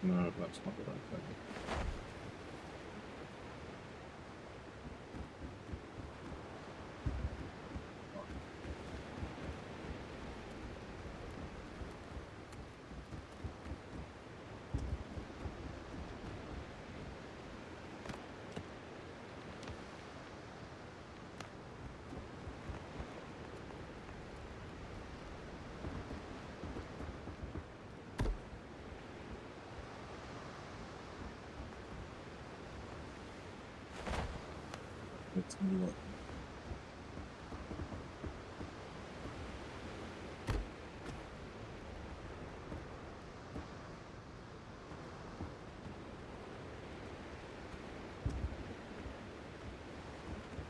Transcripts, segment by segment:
No, that's not the right thing. Let's have a look.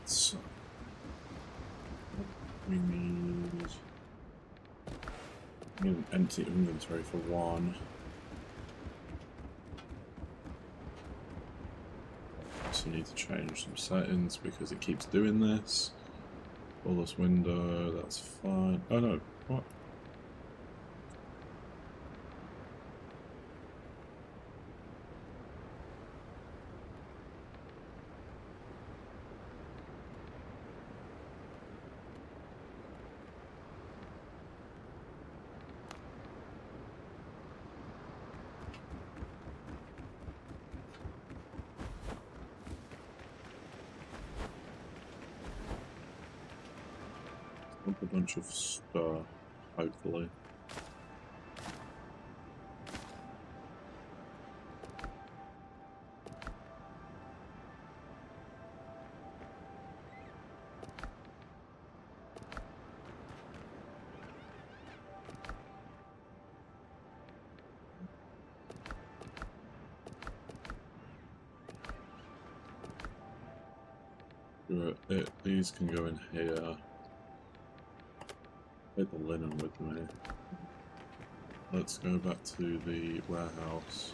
So we need an empty inventory for one. So need to change some settings because it keeps doing this. All this window, that's fine. Oh no, what? A bunch of stuff, hopefully. These can go in here. Take the linen with me. Let's go back to the warehouse.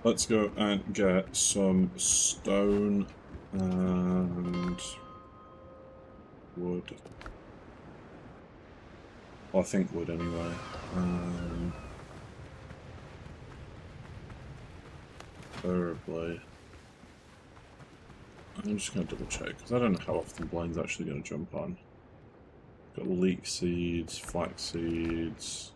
Let's go and get some stone and wood. Well, I think wood anyway. Preferably. I'm just going to double check because I don't know how often Blaine's actually going to jump on. Got leek seeds, flax seeds,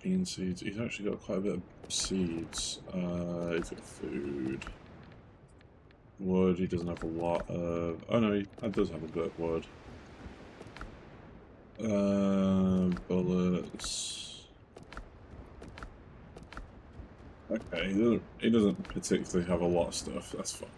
bean seeds. He's actually got quite a bit of seeds. He's got food. Wood, he doesn't have a lot of... Oh no, he does have a bit of wood. Bullets. Okay, he doesn't particularly have a lot of stuff, that's fine.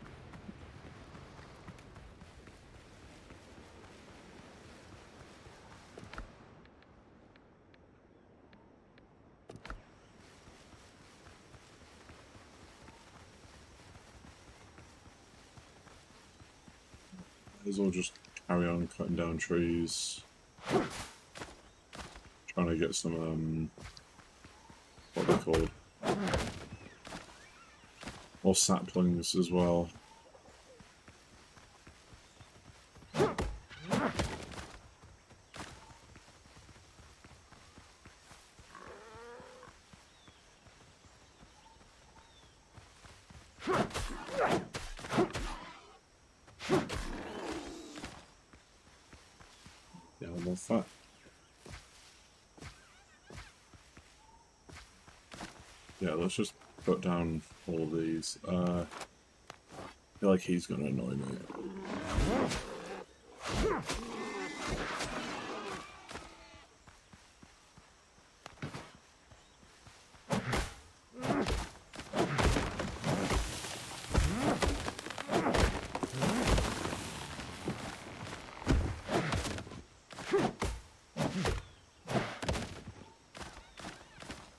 Might as well just carry on cutting down trees. Trying to get some, what are they called? Or saplings as well. Yeah, more fat. Yeah, let's just put down all these. I feel like he's going to annoy me.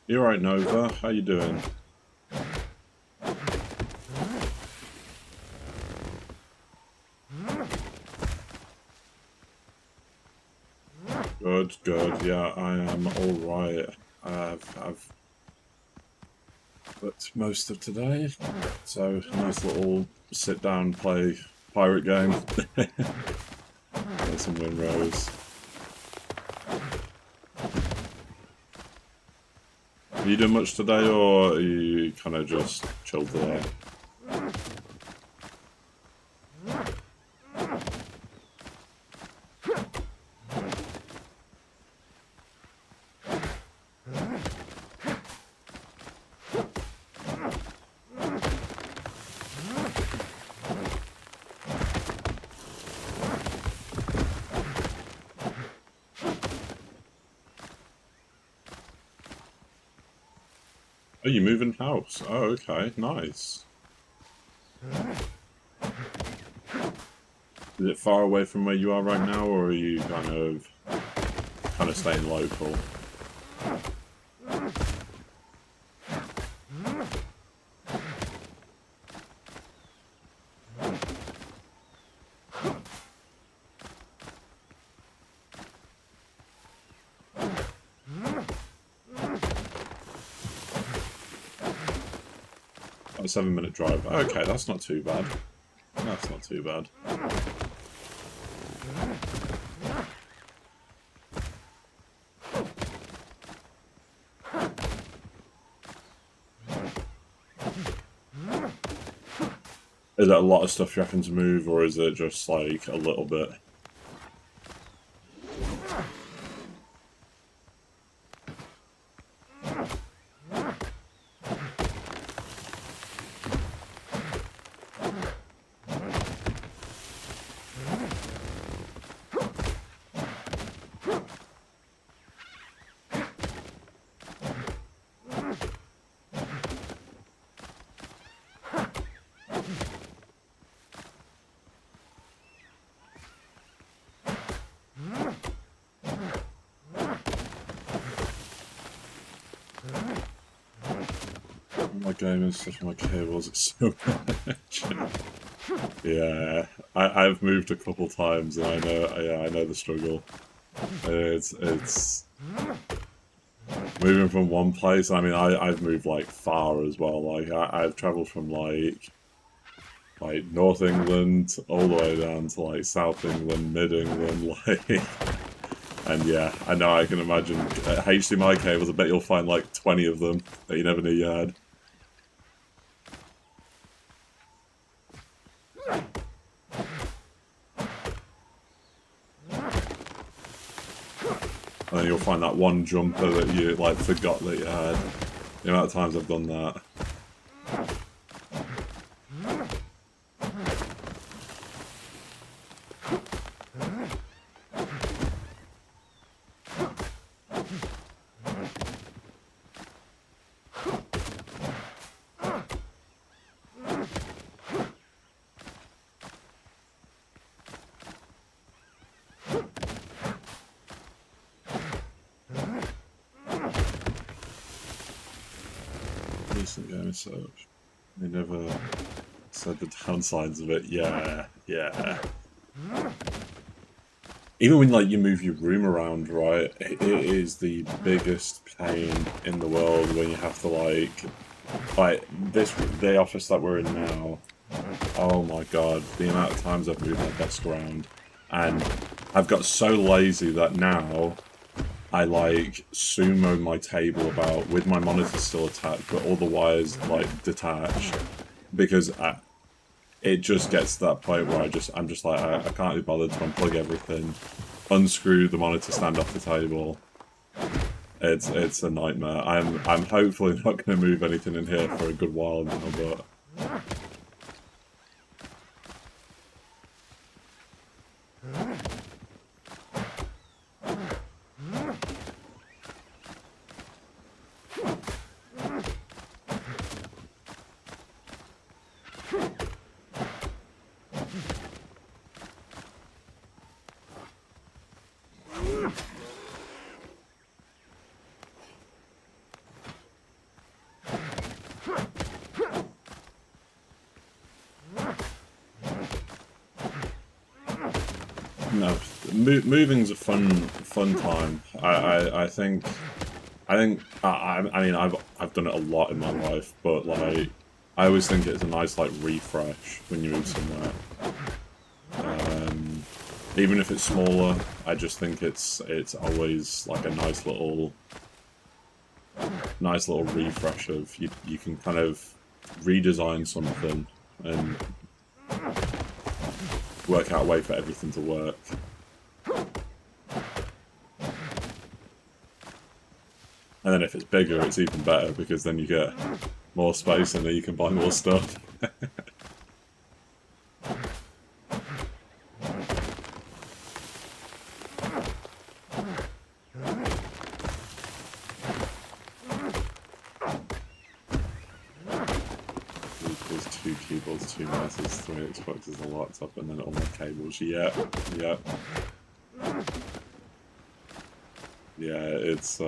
You alright, Nova? How you doing? Good, good. Yeah, I am alright. I've booked most of today, so nice little sit down play pirate game. Get some win rows. Are you doing much today, or are you kind of just chilled today? Oh, you're moving house. Oh, okay, nice. Is it far away from where you are right now, or are you kind of staying local? A 7-minute drive. Okay, that's not too bad. That's not too bad. Is it a lot of stuff you reckon to move, or is it just like a little bit? My game is such my cables, it's so much. Yeah, I've moved a couple times, and I know the struggle. It's moving from one place. I mean, I've moved like far as well. Like I've travelled from like North England all the way down to like South England, Mid England, like. And yeah, I know I can imagine HDMI cables. I bet you'll find like 20 of them that you never knew you had. And then you'll find that one jumper that you like forgot that you had. The amount of times I've done that. Decent game, so they never said the downsides of it. Yeah. Even when like you move your room around, right? It is the biggest pain in the world when you have to like the office that we're in now. Oh my god, the amount of times I've moved my desk around, and I've got so lazy that now I like sumo my table about with my monitor still attached, but all the wires like detached, because it just gets to that point where I'm just like I can't be bothered to unplug everything, unscrew the monitor stand off the table. It's a nightmare. I'm hopefully not going to move anything in here for a good while now, but. No, moving's a fun time. I think I think I mean I've done it a lot in my life, but like I always think it's a nice like refresh when you move somewhere. Even if it's smaller, I just think it's always like a nice little refresh of you can kind of redesign something and work out a way for everything to work. And then if it's bigger, it's even better, because then you get more space and then you can buy more stuff. There's 2 keyboards, 2 mouses, 3 Xboxes, a laptop, and then all my cables. Yeah. Yeah, it's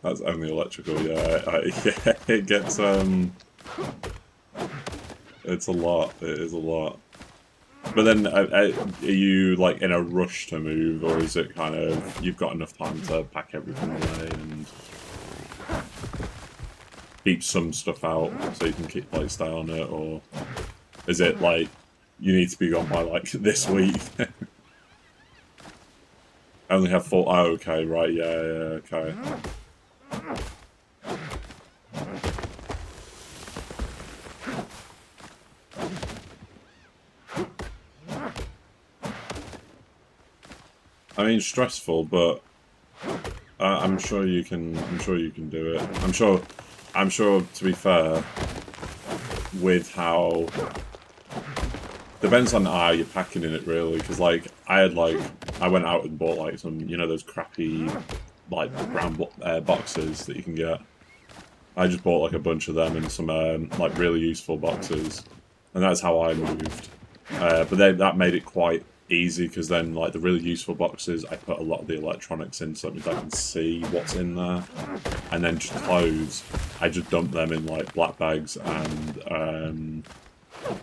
that's only electrical. Yeah, yeah, it gets it's a lot. It is a lot. But then, are you like in a rush to move, or is it kind of you've got enough time to pack everything away and keep some stuff out so you can keep stay on it, or is it like you need to be gone by like this week? I only have 4. Oh, okay, right, yeah, okay. I mean, stressful, but I'm sure you can. I'm sure you can do it. I'm sure. To be fair, with how depends on how you're packing in it, really. Because like I went out and bought like some, those crappy like brown boxes that you can get. I just bought like a bunch of them and some like really useful boxes, and that's how I moved. But then that made it quite easy, because then like the really useful boxes, I put a lot of the electronics in so that I can see what's in there, and then just clothes, I just dump them in like black bags and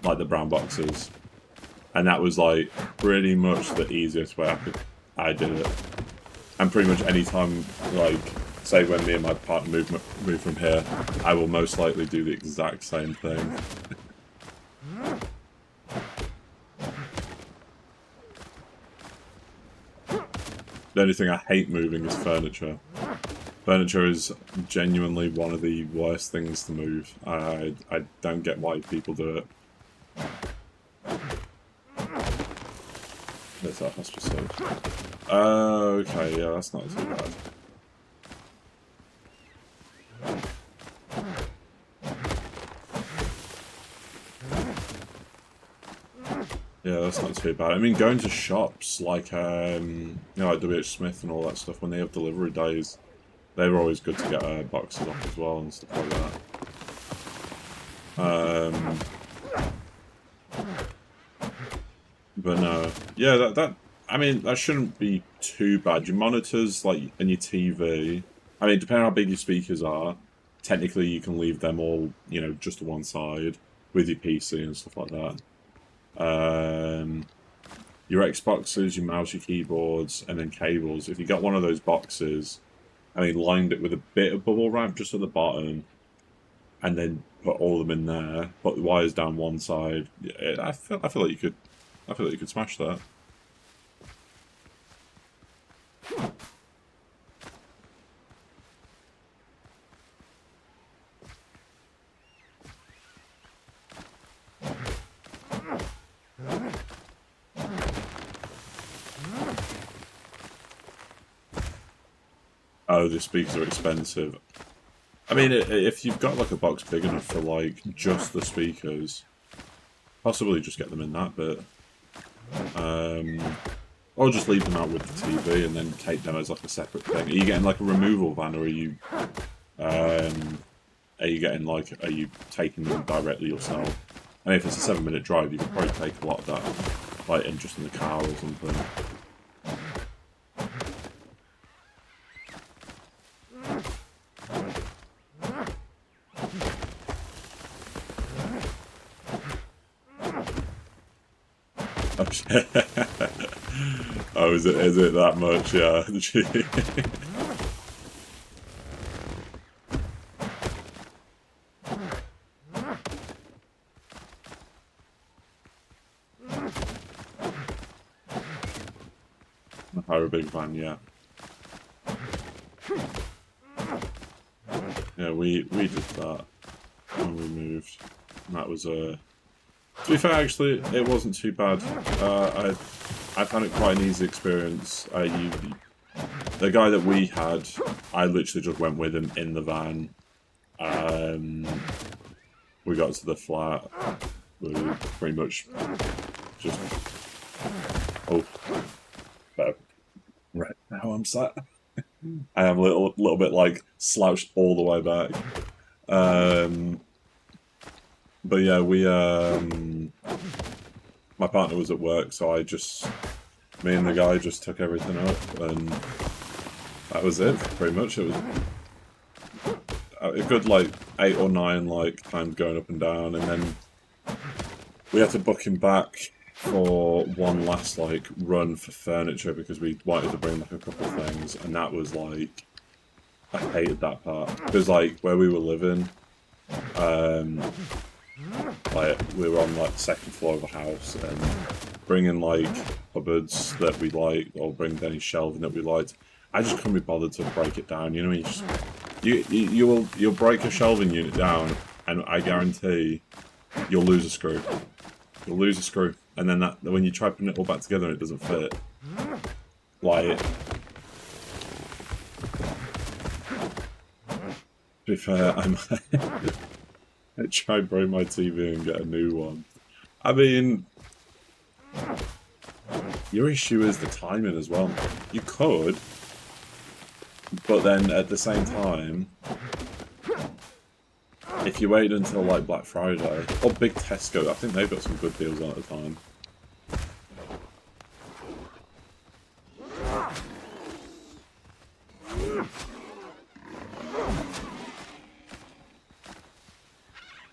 like the brown boxes, and that was like pretty much the easiest way I did it. And pretty much any time, like say when me and my partner move from here, I will most likely do the exact same thing. The only thing I hate moving is furniture. Furniture is genuinely one of the worst things to move. I don't get why people do it. There's our hospital. Okay, yeah, that's not too bad. Yeah, that's not too bad. I mean, going to shops like, like WH Smith and all that stuff, when they have delivery days, they were always good to get boxes off as well and stuff like that. But no, yeah, I mean, that shouldn't be too bad. Your monitors, like, and your TV, I mean, depending on how big your speakers are, technically you can leave them all, just to one side with your PC and stuff like that. Your Xboxes, your mouse, your keyboards, and then cables. If you got one of those boxes, I mean, lined it with a bit of bubble wrap just at the bottom, and then put all of them in there, put the wires down one side, I feel like you could smash that. Oh, the speakers are expensive. I mean, if you've got like a box big enough for like just the speakers, possibly just get them in that bit. Or just leave them out with the TV and then take them as like a separate thing. Are you getting like a removal van, or are you taking them directly yourself? And if it's a 7-minute drive, you could probably take a lot of that, like just in the car or something. Oh, is it that much? Yeah. a big van, yeah. Yeah, we did that when we moved. And that was to be fair, actually, it wasn't too bad. I found it quite an easy experience. The guy that we had, I literally just went with him in the van. We got to the flat. We pretty much just... Oh, right now I'm sat. I am a little bit like slouched all the way back. But yeah, my partner was at work, so me and the guy just took everything up, and that was it, pretty much. It was a good, like, 8 or 9, like, times going up and down, and then we had to book him back for one last, like, run for furniture, because we wanted to bring back a couple of things, and that was, like, I hated that part, because, like, where we were living, like, we were on, like, the second floor of a house, and bringing, like, cupboards that we liked, or bringing any shelving that we liked, I just couldn't be bothered to break it down, you know, you'll break a shelving unit down, and I guarantee you'll lose a screw. You'll lose a screw, and then when you try putting it all back together, it doesn't fit. Like, to be fair, I try and break my TV and get a new one. I mean, your issue is the timing as well. You could, but then at the same time, if you wait until like Black Friday or Big Tesco, I think they've got some good deals on at the time.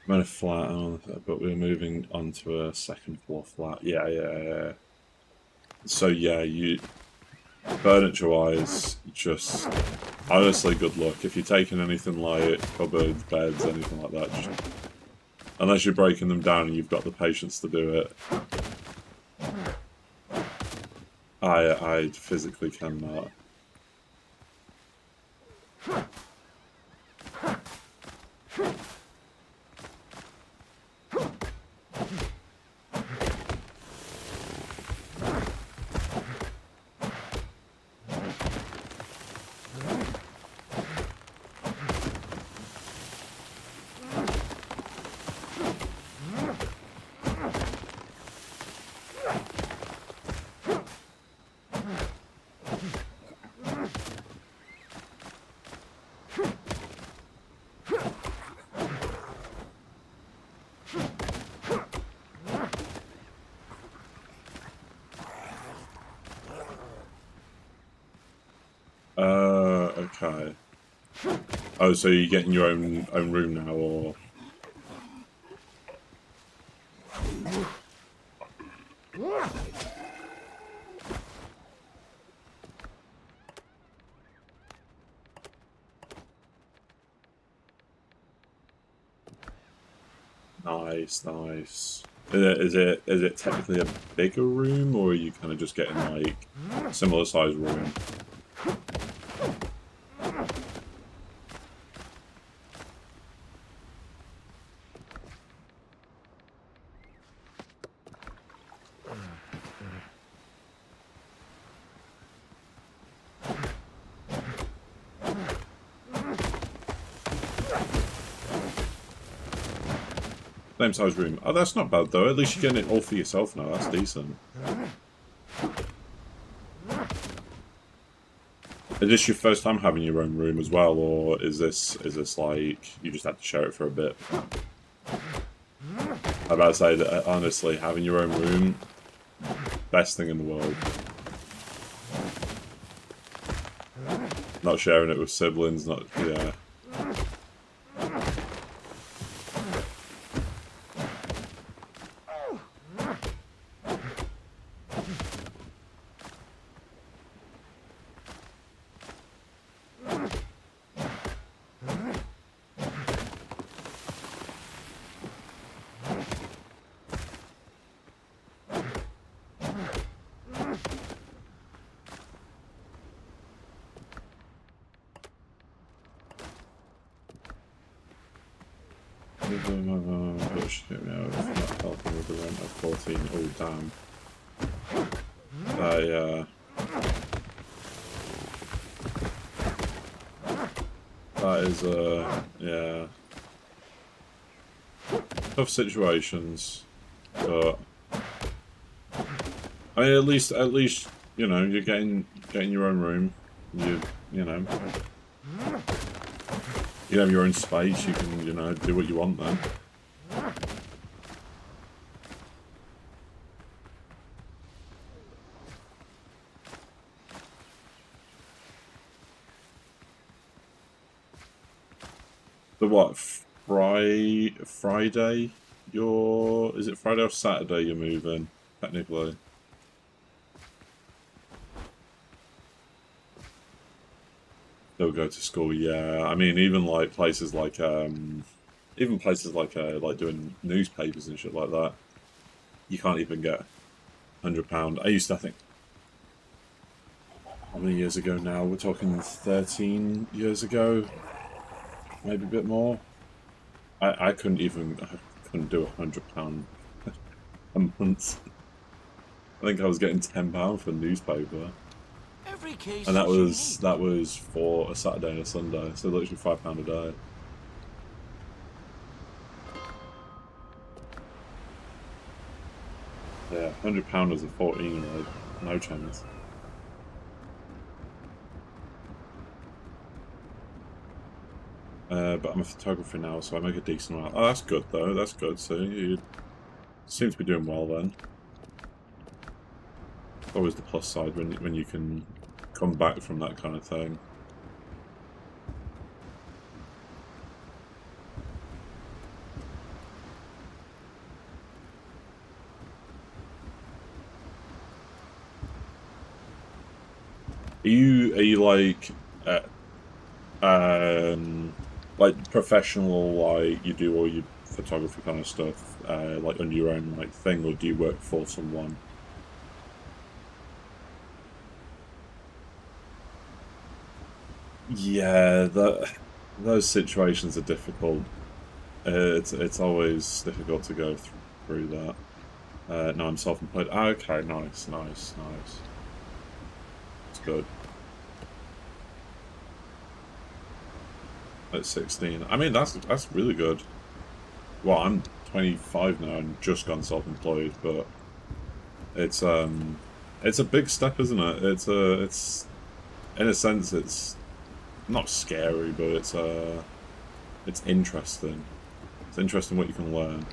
I'm in a flat, but we're moving on to a second floor flat. Yeah. So yeah, furniture-wise, just honestly, good luck. If you're taking anything like cupboards, beds, anything like that, unless you're breaking them down and you've got the patience to do it, I physically cannot. Okay. Oh, so you're getting your own room now, or? Nice. Is it technically a bigger room, or are you kind of just getting like similar size room? Same size room. Oh, that's not bad though. At least you're getting it all for yourself now. That's decent. Is this your first time having your own room as well, or is this like you just had to share it for a bit? I'm about to say that honestly, having your own room, best thing in the world. Not sharing it with siblings, yeah. not helping with the rent of 14. Oh, damn. Yeah. That is, yeah. Tough situations, but I mean, at least, you know, you're getting your own room. You know, you have your own space. You can, you know, do what you want then. The what? Friday? Is it Friday or Saturday you're moving, technically? They'll go to school, yeah. I mean, even like places like like doing newspapers and shit like that, you can't even get £100. I used to, I think, how many years ago now? We're talking 13 years ago, maybe a bit more. I couldn't do £100 a month. I think I was getting £10 for a newspaper, and that was for a Saturday and a Sunday, so literally £5 a day. Yeah, £100 as a 14-year-old, no chance. But I'm a photographer now, so I make a decent amount. Oh, that's good though. That's good. So you seem to be doing well then. Always the plus side when you can come back from that kind of thing. Are you like professional, like you do all your photography kind of stuff, like under your own like thing, or do you work for someone? Yeah, those situations are difficult. It's always difficult to go through that. No, I'm self-employed. Okay, nice. It's good. At 16, I mean that's really good. Well, I'm 25 now and just gone self-employed, but it's a big step, isn't it? It's in a sense it's not scary, but it's interesting. It's interesting what you can learn.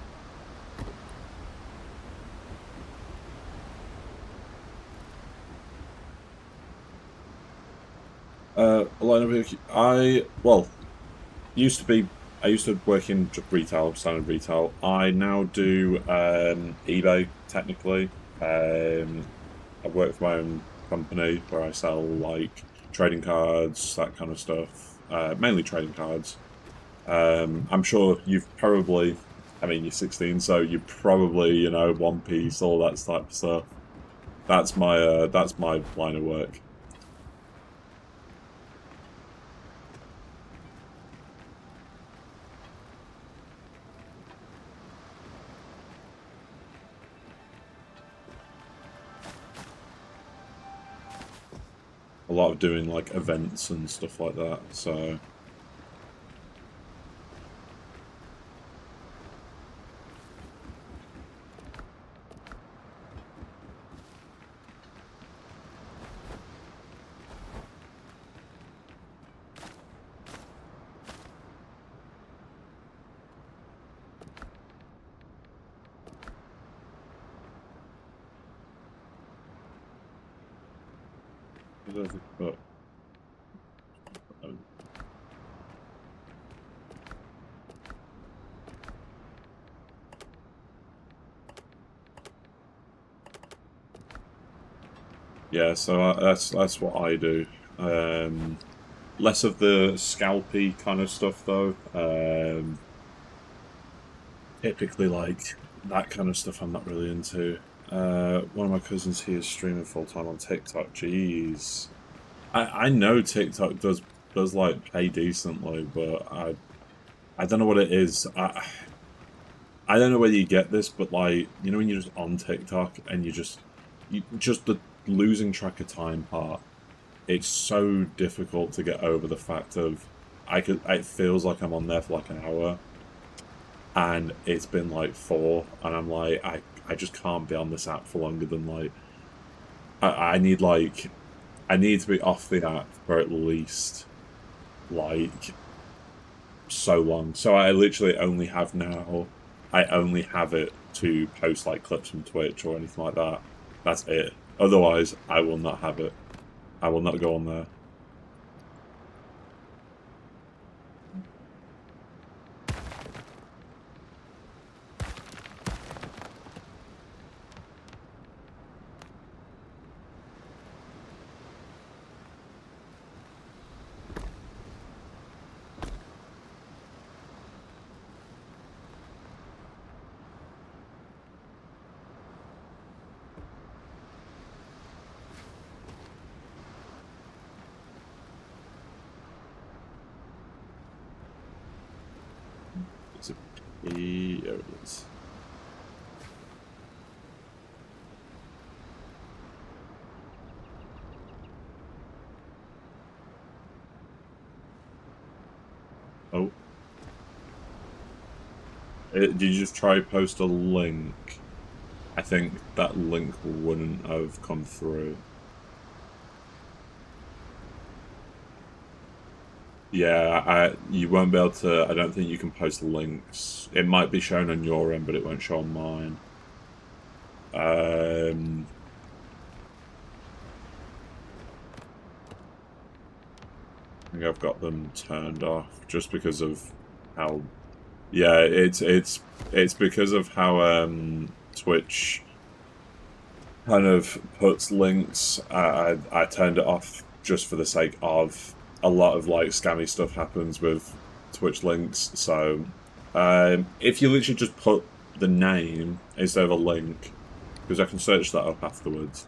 I used to work in retail, standard retail. I now do eBay technically. I work for my own company where I sell like trading cards, that kind of stuff. Mainly trading cards. I'm sure you've probably, I mean, you're 16, so you probably, you know, One Piece, all that type of stuff. That's my line of work. A lot of doing like events and stuff like that. So but yeah, so that's what I do. Less of the scalpy kind of stuff though. Typically, like that kind of stuff, I'm not really into. One of my cousins here is streaming full time on TikTok. Jeez, I know TikTok does like pay decently, but I don't know what it is. I don't know whether you get this, but like, you know, when you're just on TikTok and you just the losing track of time part. It's so difficult to get over the fact of it feels like I'm on there for like an hour and it's been like 4 and I'm like I just can't be on this app for longer than like I need to be off the app for at least like so long. So I literally only have now I only have it to post like clips from Twitch or anything like that. That's it. Otherwise I will not have it. I will not go on there. Is it P? There it is. Oh. Did you just try post a link? I think that link wouldn't have come through. Yeah, you won't be able to. I don't think you can post links. It might be shown on your end, but it won't show on mine. I think I've got them turned off just because of how. Yeah, it's because of how Twitch kind of puts links. I turned it off just for the sake of a lot of like scammy stuff happens with Twitch links. So if you literally just put the name instead of a link, because I can search that up afterwards.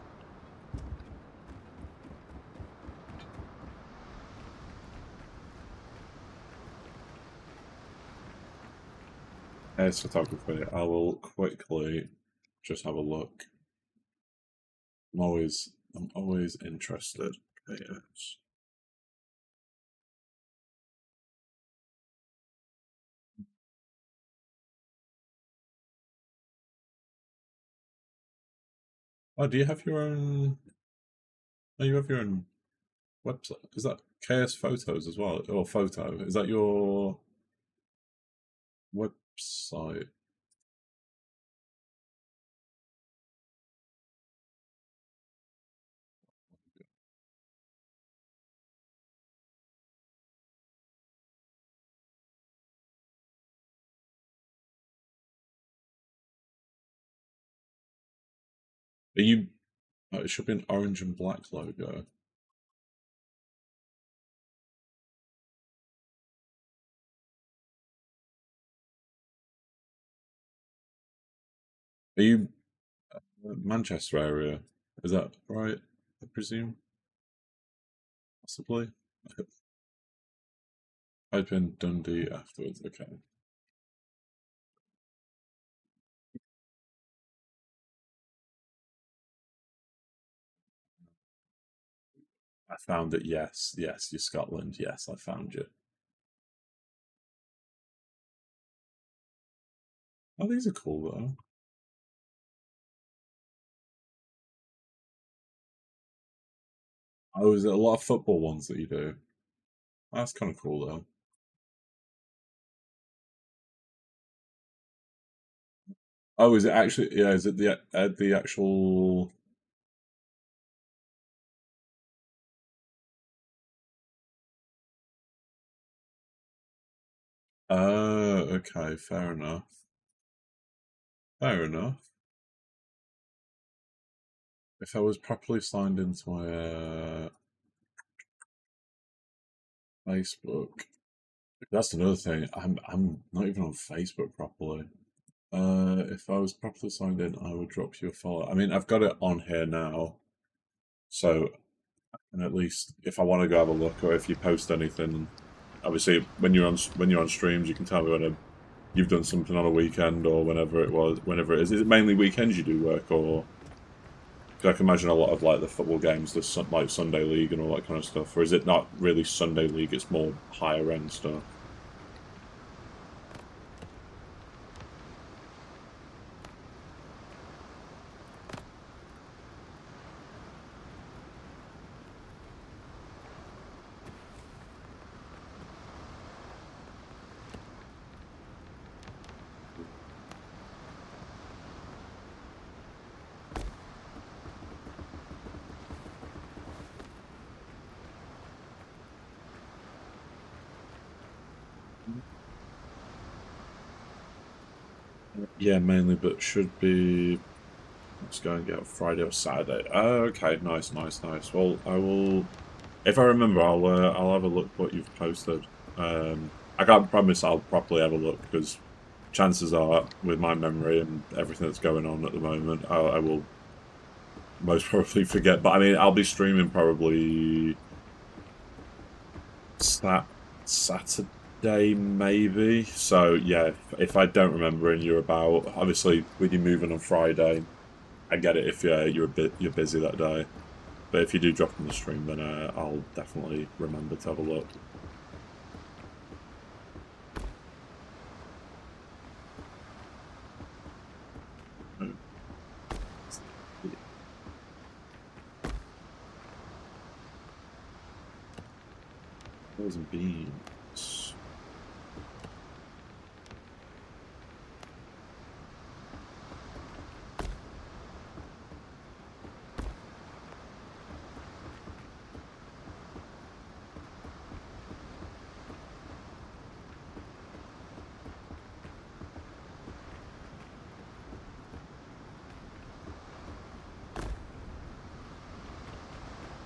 As photography, I will quickly just have a look. I'm always interested. Yes. Oh, do you have your own? Oh, you have your own website. Is that KS Photos as well, or Photo? Is that your website? Are you? Oh, it should be an orange and black logo. Are you Manchester area? Is that right? I presume, possibly. I've been Dundee afterwards. Okay. I found it. Yes, yes, you're Scotland. Yes, I found you. Oh, these are cool though. Oh, is it a lot of football ones that you do? That's kind of cool though. Oh, is it actually? Yeah, is it the actual? Oh, okay, fair enough. Fair enough. If I was properly signed into my Facebook, that's another thing. I'm not even on Facebook properly. If I was properly signed in, I would drop you a follow. I mean, I've got it on here now, so and at least if I want to go have a look, or if you post anything, obviously when you're on streams, you can tell me when you've done something on a weekend or whenever it is. Is it mainly weekends you do work, or? Cause I can imagine a lot of like the football games, like Sunday League and all that kind of stuff. Or is it not really Sunday League? It's more higher end stuff. Yeah, mainly, but should be. Let's go and get Friday or Saturday. Oh, okay, nice. Well, I will. If I remember, I'll have a look what you've posted. I can't promise I'll properly have a look because chances are, with my memory and everything that's going on at the moment, I will most probably forget. But I mean, I'll be streaming probably Saturday maybe. So yeah, if I don't remember and you're about, obviously with you moving on Friday, I get it if you're busy that day. But if you do drop in the stream, then I'll definitely remember to have a look. Those beans.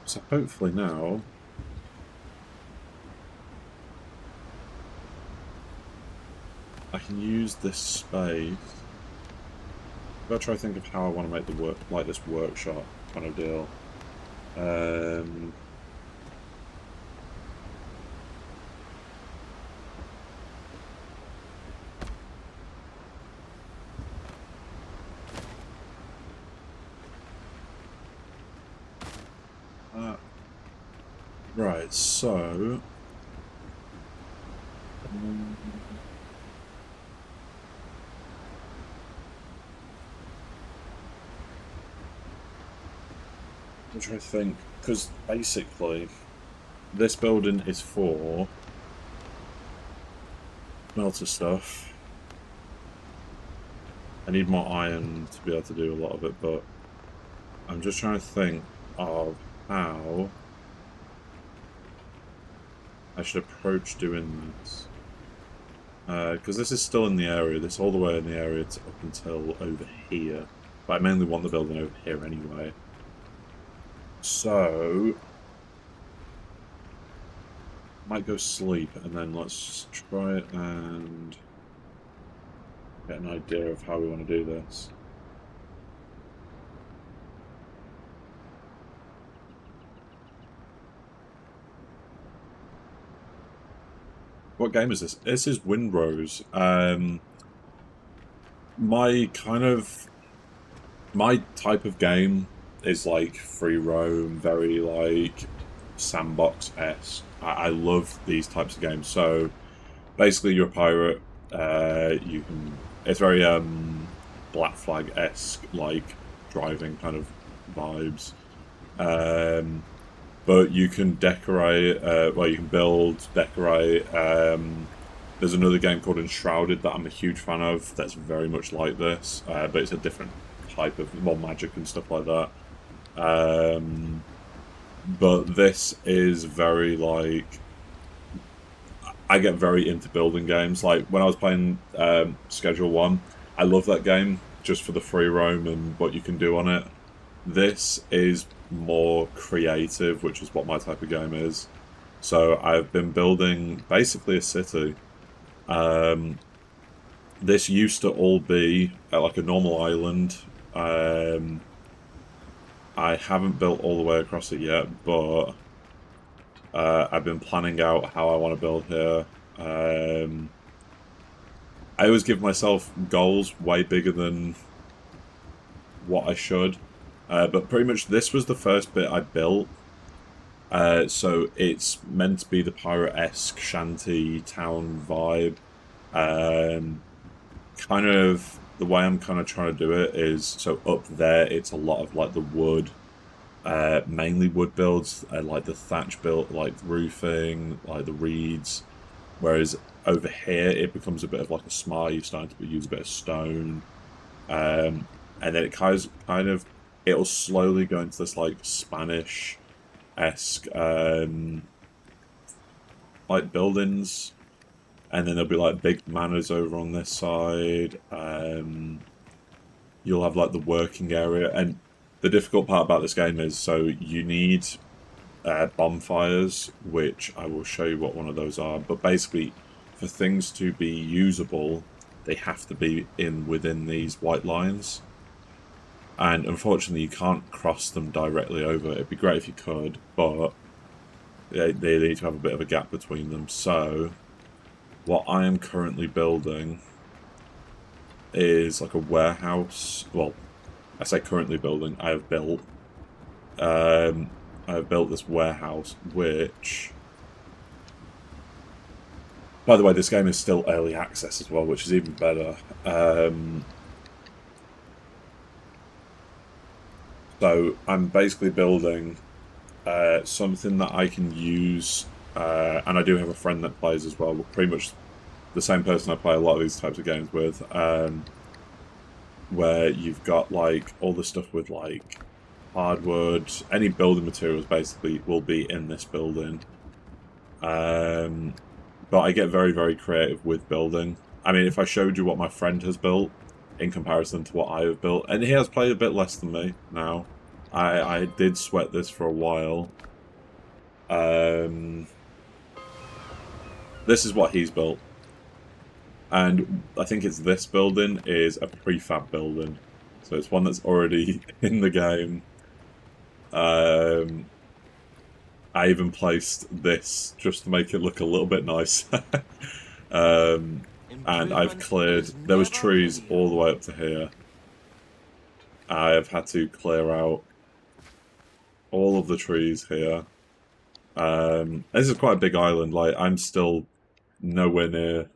So hopefully now I can use this space. I've got to try to think of how I want to make this workshop kind of deal. Right, so I'm trying to think, because basically this building is for smelter stuff. I need more iron to be able to do a lot of it, but I'm just trying to think of how I should approach doing this. Because this is still in the area, this all the way in the area up until over here. But I mainly want the building over here anyway. So might go sleep and then let's try and get an idea of how we want to do this. What game is this? This is Windrose. My type of game is like free roam, very like sandbox-esque. I love these types of games. So basically you're a pirate, it's very Black Flag-esque, like driving kind of vibes. But you can decorate, you can build, decorate. There's another game called Enshrouded that I'm a huge fan of that's very much like this, but it's a different type of, more magic and stuff like that. But this is very, like, I get very into building games. Like, when I was playing Schedule 1, I love that game just for the free roam and what you can do on it. This is more creative, which is what my type of game is. So I've been building basically a city. This used to all be like a normal island. I haven't built all the way across it yet, but I've been planning out how I want to build here. I always give myself goals way bigger than what I should. But pretty much this was the first bit I built. So it's meant to be the pirate-esque shanty town vibe. Kind of the way I'm kind of trying to do it is, so up there it's a lot of like the wood, mainly wood builds, like the thatch built, like roofing, like the reeds. Whereas over here it becomes a bit of like a smart. You're starting to use a bit of stone, and then it kind of it'll slowly go into this like Spanish-esque like buildings. And then there'll be like big manors over on this side. You'll have like the working area. And the difficult part about this game is, so you need bonfires, which I will show you what one of those are. But basically, for things to be usable, they have to be within these white lines. And unfortunately, you can't cross them directly over. It'd be great if you could, but they need to have a bit of a gap between them. So what I am currently building is like a warehouse. Well, I say currently building. I have built. I have built this warehouse, which, by the way, this game is still early access as well, which is even better. So I'm basically building something that I can use. And I do have a friend that plays as well. We're pretty much the same person I play a lot of these types of games with. Where you've got like all the stuff with like hardwood, any building materials basically will be in this building. But I get very, very creative with building. I mean, if I showed you what my friend has built in comparison to what I have built, and he has played a bit less than me now. I did sweat this for a while. This is what he's built. And I think it's this building is a prefab building. So it's one that's already in the game. I even placed this just to make it look a little bit nice. And I've cleared... There was trees all the way up to here. I have had to clear out all of the trees here. This is quite a big island. Like, I'm still nowhere near...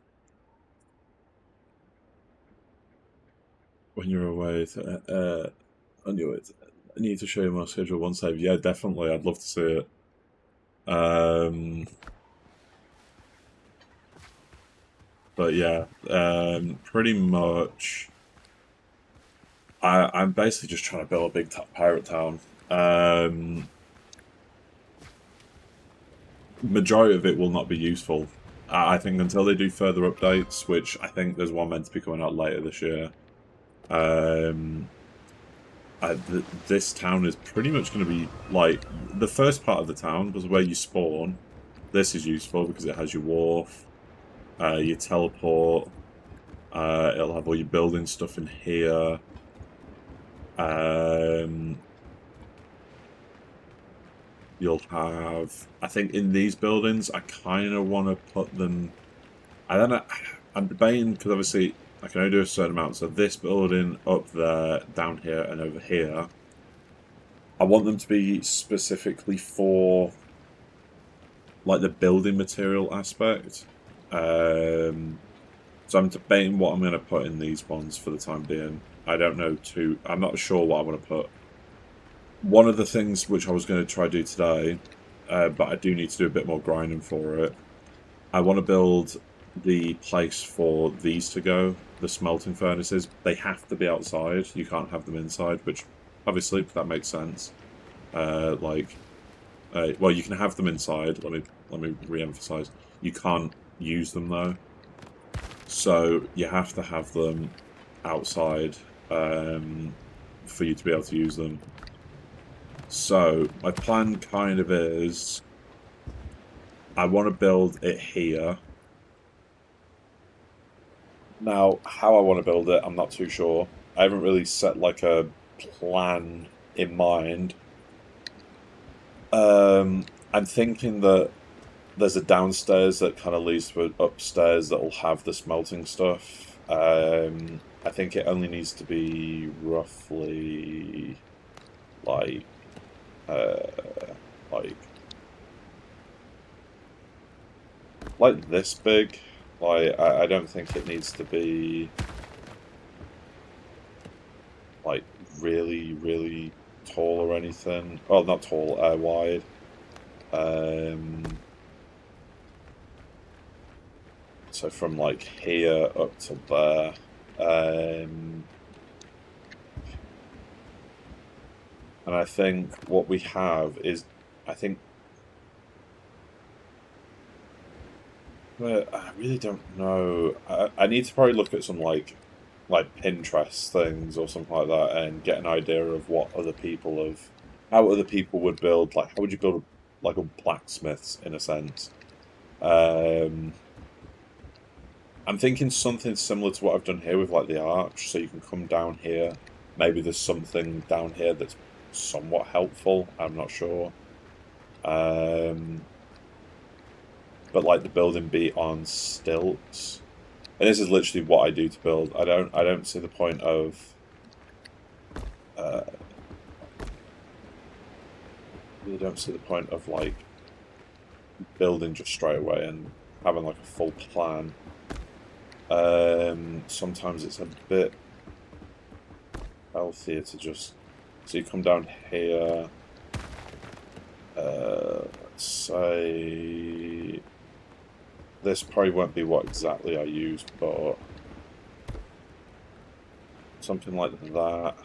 When you're away, I knew it. I need to show you my schedule one save. Yeah, definitely. I'd love to see it. But yeah, pretty much. I'm basically just trying to build a big pirate town. Majority of it will not be useful. I think until they do further updates, which I think there's one meant to be coming out later this year. This town is pretty much going to be like the first part of the town was where you spawn. This is useful because it has your wharf, your teleport. It'll have all your building stuff in here. You'll have, I think, in these buildings, I kind of want to put them. I don't know. I'm debating because obviously I can only do a certain amount. So this building up there, down here, and over here, I want them to be specifically for like the building material aspect. So I'm debating what I'm going to put in these ones for the time being. I don't know I'm not sure what I want to put. One of the things which I was going to try to do today, but I do need to do a bit more grinding for it. I want to build the place for these to go, the smelting furnaces. They have to be outside. You can't have them inside, which obviously that makes sense. Well, you can have them inside. Let me re-emphasize. You can't use them though. So you have to have them outside for you to be able to use them. So my plan kind of is I want to build it here. Now, how I want to build it, I'm not too sure. I haven't really set like a plan in mind. I'm thinking that there's a downstairs that kind of leads to an upstairs that will have the smelting stuff. I think it only needs to be roughly like like this big. Like I don't think it needs to be like really tall or anything. Oh, not tall, wide. So from like here up to there. And I think what we have is, I think, well, I really don't know. I need to probably look at some like Pinterest things or something like that and get an idea of what other people have, how other people would build. Like, how would you build like a blacksmiths in a sense? Um, I'm thinking something similar to what I've done here with like the arch. So you can come down here. Maybe there's something down here that's somewhat helpful. I'm not sure. But like the building be on stilts. And this is literally what I do to build. I don't see the point of really don't see the point of like building just straight away and having like a full plan. Sometimes it's a bit healthier to just, so you come down here, let's say this probably won't be what exactly I use, but something like that.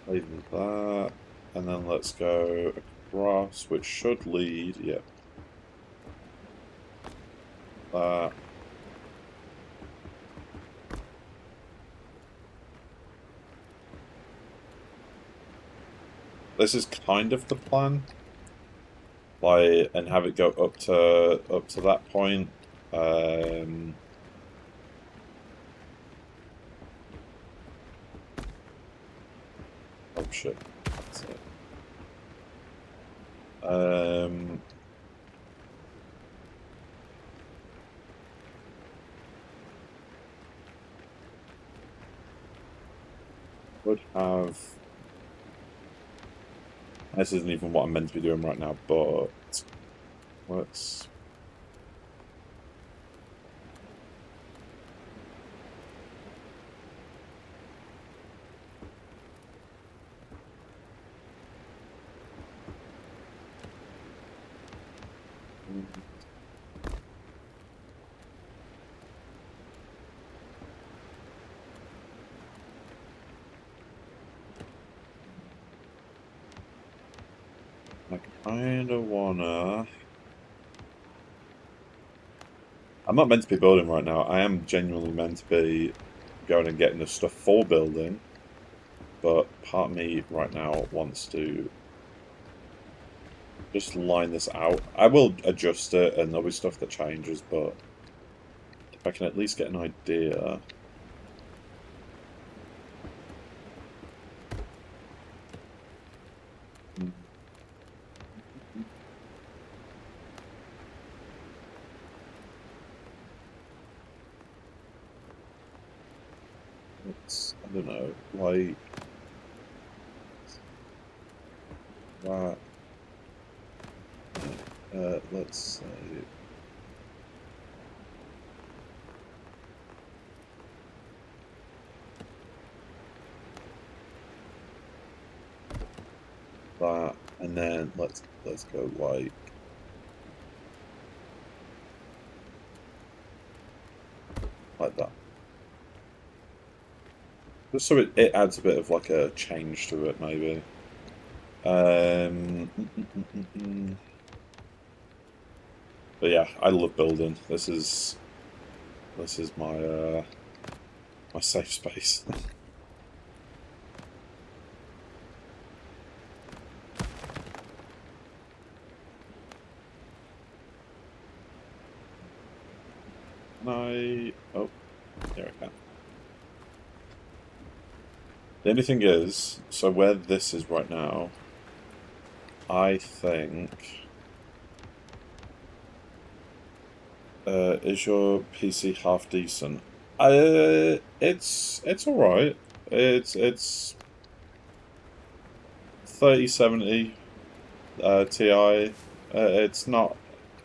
Leave that, and then let's go across, which should lead, yeah. That. This is kind of the plan. Like, and have it go up to that point. Oh shit. That's it. Would have. This isn't even what I'm meant to be doing right now, but let's. I kind of wanna. I'm not meant to be building right now. I am genuinely meant to be going and getting the stuff for building, but part of me right now wants to just line this out. I will adjust it, and there'll be stuff that changes, but if I can at least get an idea. It's, I don't know, like that. Let's say that, and then let's go like that. Just so it adds a bit of like a change to it, maybe. But yeah, I love building. This is my my safe space. Can I? Oh, there I can. The only thing is, so where this is right now, I think... is your PC half decent? It's alright. It's 3070 Ti. It's not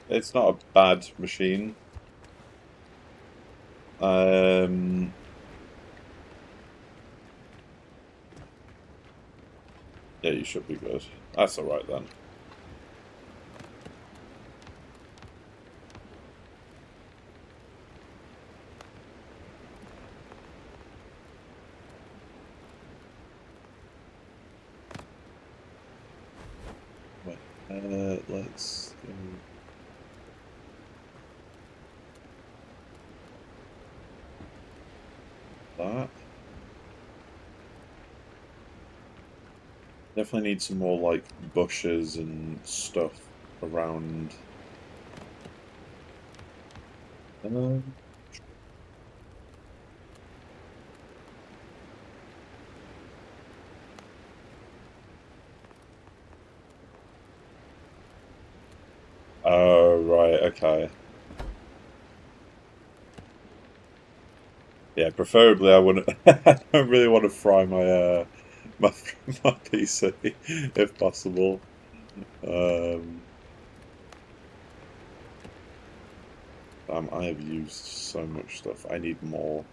a bad machine. Yeah, you should be good. That's alright then. Let's go. That. Definitely need some more, like, bushes and stuff around. Oh, right, okay. Yeah, preferably I wouldn't. I don't really want to fry my my PC if possible. I have used so much stuff. I need more.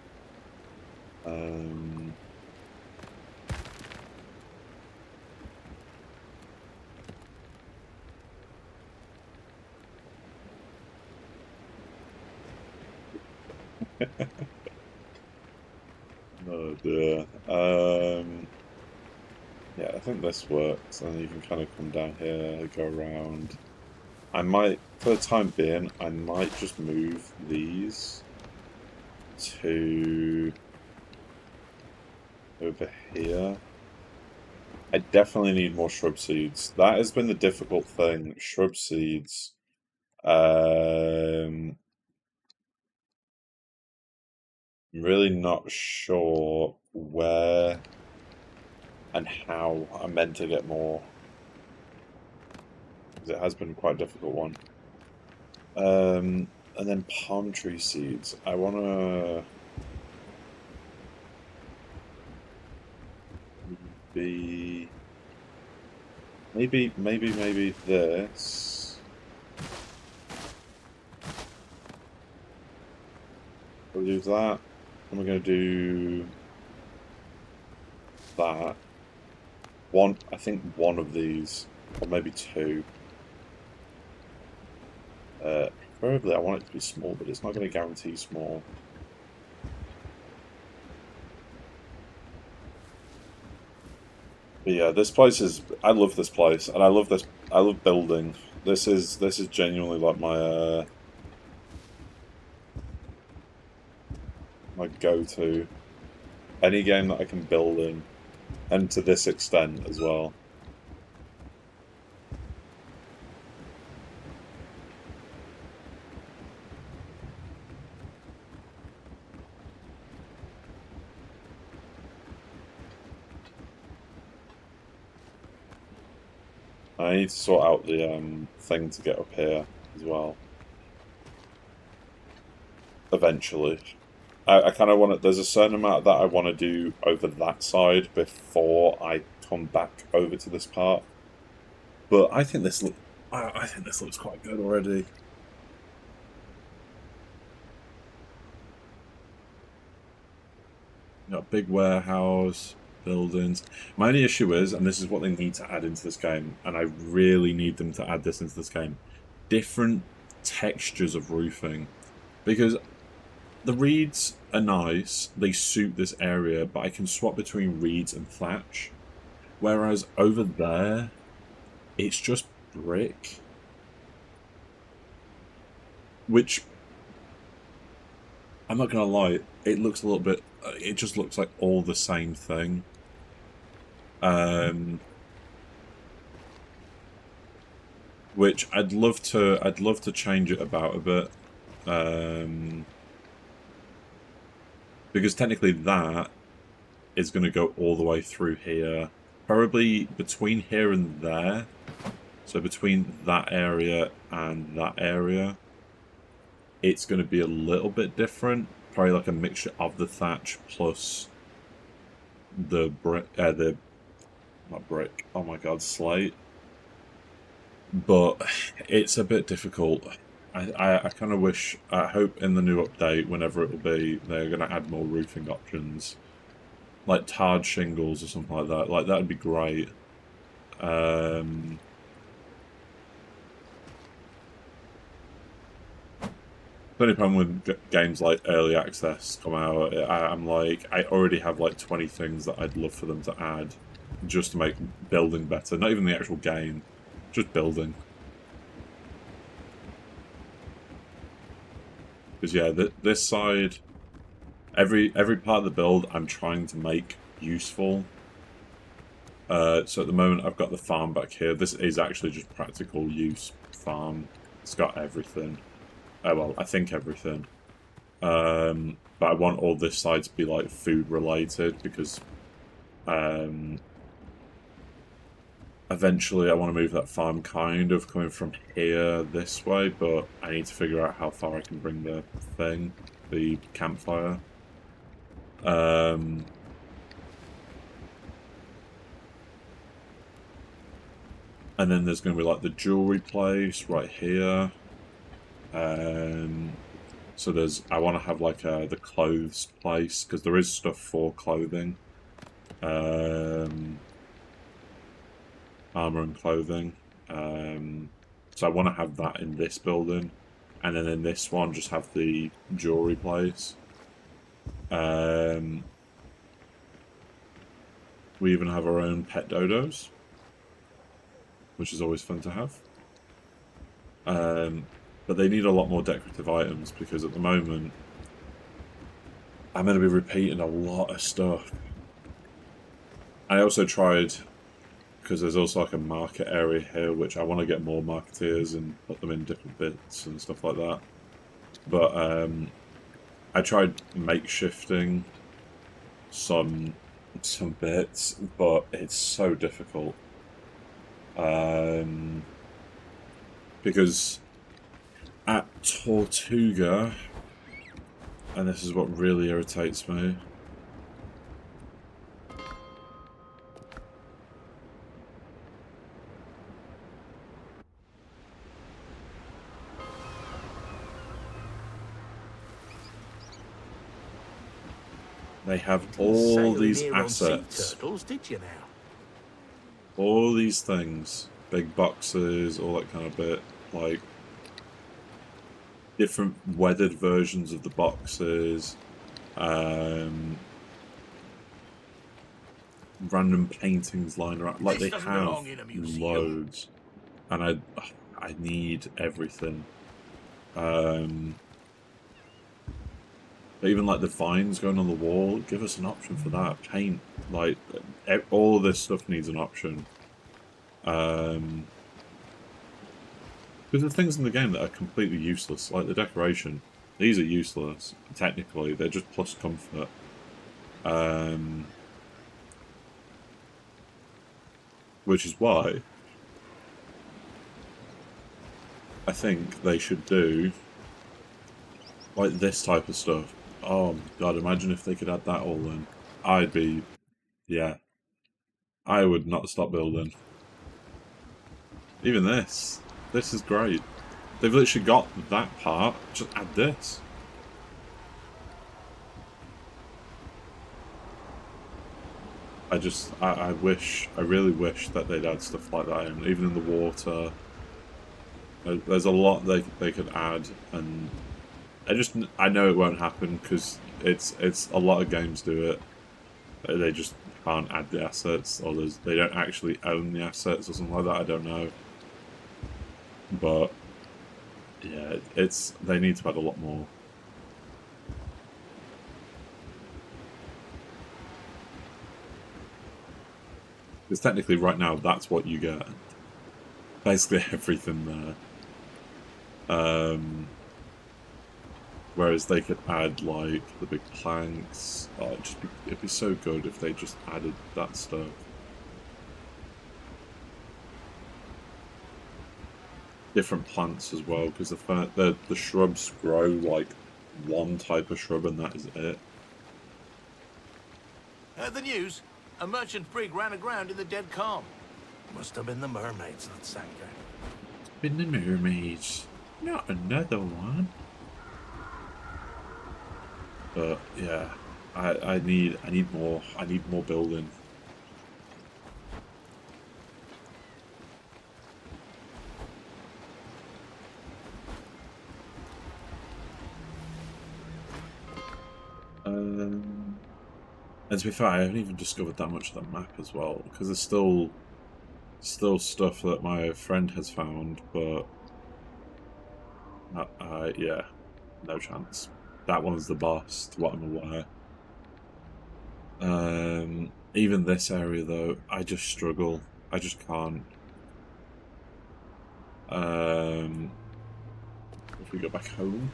Oh dear. Yeah, I think this works, and you can kind of come down here, go around. I might, for the time being, I might just move these to over here. I definitely need more shrub seeds. That has been the difficult thing. Shrub seeds. I'm really not sure where and how I'm meant to get more. Because it has been quite a difficult one. And then palm tree seeds. I want to be maybe this. We'll do that. And we're going to do that. I think one of these, or maybe two. Preferably I want it to be small, but it's not going to guarantee small. But yeah, this place is. I love this place, and I love this. I love building. This is genuinely like my go-to. Any game that I can build in, and to this extent as well. I need to sort out the thing to get up here as well. Eventually. I kind of want to... There's a certain amount that I want to do over that side before I come back over to this part. But I think this I think this looks quite good already. Got big warehouse, buildings. My only issue is, and this is what they need to add into this game, and I really need them to add this into this game, different textures of roofing. Because the reeds are nice, they suit this area, but I can swap between reeds and thatch. Whereas over there, it's just brick. Which, I'm not going to lie, it looks a little bit... It just looks like all the same thing. Which I'd love to change it about a bit. Because technically that is going to go all the way through here. Probably between here and there. So between that area and that area, it's going to be a little bit different. Probably like a mixture of the thatch plus the brick, not brick, oh my god, slate. But it's a bit difficult. I kind of wish, I hope in the new update, whenever it will be, they're going to add more roofing options. Like tarred shingles or something like that. Like, that would be great. The only problem with games like Early Access come out, I'm like, I already have like 20 things that I'd love for them to add just to make building better. Not even the actual game, just building. Because yeah, this side, every part of the build I'm trying to make useful. So at the moment I've got the farm back here. This is actually just practical use farm. It's got everything. Well, I think everything. But I want all this side to be like food related because eventually I want to move that farm kind of coming from here this way, but I need to figure out how far I can bring the thing, the campfire. And then there's going to be like the jewelry place right here. So I want to have like the clothes place because there is stuff for clothing. Armor and clothing. So I want to have that in this building. And then in this one, just have the jewelry place. We even have our own pet dodos, which is always fun to have. But they need a lot more decorative items because at the moment, I'm going to be repeating a lot of stuff. I also tried, because there's also like a market area here, which I want to get more marketeers and put them in different bits and stuff like that. But I tried makeshifting some bits, but it's so difficult. Because at Tortuga, and this is what really irritates me, they have all these assets. Turtles, did you now? All these things. Big boxes, all that kind of bit. Like, different weathered versions of the boxes. Random paintings lying around. Like, they have loads. And I need everything. But even like the vines going on the wall, give us an option for that. Paint, like, all this stuff needs an option. Because there are things in the game that are completely useless, like the decoration. These are useless, technically. They're just plus comfort. Which is why I think they should do like this type of stuff. Oh my god, imagine if they could add that all in. I'd be... yeah. I would not stop building. Even this. This is great. They've literally got that part, just add this. I really wish that they'd add stuff like that in, even in the water. There's a lot they could add, and I know it won't happen because it's a lot of games do it. They just can't add the assets, or they don't actually own the assets or something like that. I don't know, but yeah, they need to add a lot more. Because technically, right now, that's what you get. Basically everything there. Whereas they could add like the big planks. Oh, it'd be so good if they just added that stuff. Different plants as well, because the shrubs grow like one type of shrub and that is it. Heard the news? A merchant brig ran aground in the dead calm. Must have been the mermaids that sank her. Been the mermaids, not another one. But yeah, I need more building. And to be fair, I haven't even discovered that much of the map as well, because there's still stuff that my friend has found, but yeah, no chance. That one's the boss, to what I'm aware. Even this area though, I just struggle. I just can't. If we go back home.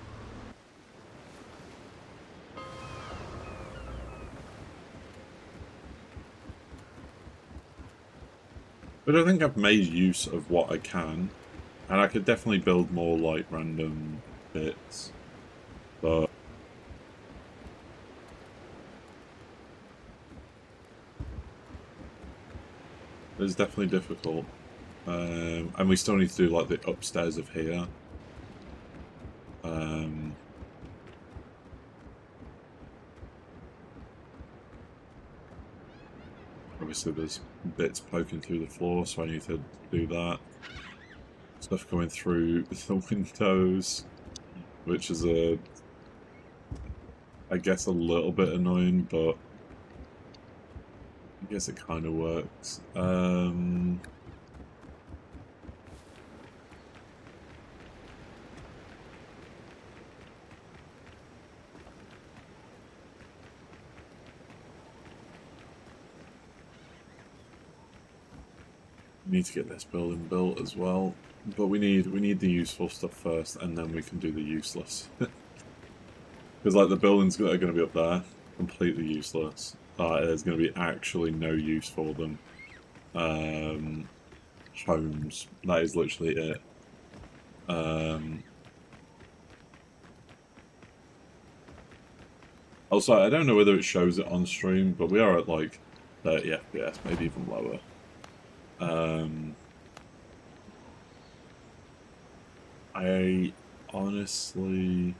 But I think I've made use of what I can, and I could definitely build more like random bits, but it's definitely difficult. And we still need to do like the upstairs of here. Obviously there's bits poking through the floor, so I need to do that. Stuff going through the windows, which is I guess a little bit annoying, but I guess it kind of works. Need to get this building built as well, but we need the useful stuff first, and then we can do the useless. Because like the buildings that are going to be up there, completely useless. There's going to be actually no use for them. Homes, that is literally it. Also, I don't know whether it shows it on stream, but we are at like 30 FPS, maybe even lower. I honestly...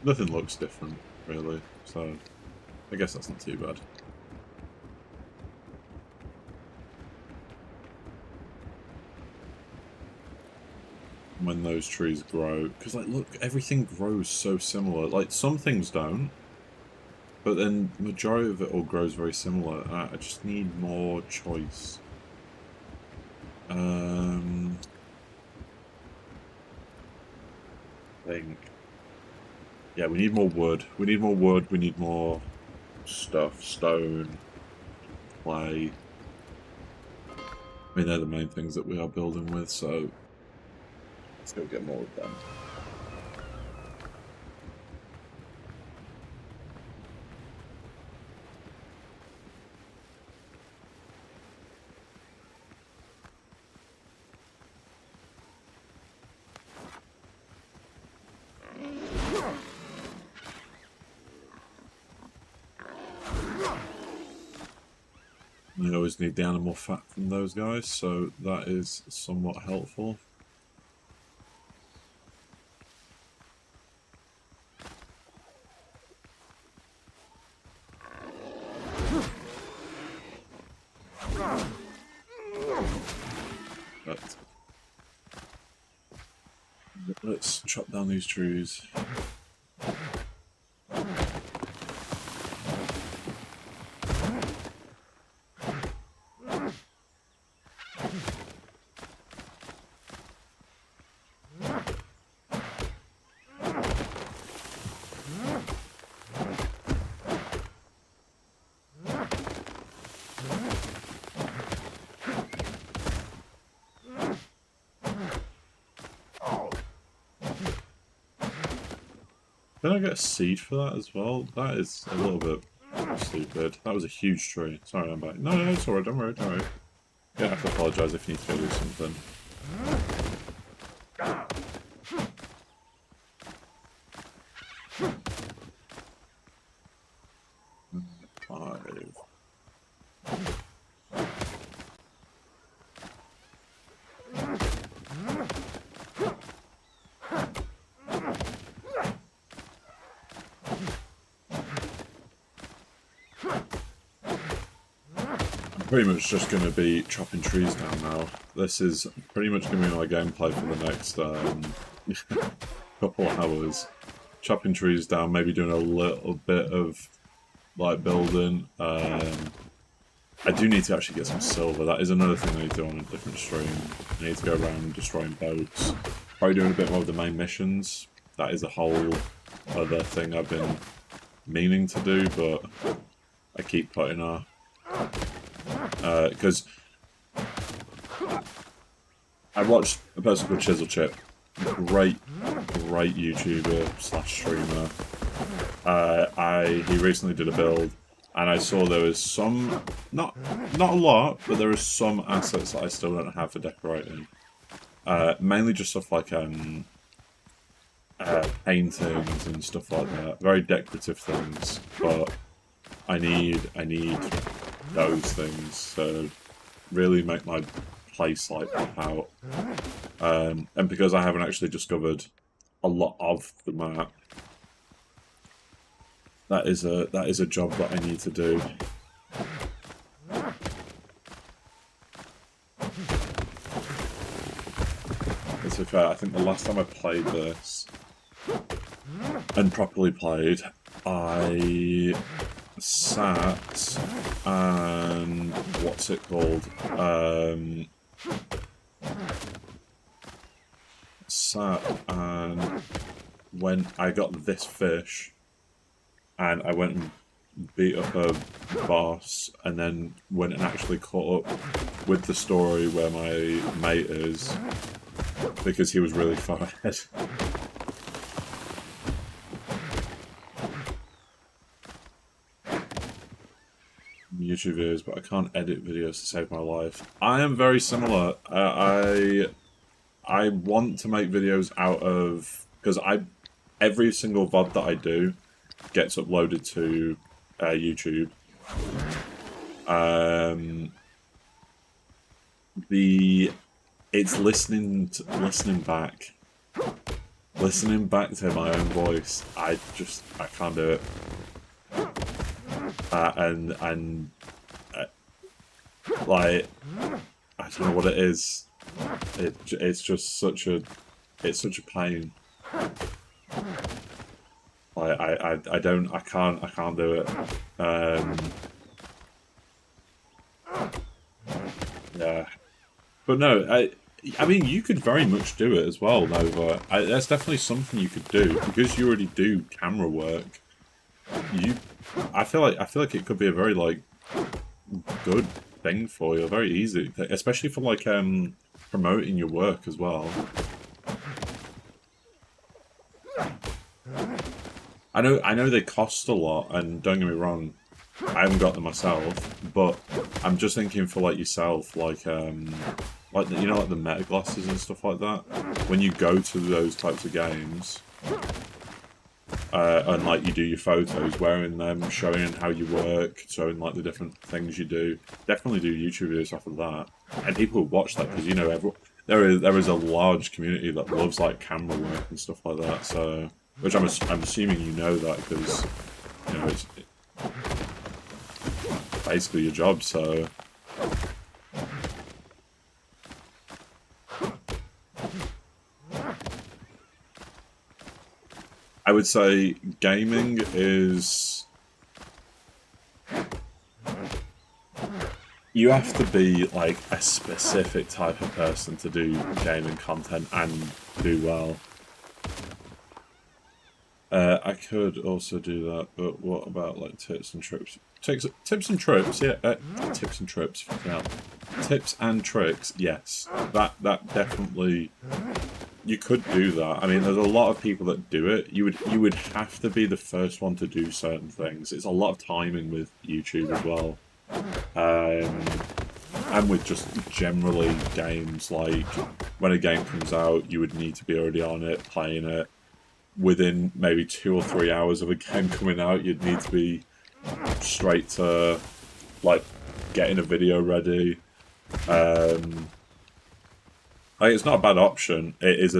Nothing looks different, really, so I guess that's not too bad. When those trees grow, because like look, everything grows so similar. Like some things don't, but then the majority of it all grows very similar, and I just need more choice. I think, yeah, we need more wood. We need more wood. We need more stuff, stone, clay. I mean, they're the main things that we are building with, so let's go get more of them. I always need the animal fat from those guys, so that is somewhat helpful. But let's chop down these trees. Did I get a seed for that as well? That is a little bit stupid. That was a huge tree. Sorry, I'm back. No, it's alright, don't worry, don't worry. You don't have to apologise if you need to go do something. 5. Pretty much just going to be chopping trees down now. This is pretty much going to be my gameplay for the next couple hours. Chopping trees down, maybe doing a little bit of like building. I do need to actually get some silver. That is another thing I need to do on a different stream. I need to go around destroying boats. Probably doing a bit more of the main missions. That is a whole other thing I've been meaning to do, but I keep putting off. Because I watched a person called Chisel Chip, great YouTuber / streamer. He recently did a build, and I saw there was some, not a lot, but there are some assets that I still don't have for decorating. Mainly just stuff like paintings and stuff like that, very decorative things. But I need those things to really make my place like pop out. And because I haven't actually discovered a lot of the map, that is a job that I need to do. To be fair, I think the last time I played this and properly played, I sat and what's it called? Sat and when I got this fish, and I went and beat up a boss, and then went and actually caught up with the story where my mate is, because he was really far ahead. YouTube videos, but I can't edit videos to save my life. I am very similar. I want to make videos out of, because every single VOD that I do gets uploaded to YouTube. It's listening back to my own voice. I can't do it. Like, I don't know what it is. It's just such a pain. Like, I can't do it. Yeah, but no, I mean, you could very much do it as well, Nova. That's definitely something you could do, because you already do camera work. I feel like it could be a very like good thing for you, very easy, especially for like promoting your work as well. I know they cost a lot, and don't get me wrong, I haven't got them myself, but I'm just thinking for like yourself, like like you know, like the meta glasses and stuff like that. When you go to those types of games, and like you do your photos wearing them, showing how you work, showing like the different things you do, definitely do YouTube videos off of that, and people will watch that, because you know there is a large community that loves like camera work and stuff like that. So, which I'm assuming you know that, because you know it's basically your job. So. I would say gaming is... You have to be like a specific type of person to do gaming content and do well. I could also do that, but what about like tips and tricks? Tips and trips, yeah. Tips and trips, yeah. Tips and tricks, yes. That definitely You could do that. I mean, there's a lot of people that do it. You would have to be the first one to do certain things. It's a lot of timing with YouTube as well, and with just generally games. Like when a game comes out, you would need to be already on it, playing it. Within maybe 2 or 3 hours of a game coming out, you'd need to be straight to like getting a video ready. Like, it's not a bad option. It is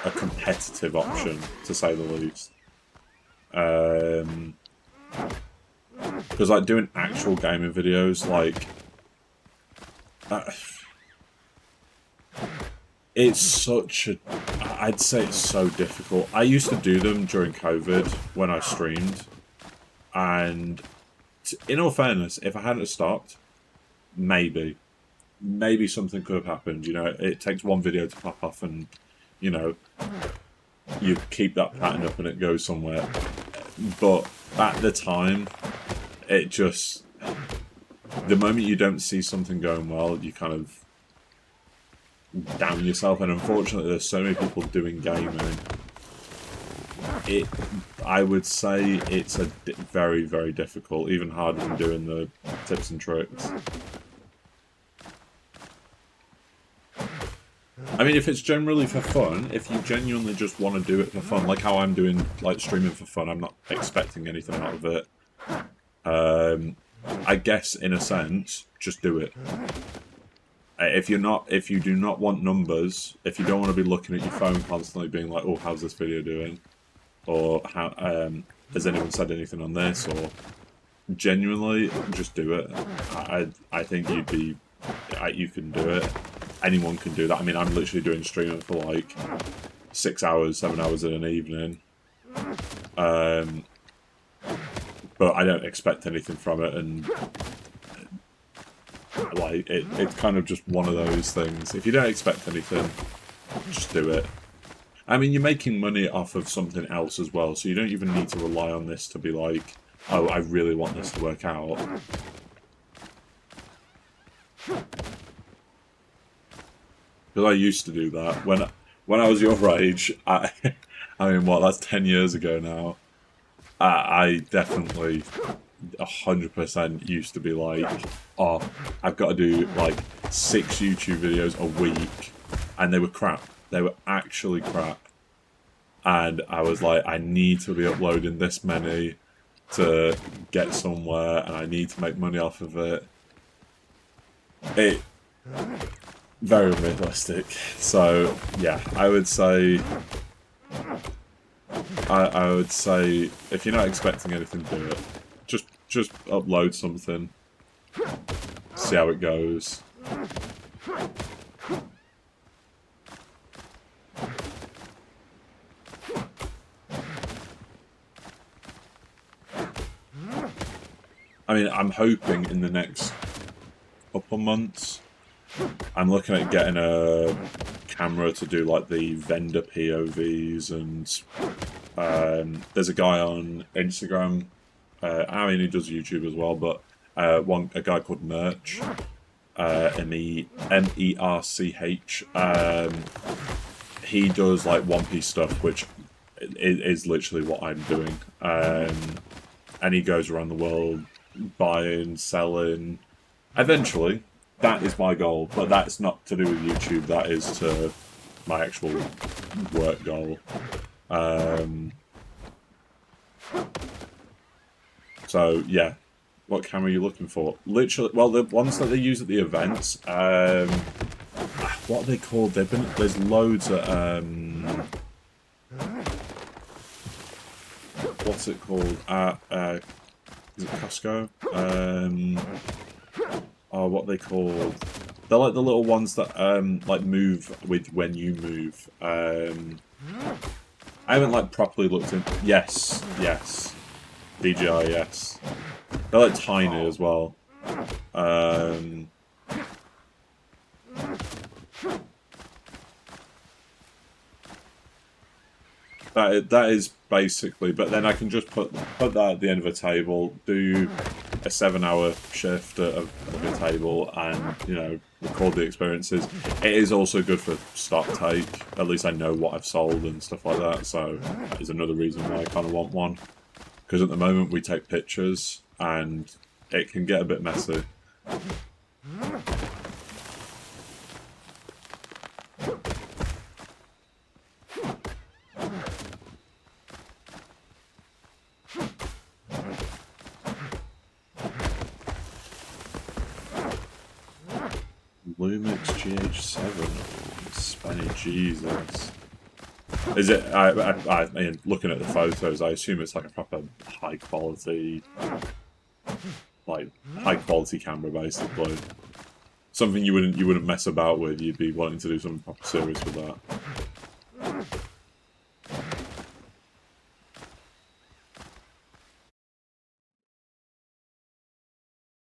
a competitive option, to say the least. Because like doing actual gaming videos, like it's such a, I'd say it's so difficult. I used to do them during COVID when I streamed, and in all fairness, if I hadn't stopped, maybe something could have happened. You know, it takes one video to pop off, and you know, you keep that pattern up, and it goes somewhere. But at the time, it just, the moment you don't see something going well, you kind of down yourself. And unfortunately, there's so many people doing gaming. I would say it's a very, very difficult, even harder than doing the tips and tricks. I mean, if it's generally for fun, if you genuinely just want to do it for fun, like how I'm doing, like streaming for fun, I'm not expecting anything out of it. I guess in a sense, just do it. If you do not want numbers, if you don't want to be looking at your phone constantly, being like, "Oh, how's this video doing?" or "How has anyone said anything on this?" or genuinely, just do it. I think you can do it. Anyone can do that. I mean, I'm literally doing streaming for like 6 hours, 7 hours in an evening. But I don't expect anything from it, and like it's kind of just one of those things. If you don't expect anything, just do it. I mean, you're making money off of something else as well, so you don't even need to rely on this to be like, oh, I really want this to work out. Because I used to do that when I was your age. I mean, what? That's 10 years ago now. I definitely 100% used to be like, oh, I've got to do like 6 YouTube videos a week, and they were crap. They were actually crap. And I was like, I need to be uploading this many to get somewhere, and I need to make money off of it. Very realistic. So yeah, I would say if you're not expecting anything, do it. Just upload something. See how it goes. I mean, I'm hoping in the next couple months, I'm looking at getting a camera to do like the vendor POVs, and there's a guy on Instagram, I mean he does YouTube as well, but a guy called Merch, Merch, he does like One Piece stuff, which is literally what I'm doing, and he goes around the world buying, selling. Eventually, that is my goal, but that's not to do with YouTube, that is to my actual work goal. So, yeah. What camera are you looking for? Literally, well, the ones that they use at the events, what are they called? There's loads at, what's it called? Is it Costco? Oh, what are they called? They're like the little ones that like move with when you move. I haven't like properly looked in. Yes. DJI, yes. They're like tiny as well. That is basically, but then I can just put that at the end of a table, do a 7-hour shift of a table and, you know, record the experiences. It is also good for stock take. At least I know what I've sold and stuff like that, so that is another reason why I kind of want one. Because at the moment we take pictures and it can get a bit messy. Lumix GH7, Spenny, Jesus. Is it? I mean, looking at the photos, I assume it's like a proper high quality, camera, basically. Something you wouldn't mess about with. You'd be wanting to do something proper serious with that.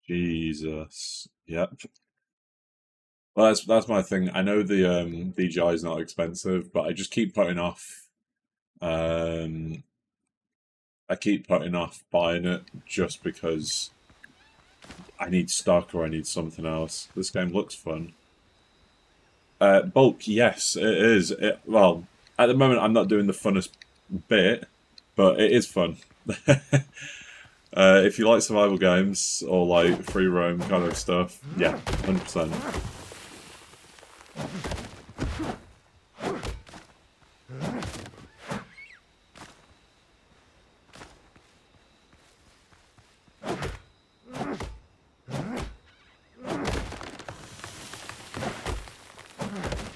Jesus. Yep. Well, that's my thing. I know the DJI is not expensive, but I just keep putting off. I keep putting off buying it just because I need stock or I need something else. This game looks fun. Bulk, yes, it is. Well, at the moment I'm not doing the funnest bit, but it is fun. If you like survival games or like free roam kind of stuff, yeah, 100%.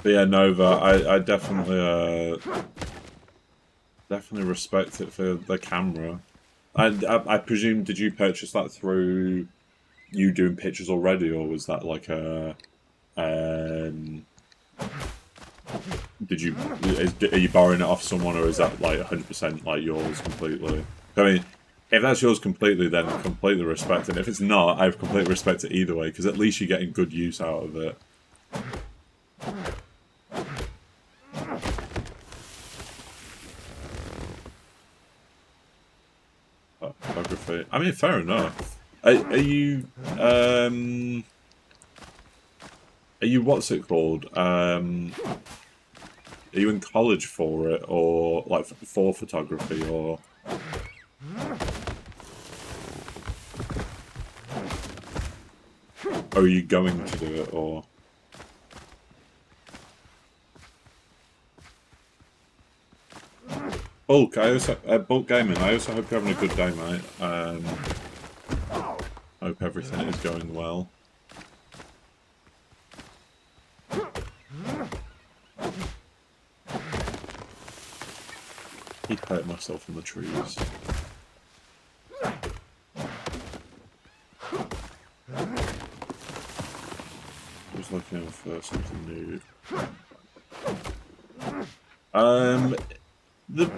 But yeah, Nova, I definitely respect it for the camera. I presume, did you purchase that through you doing pictures already, or was that like a are you borrowing it off someone, or is that like 100% like yours completely? I mean, if that's yours completely, then completely respect it. If it's not, I completely respect it either way, because at least you're getting good use out of it. Photography. I mean, fair enough. Are you what's it called? Are you in college for it, or like for photography, or? Are you going to do it, or? Bulk, Bulk Gaming, I also hope you're having a good day, mate. Hope everything is going well. Keep hurting myself in the trees. Just looking for something new. The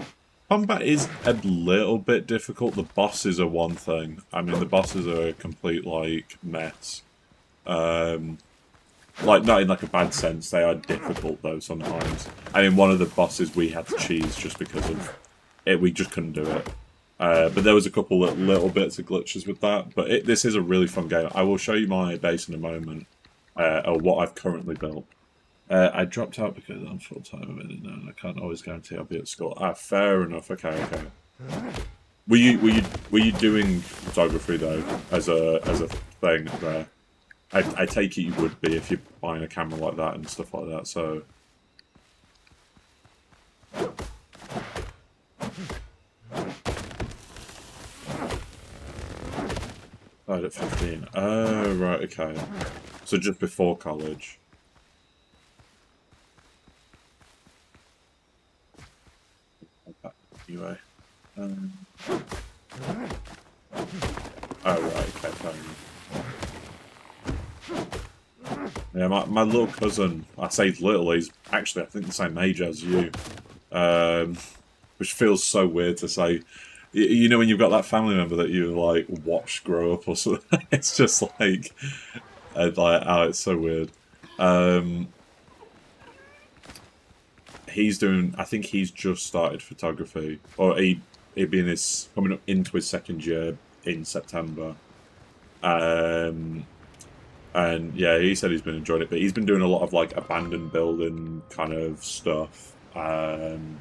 combat is a little bit difficult. The bosses are one thing. I mean, the bosses are a complete, like, mess. Like, not in, like, a bad sense. They are difficult, though, sometimes. I mean, one of the bosses we had to cheese just because of it. We just couldn't do it. But there was a couple of little bits of glitches with that. But this is a really fun game. I will show you my base in a moment. Or what I've currently built. I dropped out because I'm full-time now, and I can't always guarantee I'll be at school. Ah, fair enough. Okay. Were you doing photography though as a thing there? I take it you would be if you're buying a camera like that and stuff like that. So. Died at 15. Oh right, okay. So just before college. Anyway. Oh, right, okay, fair enough. Yeah, my little cousin, I say little, he's actually, I think, the same age as you. Which feels so weird to say. You know when you've got that family member that you, like, watch grow up or something? It's just like, oh, it's so weird. He's doing, I think he's just started photography, or he'd be coming up into his second year in September. And yeah, he said he's been enjoying it, but he's been doing a lot of like abandoned building kind of stuff. And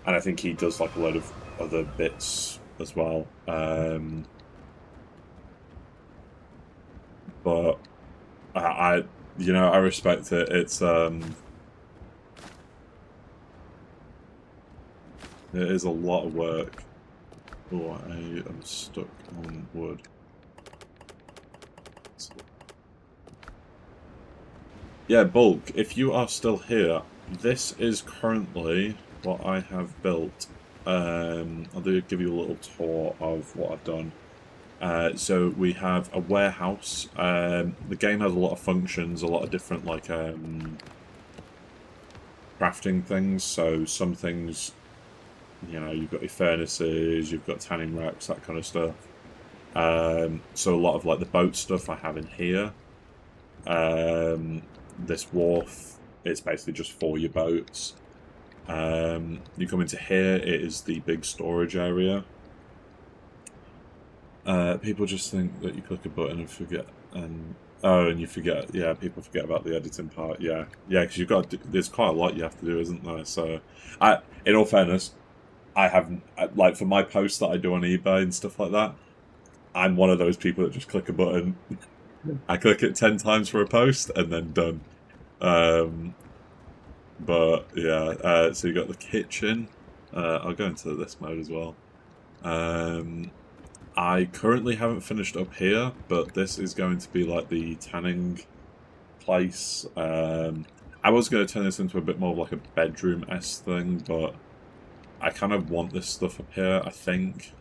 I think he does like a load of other bits as well. But I respect it. It is a lot of work. Oh, I am stuck on wood. Yeah, Bulk, if you are still here, this is currently what I have built. I'll give you a little tour of what I've done. So we have a warehouse. The game has a lot of functions, a lot of different like crafting things. So some things, you've got your furnaces, you've got tanning racks, that kind of stuff. So a lot of like the boat stuff I have in here. This wharf is basically just for your boats. You come into here, it is the big storage area. People just think that you click a button and forget, and you forget. Yeah, people forget about the editing part. Yeah, because you've got there's quite a lot you have to do, isn't there? So, in all fairness, I haven't like for my posts that I do on eBay and stuff like that. I'm one of those people that just click a button. I click it 10 times for a post and then done. But yeah, so you got the kitchen. I'll go into this mode as well. I currently haven't finished up here, but this is going to be like the tanning place. I was going to turn this into a bit more of like a bedroom-esque thing, but I kind of want this stuff up here, I think.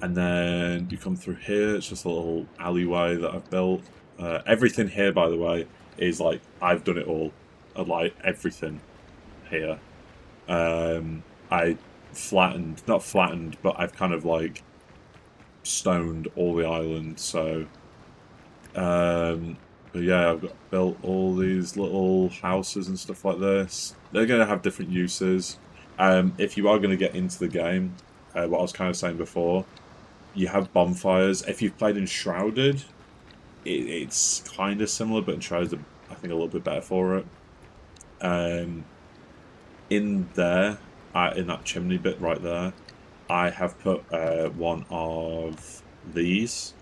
And then you come through here, it's just a little alleyway that I've built. Everything here, by the way, is like, I've done it all. Like, everything here. I not flattened, but I've kind of like stoned all the island, so but yeah, I've built all these little houses and stuff like this. They're going to have different uses. If you are going to get into the game, what I was kind of saying before, you have bonfires. If you've played Enshrouded, it's kind of similar, but Enshrouded, I think, a little bit better for it. In there, in that chimney bit right there, I have put one of these.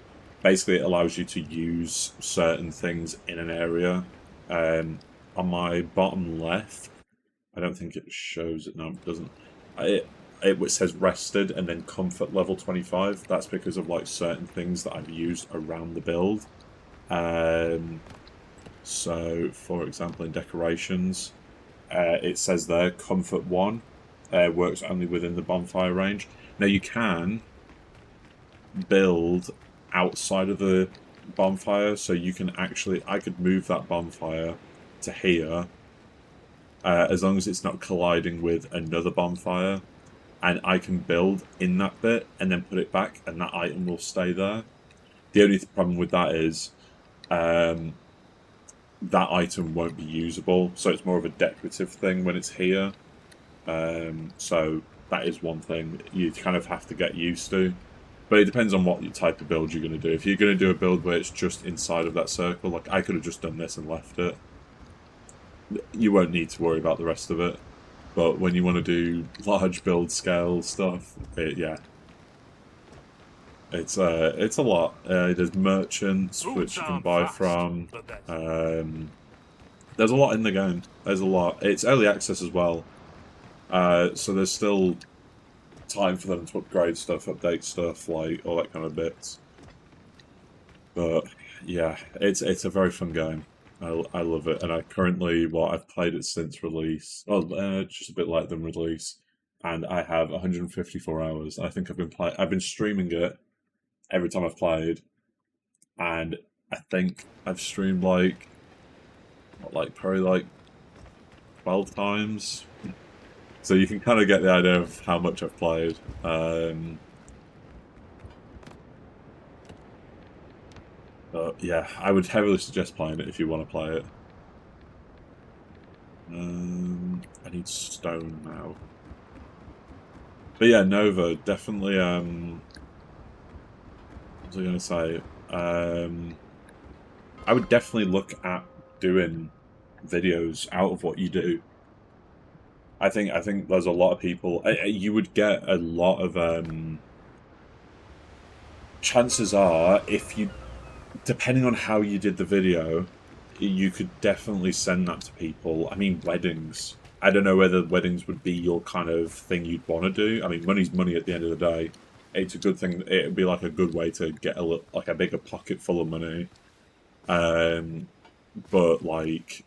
Basically, it allows you to use certain things in an area. On my bottom left, I don't think it shows it now. It doesn't. It says rested and then comfort level 25. That's because of like certain things that I've used around the build. So, for example, in decorations, it says there comfort 1 works only within the bonfire range. Now you can build outside of the bonfire, so you can actually, I could move that bonfire to here as long as it's not colliding with another bonfire, and I can build in that bit and then put it back and that item will stay there. The only problem with that is that item won't be usable, so it's more of a decorative thing when it's here. So that is one thing you kind of have to get used to. But it depends on what type of build you're going to do. If you're going to do a build where it's just inside of that circle, like I could have just done this and left it, you won't need to worry about the rest of it. But when you want to do large build scale stuff, yeah. It's a lot. There's merchants which you can buy from. There's a lot in the game. There's a lot. It's early access as well. So there's still time for them to upgrade stuff, update stuff, like all that kind of bits. But yeah, it's a very fun game. I love it, and I've played it since release. Well, just a bit later than release, and I have 154 hours. I think I've been streaming it every time I've played, and I think I've streamed probably like 12 times. So you can kind of get the idea of how much I've played. But yeah, I would heavily suggest playing it if you want to play it. I need stone now. But yeah, Nova, definitely was I going to say? I would definitely look at doing videos out of what you do. I think there's a lot of people. You would get a lot of chances are, if you, depending on how you did the video, you could definitely send that to people. I mean, weddings. I don't know whether weddings would be your kind of thing you'd want to do. I mean, money's money at the end of the day. It's a good thing. It would be like a good way to get a bigger pocket full of money. But like,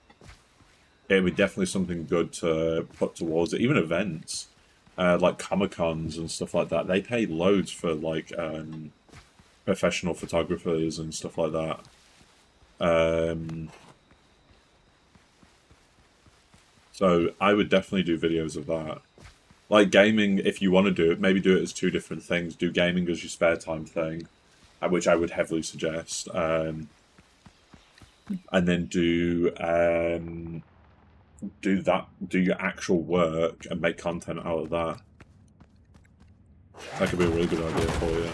it would definitely something good to put towards it. Even events, like Comic-Cons and stuff like that. They pay loads for like professional photographers and stuff like that. So I would definitely do videos of that. Like gaming, if you want to do it, maybe do it as two different things. Do gaming as your spare time thing, which I would heavily suggest. And then do your actual work and make content out of that. That could be a really good idea for you.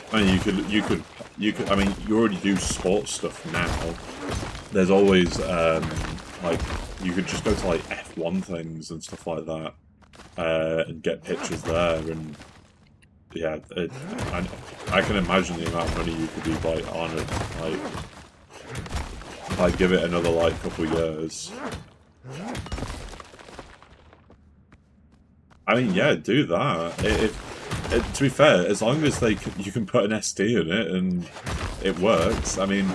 I mean, you could. I mean, you already do sports stuff now. There's always like, you could just go to like F1 things and stuff like that, and get pictures there. And yeah, I can imagine the amount of money you could be like on it. Like give it another like couple years. I mean, yeah, do that. To be fair, as long as you can put an SD in it and it works, I mean,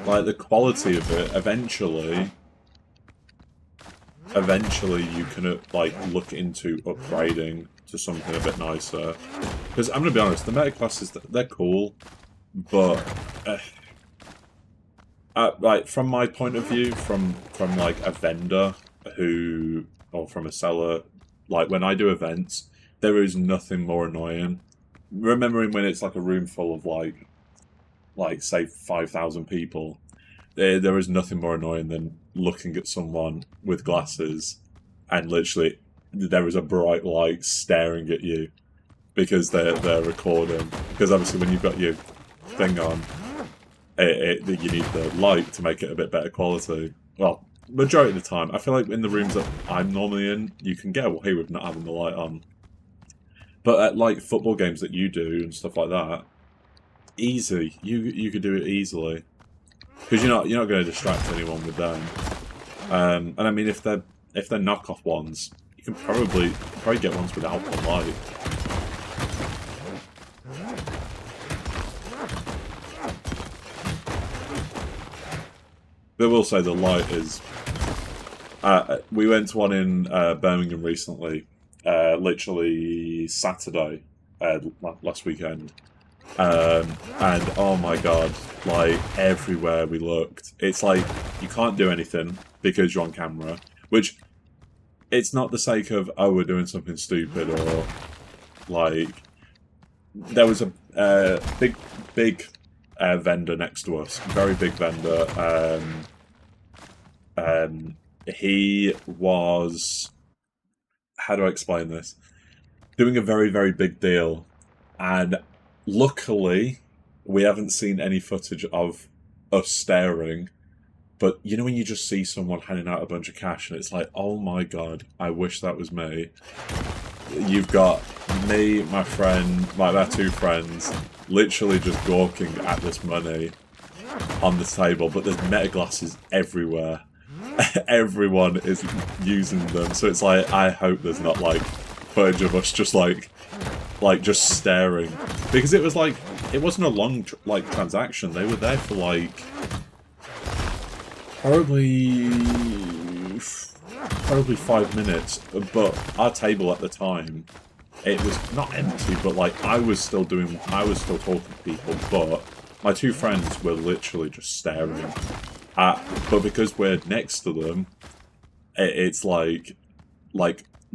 like the quality of it, eventually you can like look into upgrading to something a bit nicer. Because I'm gonna be honest, the meta classes, they're cool, but like from my point of view, from like a vendor or from a seller. Like, when I do events, there is nothing more annoying. Remembering when it's like a room full of like say 5,000 people, there is nothing more annoying than looking at someone with glasses and literally there is a bright light staring at you because they're recording. Because obviously when you've got your thing on, you need the light to make it a bit better quality. Well, majority of the time, I feel like in the rooms that I'm normally in, you can get away with not having the light on. But at like football games that you do and stuff like that, easy. You could do it easily because you're not going to distract anyone with them. And I mean, if they're knockoff ones, you can probably get ones without the light. But I will say the light is. We went to one in Birmingham recently, literally Saturday, last weekend, and oh my god, like everywhere we looked, it's like you can't do anything because you're on camera, which it's not the sake of, oh, we're doing something stupid, or like there was a big vendor next to us, very big vendor. He was, how do I explain this? Doing a very, very big deal. And luckily, we haven't seen any footage of us staring. But you know when you just see someone handing out a bunch of cash and it's like, oh my god, I wish that was me. You've got me, my friend, my two friends, literally just gawking at this money on the table. But there's meta glasses everywhere. Everyone is using them, so it's like, I hope there's not like footage of us just like just staring, because it was like, it wasn't a long transaction. They were there for like probably 5 minutes, but our table at the time, it was not empty, but like I was still talking to people, but my two friends were literally just staring. But because we're next to them, it's like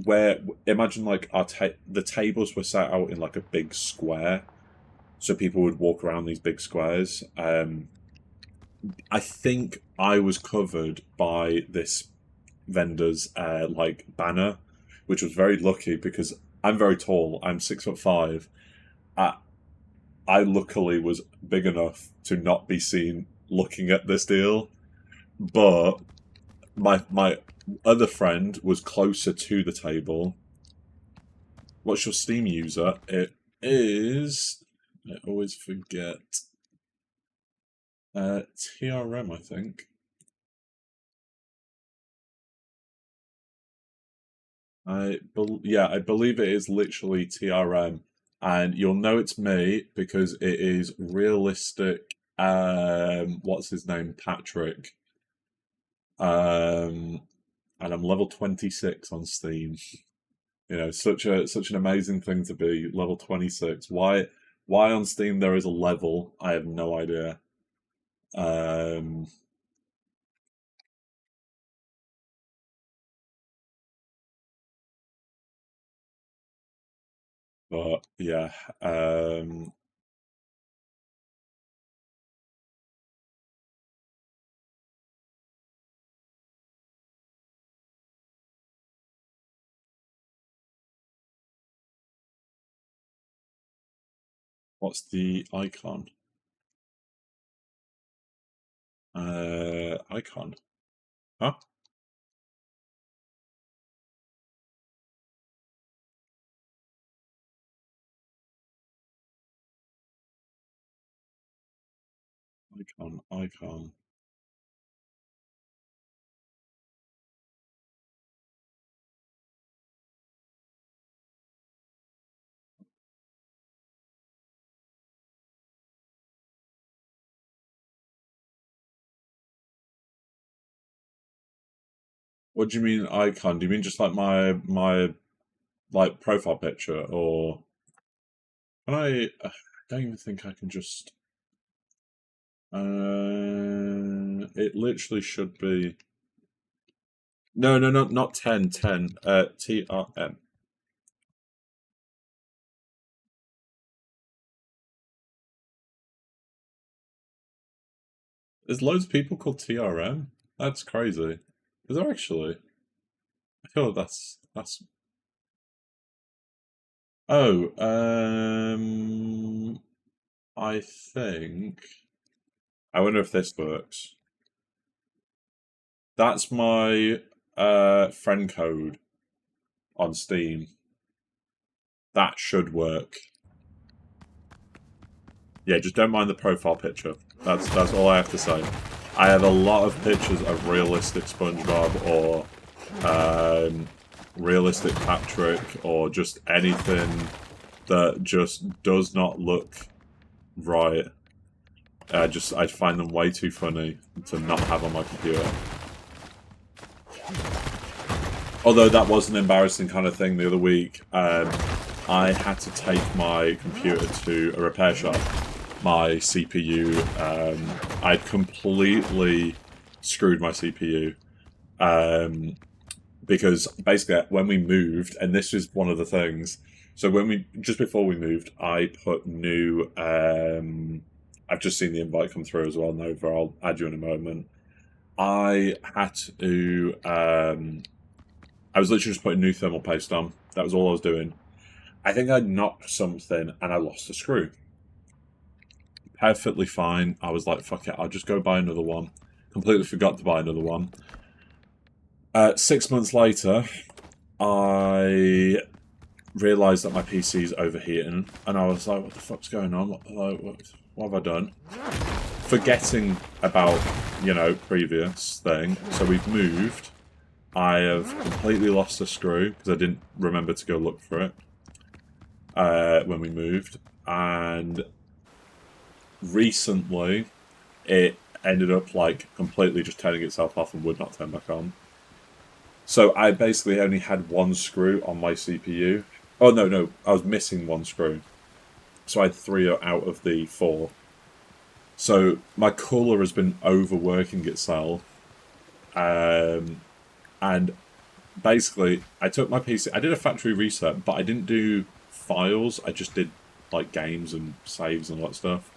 where imagine like the tables were set out in like a big square, so people would walk around these big squares. I think I was covered by this vendor's like banner, which was very lucky because I'm very tall. I'm 6'5". I luckily was big enough to not be seen looking at this deal, but my other friend was closer to the table. What's your Steam user? It is. I always forget. TRM, I think. I believe it is literally TRM, and you'll know it's me because it is realistic. What's his name? Patrick. And I'm level 26 on Steam. You know, such an amazing thing to be level 26. Why on Steam there is a level? I have no idea. Um, but yeah. What's the icon? Icon. Huh? Icon. What do you mean icon? Do you mean just like my like profile picture, or can I don't even think I can just. It literally should be. No, no, no, not 10, 10. TRM. There's loads of people called TRM. That's crazy. Is there actually? I feel like that's. Oh, I think. I wonder if this works. That's my friend code on Steam. That should work. Yeah, just don't mind the profile picture. That's all I have to say. I have a lot of pictures of realistic SpongeBob or realistic Patrick or just anything that just does not look right. I find them way too funny to not have on my computer. Although that was an embarrassing kind of thing the other week. I had to take my computer to a repair shop. My CPU, I'd completely screwed my CPU. Because basically when we moved, and this is one of the things, so just before we moved, I put new, I've just seen the invite come through as well, Nova, I'll add you in a moment. I had to, I was literally just putting new thermal paste on. That was all I was doing. I think I knocked something and I lost a screw. Perfectly fine. I was like, fuck it, I'll just go buy another one. Completely forgot to buy another one. 6 months later, I realised that my PC is overheating, and I was like, what the fuck's going on? What have I done? Forgetting about, previous thing. So we've moved. I have completely lost a screw because I didn't remember to go look for it when we moved. And recently, it ended up like completely just turning itself off and would not turn back on. So I basically only had one screw on my CPU. Oh, no, I was missing one screw. So I had 3 out of the 4. So my cooler has been overworking itself. And basically, I took my PC. I did a factory reset, but I didn't do files. I just did like games and saves and all that stuff.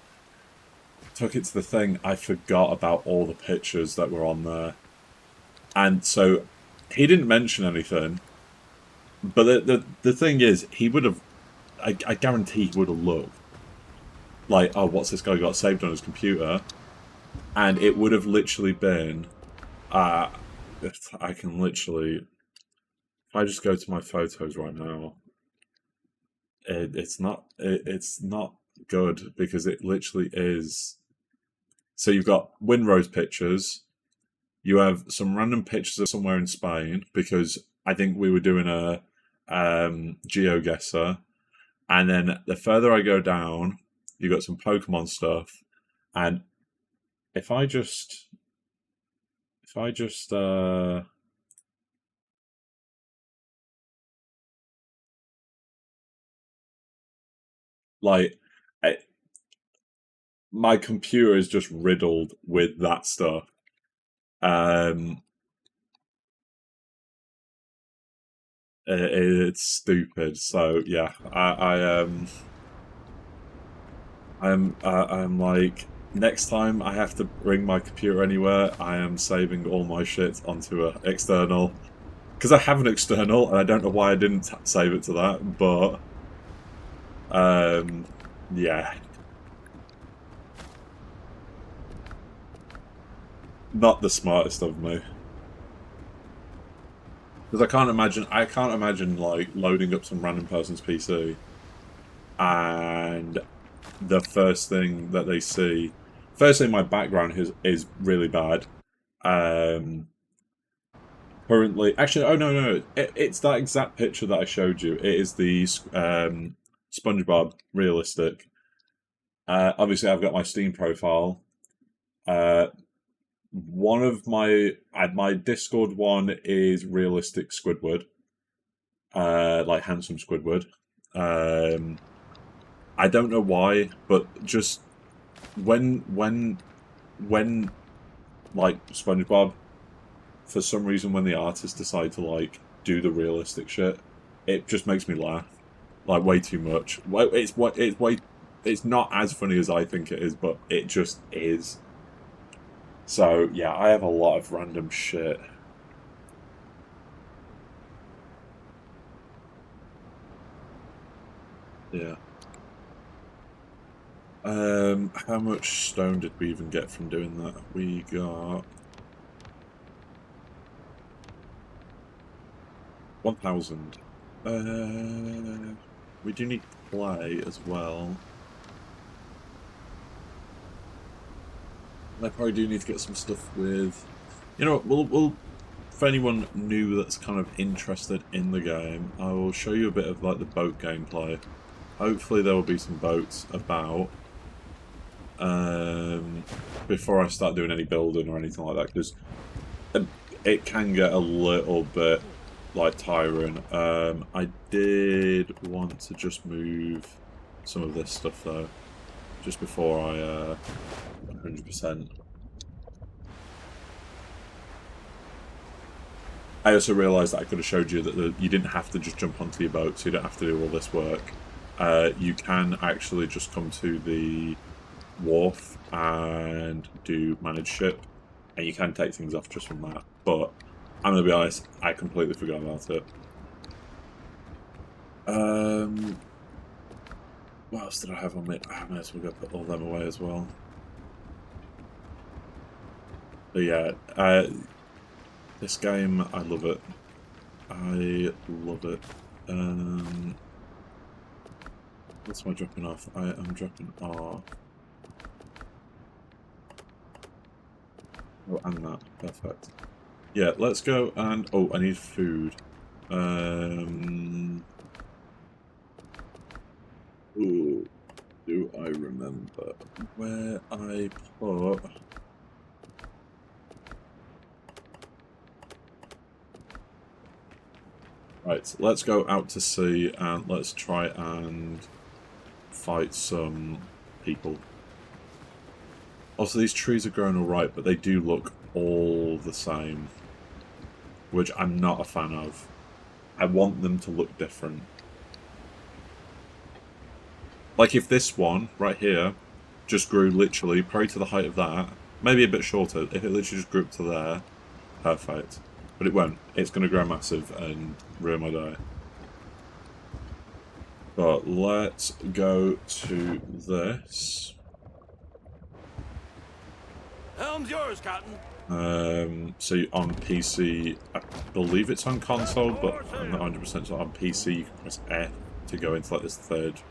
Took it to the thing. I forgot about all the pictures that were on there, and so he didn't mention anything. But the thing is, he would have. I guarantee he would have looked like, oh, what's this guy got saved on his computer? And it would have literally been, I can literally, if I just go to my photos right now, it's not good because it literally is. So you've got Windrose pictures, you have some random pictures of somewhere in Spain because I think we were doing a GeoGuessr, and then the further I go down, you got some Pokemon stuff, and if I just like my computer is just riddled with that stuff. It's stupid. So yeah, I'm like, next time I have to bring my computer anywhere, I am saving all my shit onto a external, because I have an external and I don't know why I didn't save it to that, but yeah, not the smartest of me. Because I can't imagine like loading up some random person's PC and the first thing that they see, firstly, my background is really bad. Currently, actually, oh no, it's that exact picture that I showed you. It is the SpongeBob realistic. Obviously, I've got my Steam profile. One of my Discord one is realistic Squidward, like handsome Squidward. I don't know why, but just when like SpongeBob, for some reason, when the artists decide to like do the realistic shit, it just makes me laugh, like way too much. It's not as funny as I think it is, but it just is. So yeah, I have a lot of random shit. Yeah. How much stone did we even get from doing that? We got 1,000. We do need clay as well. I probably do need to get some stuff with. You know what? We'll for anyone new that's kind of interested in the game, I will show you a bit of like the boat gameplay. Hopefully there will be some boats about. Before I start doing any building or anything like that, because it can get a little bit like tiring. I did want to just move some of this stuff though, just before I 100%. I also realised that I could have showed you that you didn't have to just jump onto your boat, so you don't have to do all this work. You can actually just come to the wharf and do manage ship, and you can take things off just from that. But I'm gonna be honest, I completely forgot about it. What else did I have on me? I might as well go put all them away as well. But yeah, this game, I love it. I love it. What's my dropping off? I am dropping off. Oh, and that. Perfect. Yeah, let's go and... Oh, I need food. Ooh, do I remember where I put... Right, let's go out to sea and let's try and fight some people. Also, these trees are growing alright, but they do look all the same. which I'm not a fan of. I want them to look different. Like if this one, right here, just grew literally probably to the height of that, maybe a bit shorter, if it literally just grew up to there, perfect. But it won't. It's going to grow massive and ruin my day. But let's go to this. Helm's yours, Cotton. So on PC, I believe it's on console, but I'm not 100% sure. On PC, you can press F to go into like this third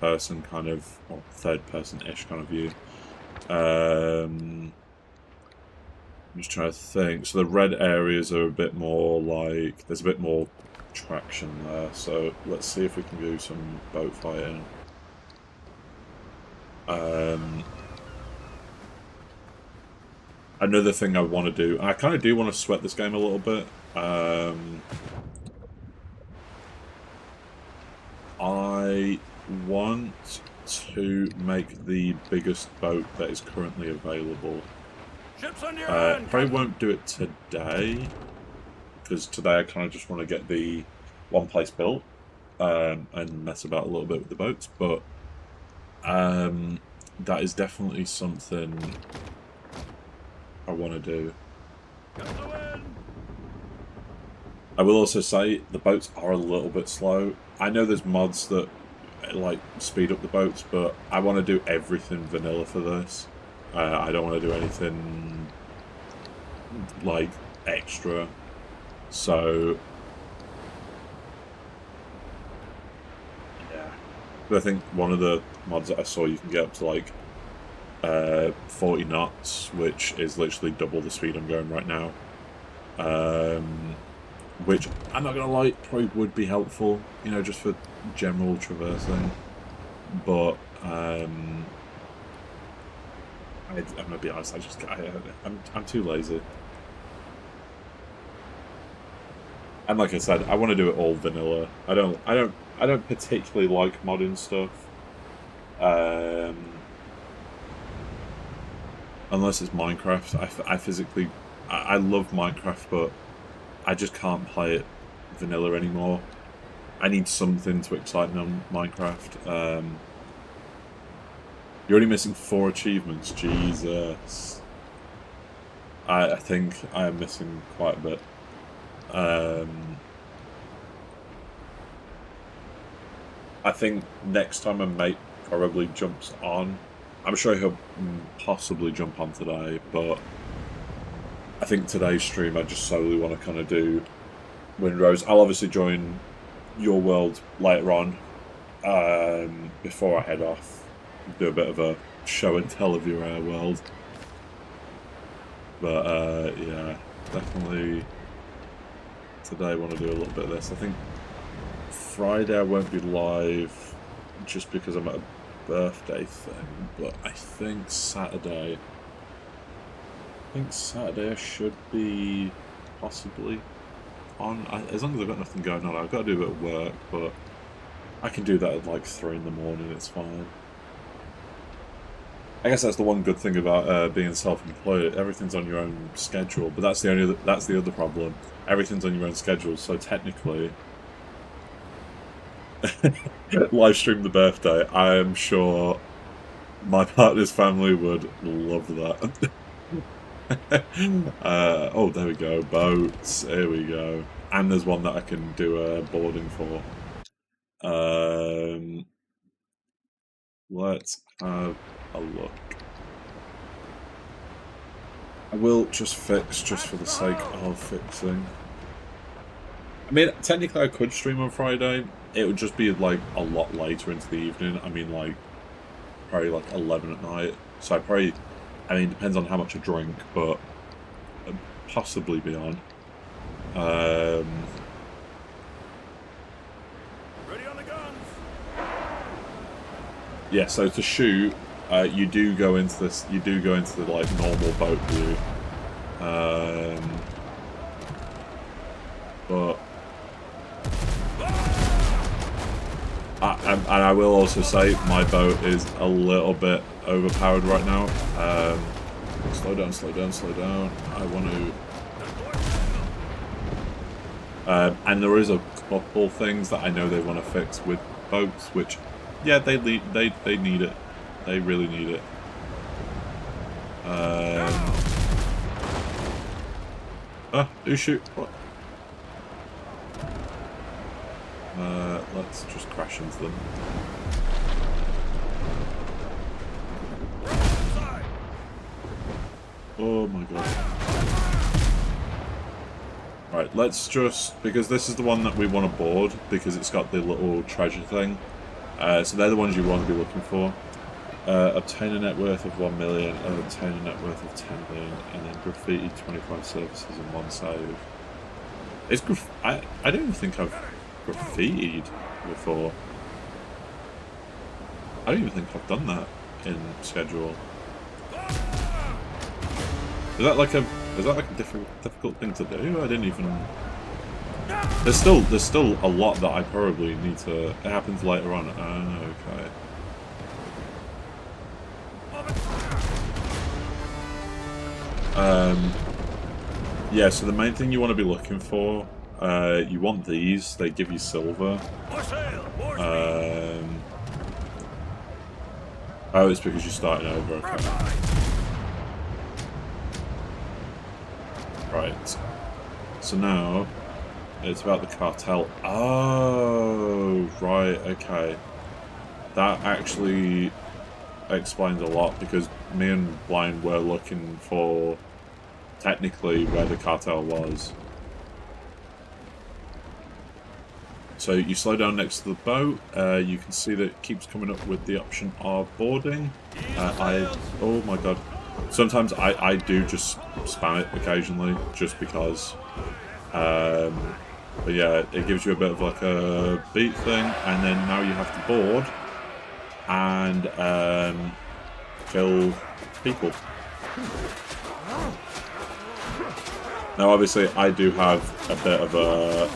person kind of, or third person-ish kind of view. I'm just trying to think. So the red areas are a bit more like, there's a bit more traction there. So let's see if we can do some boat fighting. Another thing I want to do, I kind of do want to sweat this game a little bit. I want to make the biggest boat that is currently available. Ships on your hand, probably won't do it today, because today I kind of just want to get the one place built and mess about a little bit with the boats, but that is definitely something I want to do. I will also say the boats are a little bit slow. I know there's mods that like speed up the boats, but I want to do everything vanilla for this. I don't want to do anything like extra. So yeah, but I think one of the mods that I saw, you can get up to like 40 knots, which is literally double the speed I'm going right now. Which, I'm not going to lie, probably would be helpful, you know, just for general traversing. But, I'm going to be honest, I'm too lazy. And like I said, I want to do it all vanilla. I don't particularly like modding stuff. Unless it's Minecraft. I physically... I love Minecraft, but I just can't play it vanilla anymore. I need something to excite me on Minecraft. You're only missing 4 achievements. Jesus. I think I am missing quite a bit. I think next time a mate probably jumps on, I'm sure he'll possibly jump on today, but I think today's stream I just solely want to kind of do Windrose. I'll obviously join your world later on, before I head off. Do a bit of a show and tell of your world. But yeah, definitely today I want to do a little bit of this. I think Friday I won't be live just because I'm at a birthday thing, but I think Saturday I should be possibly on, as long as I've got nothing going on. I've got to do a bit of work, but I can do that at like 3 in the morning, it's fine. I guess that's the one good thing about being self-employed. Everything's on your own schedule, but that's the other problem. Everything's on your own schedule, so technically live stream the birthday. I am sure my partner's family would love that. Oh, there we go. Boats. Here we go. And there's one that I can do boarding for. Let's have a look. I will just fix just for the sake of fixing. I mean, technically I could stream on Friday. It would just be like a lot later into the evening. I mean, like probably like 11 at night. So I mean, depends on how much I drink, but possibly be on. Ready on the guns. Yeah, so to shoot, you do go into this. You do go into the like normal boat view, but and I will also say my boat is a little bit overpowered right now. Slow down, slow down, slow down. I want to. And there is a couple things that I know they want to fix with boats, which, yeah, they need it. They really need it. Who shoot? What? Let's just crash into them. Oh my god. Right, let's just... because this is the one that we want to board, because it's got the little treasure thing. So they're the ones you want to be looking for. Obtain a net worth of 1 million, obtain a net worth of 10 million, and then graffiti 25 services in one save. It's I don't even think I've graffitied before. I don't even think I've done that in schedule. Is that like a difficult thing to do? I didn't even. There's still a lot that I probably need to. It happens later on. Okay. Yeah, so the main thing you want to be looking for, you want these. They give you silver. Oh, it's because you're starting over. Okay. Right. So now it's about the cartel. Oh, right. Okay. That actually explains a lot, because me and Blind were looking for technically where the cartel was. So you slow down next to the boat. You can see that it keeps coming up with the option of boarding. Oh my god. Sometimes I do just spam it occasionally, just because. But yeah, it gives you a bit of like a beat thing, and then now you have to board and kill people. Now obviously I do have a bit of a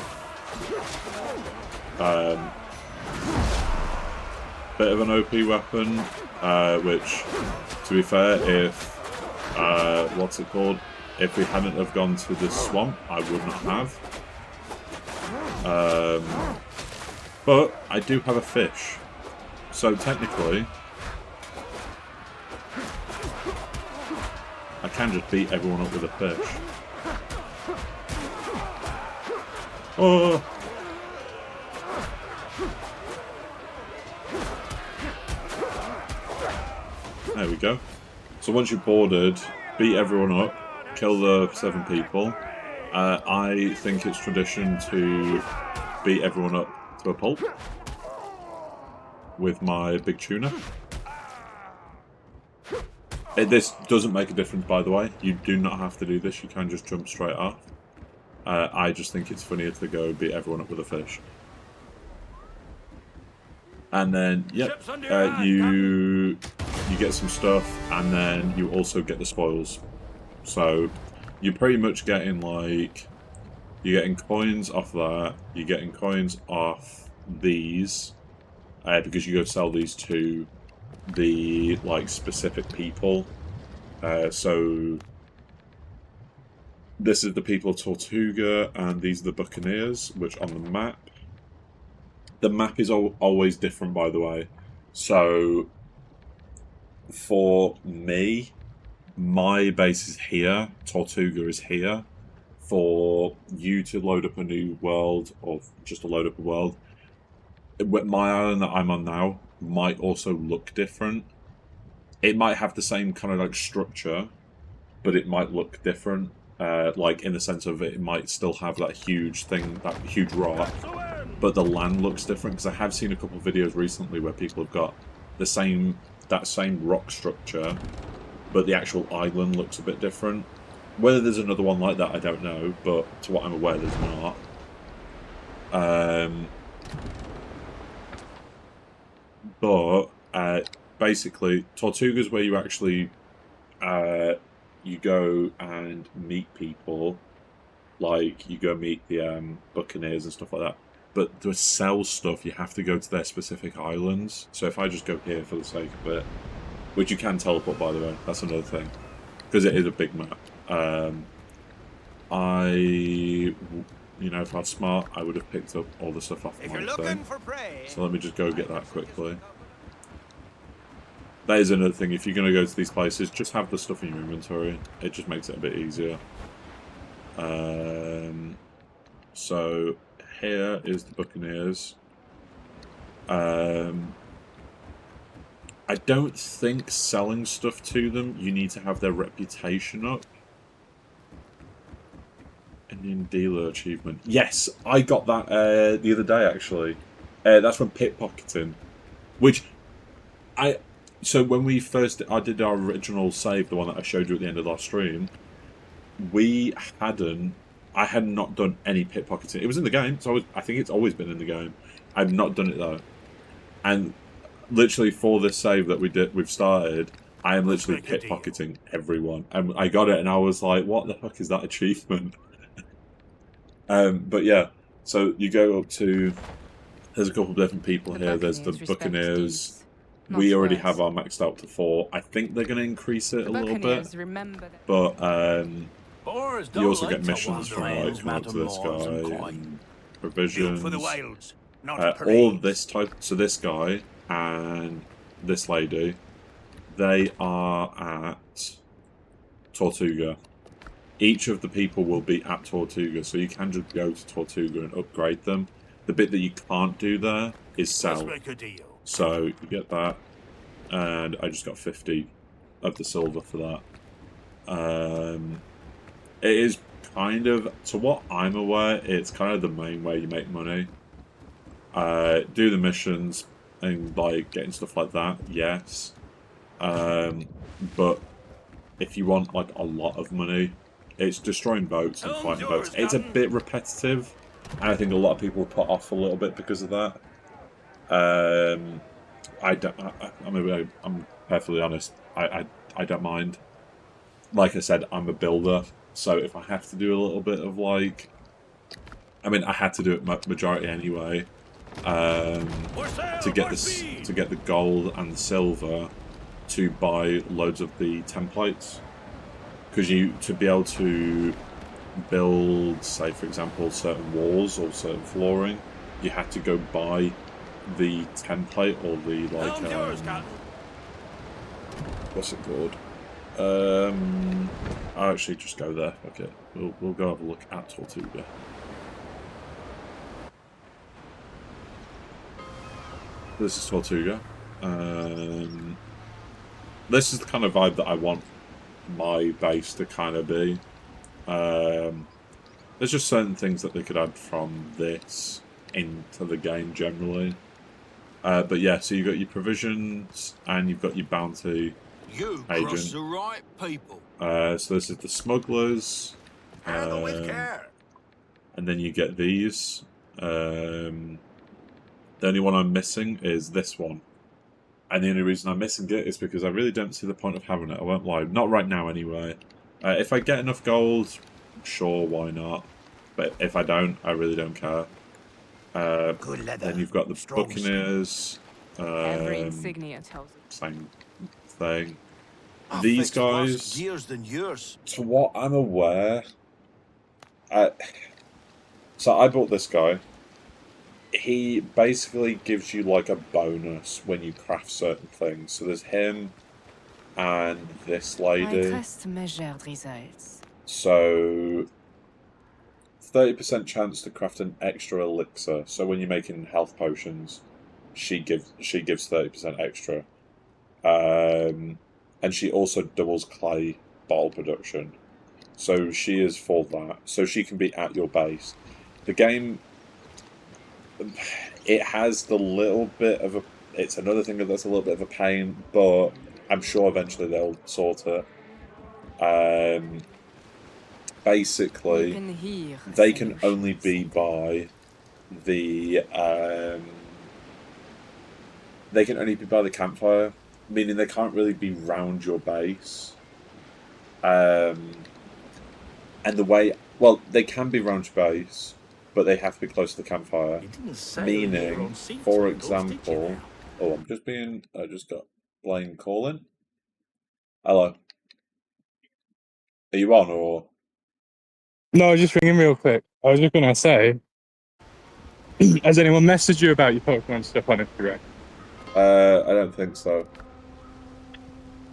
an OP weapon, which, to be fair, if what's it called? If we hadn't have gone to the swamp, I would not have. But I do have a fish, so technically I can just beat everyone up with a fish. Oh! There we go. So once you've boarded, beat everyone up, kill the 7 people. I think it's tradition to beat everyone up to a pulp with my big tuna. This doesn't make a difference, by the way. You do not have to do this. You can just jump straight off. I just think it's funnier to go beat everyone up with a fish. And then, yep, you get some stuff, and then you also get the spoils. So you're pretty much getting like, you're getting coins off that, you're getting coins off these, because you go sell these to the like specific people. So this is the people of Tortuga, and these are the Buccaneers, which on the map. The map is always different, by the way. So for me, my base is here, Tortuga is here. For you to load up a new world, or just to load up a world, my island that I'm on now might also look different. It might have the same kind of like structure, but it might look different. Like in the sense of it might still have that huge thing, that huge rock, but the land looks different, because I have seen a couple of videos recently where people have got that same rock structure, but the actual island looks a bit different. Whether there's another one like that, I don't know, but to what I'm aware, there's not. But basically, Tortuga is where you actually you go and meet people, like you go meet the Buccaneers and stuff like that. But to sell stuff, you have to go to their specific islands. So if I just go here for the sake of it, which you can teleport, by the way, that's another thing, because it is a big map. you know, if I was smart, I would have picked up all the stuff off If my you're thing. looking for prey, So let me just go get that quickly. That is another thing. If you're going to go to these places, just have the stuff in your inventory. It just makes it a bit easier. So here is the Buccaneers. I don't think selling stuff to them, you need to have their reputation up. Indian dealer achievement. Yes, I got that the other day, actually. That's from pickpocketing. Which, so when we first... I did our original save, the one that I showed you at the end of our stream, I had not done any pickpocketing. It was in the game, so I think it's always been in the game. I've not done it, though. And literally for this save that we've started, I am literally pickpocketing everyone. And I got it, and I was like, what the fuck is that achievement? But yeah, so you go up to... There's a couple of different people here. There's the Buccaneers. We already have our maxed out to 4. I think they're going to increase it a little bit. But you also get missions from like coming up to this guy and provisions. For the wilds, all of this type. So this guy and this lady, they are at Tortuga. Each of the people will be at Tortuga, so you can just go to Tortuga and upgrade them. The bit that you can't do there is sell. Let's make a deal. So you get that, and I just got 50 of the silver for that. It is kind of, to what I'm aware, it's kind of the main way you make money. Do the missions and like getting stuff like that, yes. But if you want like a lot of money, it's destroying boats and fighting boats. It's a bit repetitive, and I think a lot of people put off a little bit because of that. I'm perfectly honest. I don't mind. Like I said, I'm a builder, so if I have to do a little bit of like, I mean, I had to do it majority anyway. To get the gold and the silver, to buy loads of the templates, because to be able to build, say for example, certain walls or certain flooring, you had to go buy the template or the like what's it called? I'll actually just go there. Okay, we'll go have a look at Tortuga. This is Tortuga. This is the kind of vibe that I want my base to kind of be. There's just certain things that they could add from this into the game generally. But yeah, so you've got your provisions and you've got your bounty agent. Cross the right people. So this is the smugglers. Handle with care. And then you get these. The only one I'm missing is this one. And the only reason I'm missing it is because I really don't see the point of having it. I won't lie. Not right now, anyway. If I get enough gold, sure, why not? But if I don't, I really don't care. Good leather. Then you've got the Buccaneers. Every insignia tells it. Same thing. These guys, years than yours. to what I'm aware... so I bought this guy. He basically gives you like a bonus when you craft certain things. So there's him and this lady. So 30% chance to craft an extra elixir. So when you're making health potions, she gives 30% extra. And she also doubles clay bottle production. So she is for that. So she can be at your base. The game, it has the little bit of a... It's another thing that's a little bit of a pain, but I'm sure eventually they'll sort it. Basically, they can only be by the... they can only be by the campfire, meaning they can't really be round your base. And the way... Well, they can be round your base, but they have to be close to the campfire. Meaning, for example... Oh, I just got Blaine calling. Hello. Are you on, or...? No, just ringing real quick. I was just gonna say, has anyone messaged you about your Pokemon stuff on Instagram? I don't think so.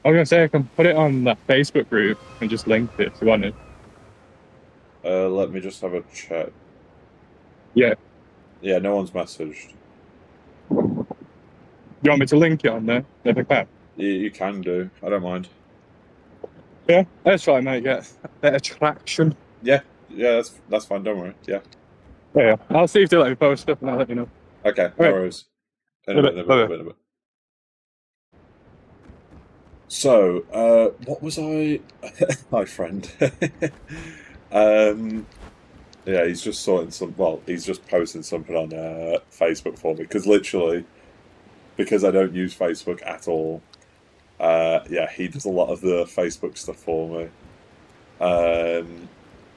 I was gonna say I can put it on that Facebook group and just link it if you wanted. Let me just have a check. Yeah. Yeah, no one's messaged. You want me to link it on there? If I can. You can do. I don't mind. Yeah, let's try and get a better traction. Yeah, that's fine. Don't worry. Yeah. Yeah, I'll see if they let me post stuff and I'll let you know. Okay, no worries. In a bit. So, what was I? My friend. Yeah, he's just sorting some. Well, he's just posting something on Facebook for me because literally, because I don't use Facebook at all. Yeah, he does a lot of the Facebook stuff for me.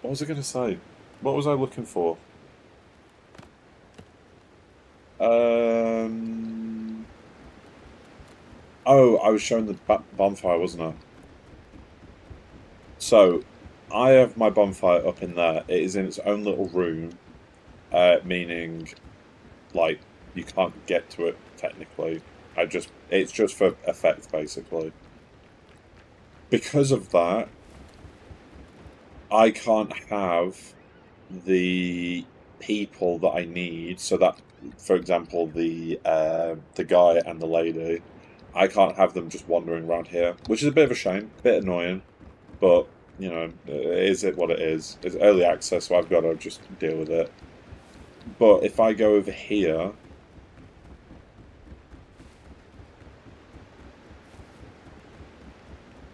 What was I going to say? What was I looking for? Oh, I was showing the bonfire, wasn't I? So, I have my bonfire up in there. It is in its own little room, meaning, like, you can't get to it technically. It's just for effect, basically. Because of that, I can't have the people that I need. So that, for example, the guy and the lady, I can't have them just wandering around here, which is a bit of a shame, a bit annoying, but you know, is it what it is? It's early access, so I've got to just deal with it. But if I go over here,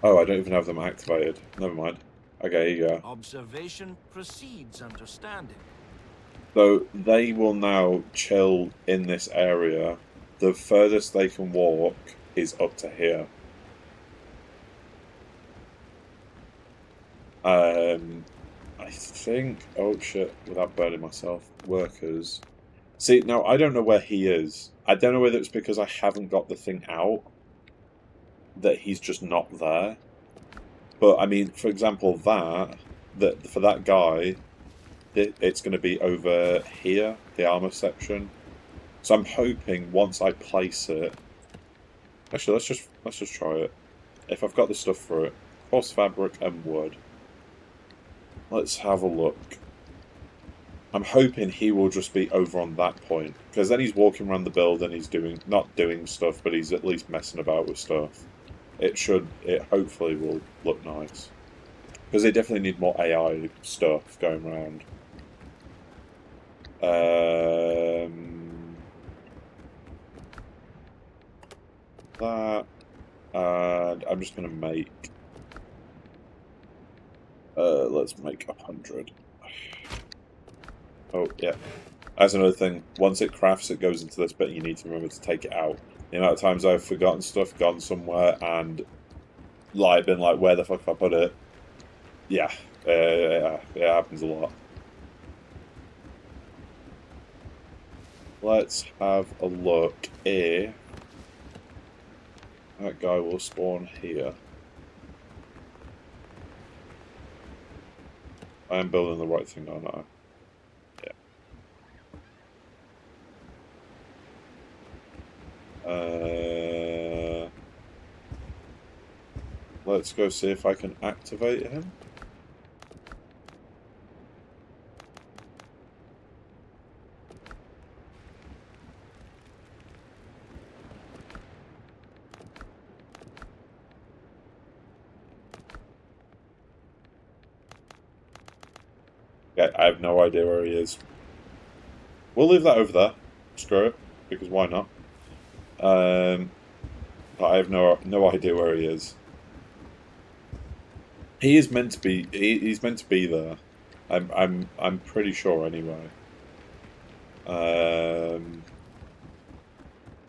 oh, I don't even have them activated. Never mind. Okay, here you go. Observation precedes understanding. So they will now chill in this area. The furthest they can walk is up to here. I think... Oh, shit. Without burning myself. Workers. See, now, I don't know where he is. I don't know whether it's because I haven't got the thing out that he's just not there. But, I mean, for example, that for that guy, it's going to be over here, the armor section. So I'm hoping once I place it... Actually, let's just try it. If I've got the stuff for it. Cross fabric and wood. Let's have a look. I'm hoping he will just be over on that point. Because then he's walking around the building, he's not doing stuff, but he's at least messing about with stuff. It hopefully will look nice. Because they definitely need more AI stuff going around. That, and I'm just going to make, let's make 100. Oh, yeah. That's another thing. Once it crafts, it goes into this bit, and you need to remember to take it out. The amount of times I've forgotten stuff, gone somewhere, and like been like, where the fuck have I put it? Yeah, it happens a lot. Let's have a look here. That guy will spawn here. I am building the right thing, aren't I? Yeah. Let's go see if I can activate him. Yeah, I have no idea where he is. We'll leave that over there. Screw it, because why not? But I have no idea where he is. He is meant to be. He's meant to be there. I'm pretty sure anyway.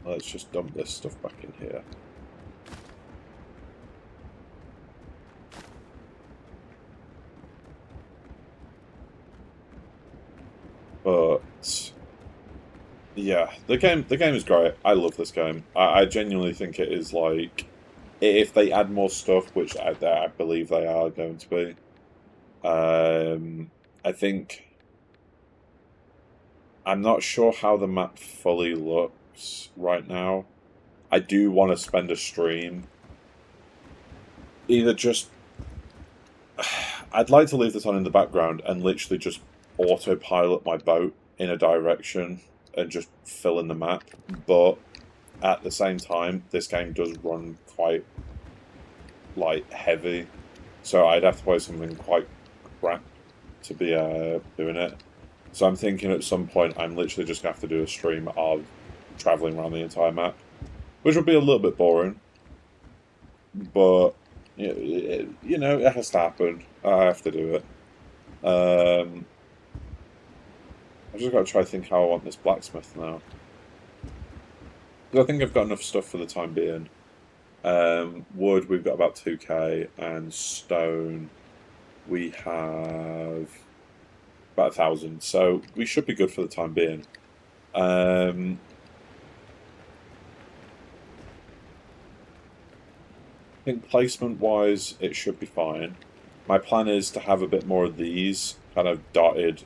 Let's just dump this stuff back in here. But yeah, the game is great. I love this game. I genuinely think it is like, if they add more stuff, which I believe they are going to be. I think I'm not sure how the map fully looks right now. I do want to spend a stream. Either just... I'd like to leave this on in the background and literally just autopilot my boat in a direction and just fill in the map. But at the same time, this game does run quite, like, heavy. So I'd have to play something quite crap to be doing it. So I'm thinking at some point I'm literally just going to have to do a stream of travelling around the entire map. Which would be a little bit boring. But, you know, it has to happen. I have to do it. I've just got to try to think how I want this blacksmith now. Because I think I've got enough stuff for the time being. Wood, we've got about 2k, and stone, we have about 1,000. So we should be good for the time being. I think placement-wise, it should be fine. My plan is to have a bit more of these kind of dotted,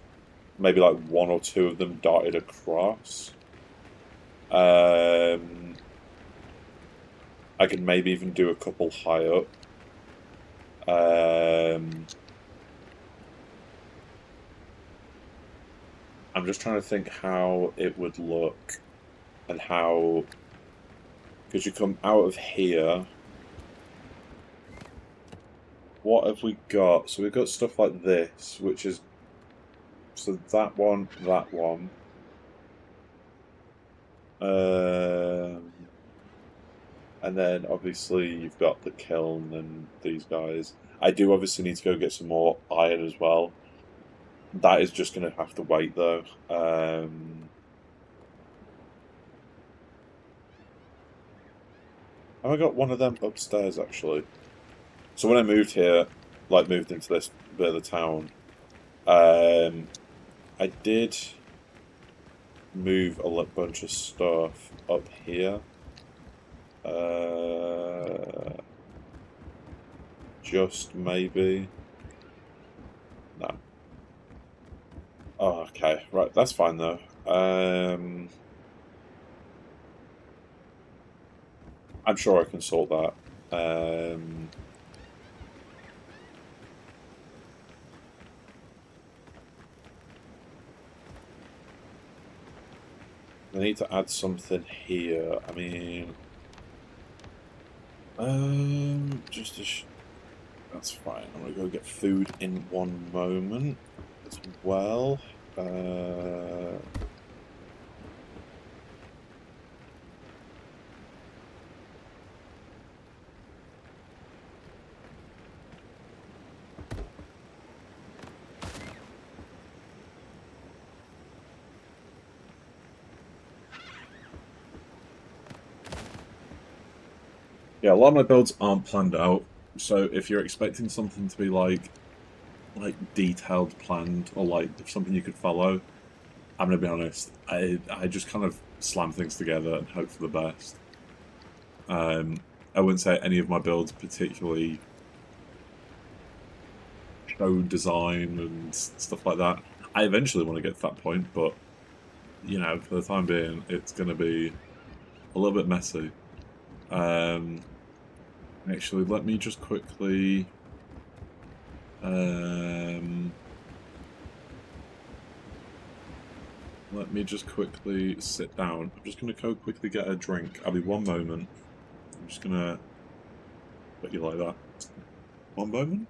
maybe like 1 or 2 of them dotted across. I could maybe even do a couple high up. I'm just trying to think how it would look and how... Because you come out of here... What have we got? So we've got stuff like this, which is... So that one, that one. And then obviously you've got the kiln and these guys. I do obviously need to go get some more iron as well. That is just going to have to wait though. Have I got one of them upstairs actually? So when I moved here, like moved into this bit of the town, I did move a bunch of stuff up here. Just maybe. No. Oh, okay. Right, that's fine though. I'm sure I can sort that. I need to add something here. I mean, just that's fine. I'm gonna go get food in one moment as well. Yeah, a lot of my builds aren't planned out, so if you're expecting something to be like detailed planned or like something you could follow, I'm gonna be honest, I just kind of slam things together and hope for the best. I wouldn't say any of my builds particularly show design and stuff like that. I eventually want to get to that point, but you know, for the time being, it's gonna be a little bit messy. Actually, let me just quickly... let me just quickly sit down. I'm just going to go quickly get a drink. I'll be one moment. I'm just going to put you like that. One moment.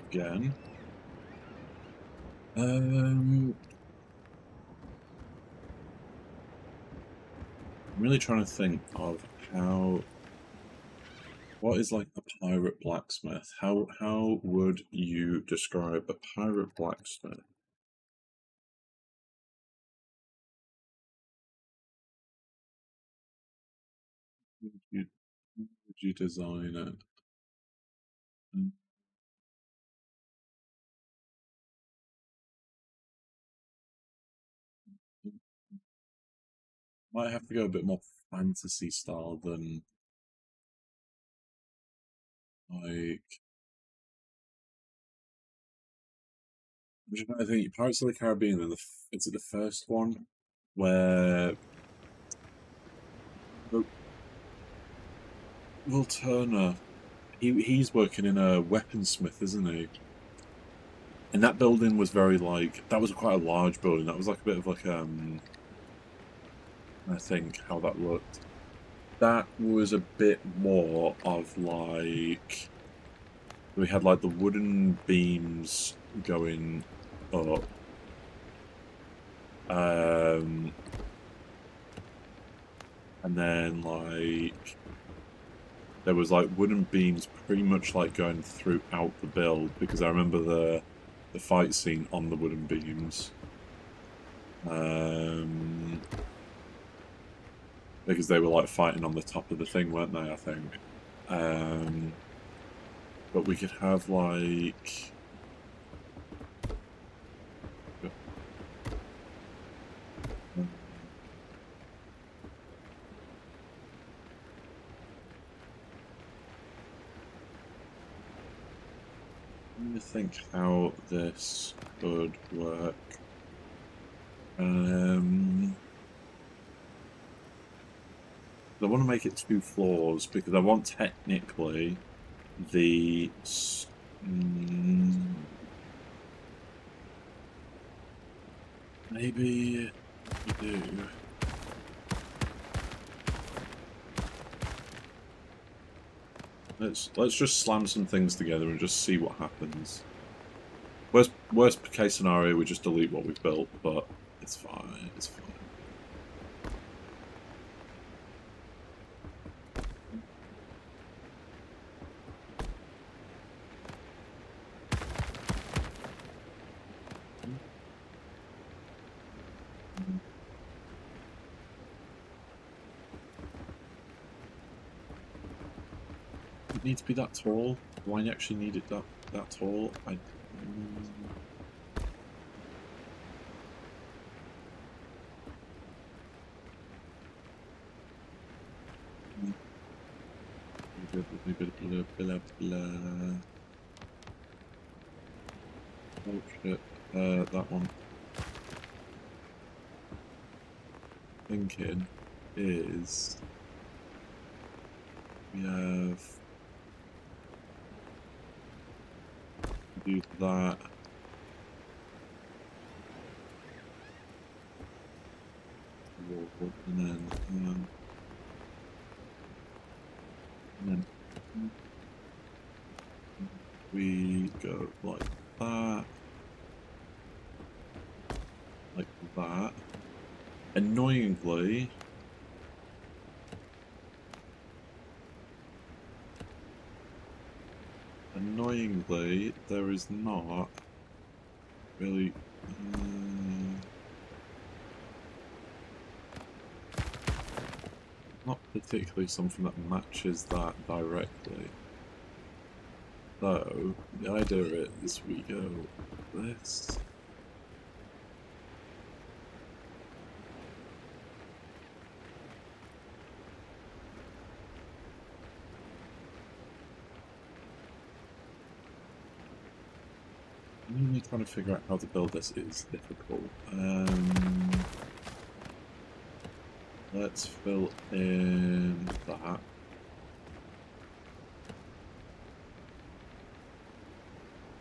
again. I'm really trying to think of what is like a pirate blacksmith? How would you describe a pirate blacksmith? How would you design it? Mm, mm, Might have to go a bit more fantasy style than like. I'm just trying to think. Pirates of the Caribbean. Is it the first one where Will Will Turner? He's working in a weaponsmith, isn't he? And that building was very like that was quite a large building. That was like a bit of like I think how that looked. That was a bit more of like we had like the wooden beams going up. And then like there was like wooden beams pretty much like going throughout the build because I remember the fight scene on the wooden beams. Because they were like fighting on the top of the thing, weren't they? I think. But we could have like. Let me think how this would work. I want to make it 2 floors because I want technically the maybe we do. Let's just slam some things together and just see what happens. Worst case scenario, we just delete what we've built, but it's fine. It's fine. It needs to be that tall. Why you actually need it that tall? Oh shit. That one. Thinking is we have do that. And then we go like that. Like that. Annoyingly, there is not really not particularly something that matches that directly. So the idea is we go this. I'm really trying to figure out how to build this is difficult. Let's fill in that.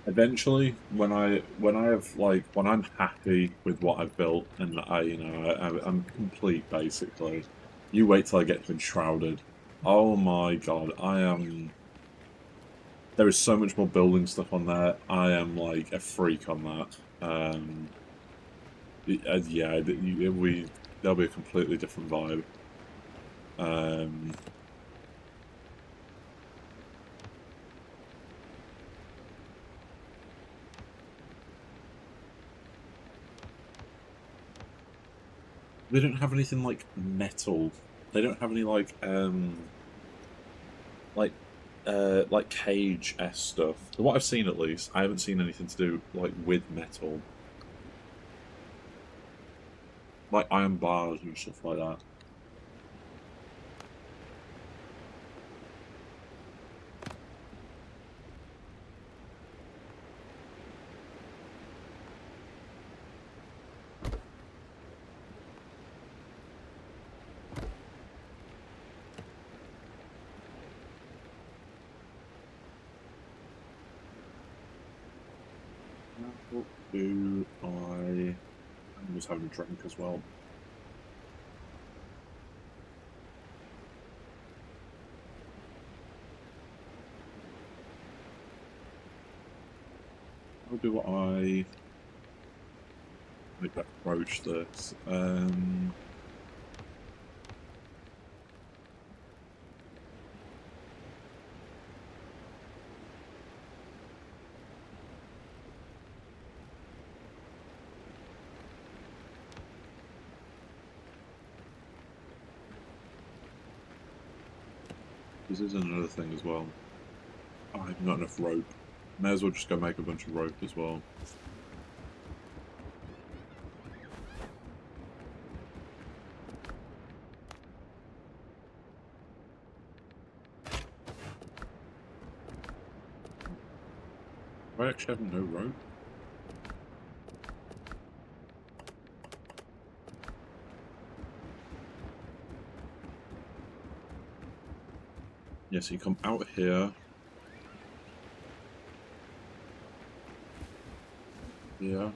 Eventually, when I'm happy with what I've built and I'm complete basically. You wait till I get to Enshrouded. Oh my god, I am There is so much more building stuff on there. I am like a freak on that. Yeah, there'll be a completely different vibe. They don't have anything like metal. They don't have any like cage-esque stuff. What I've seen, at least, I haven't seen anything to do like with metal, like iron bars and stuff like that. What do I was having a drink as well. How do I approach this? This is another thing as well. Oh, I haven't got enough rope. May as well just go make a bunch of rope as well. Do I actually have no rope? Yeah, so you come out here. Yeah.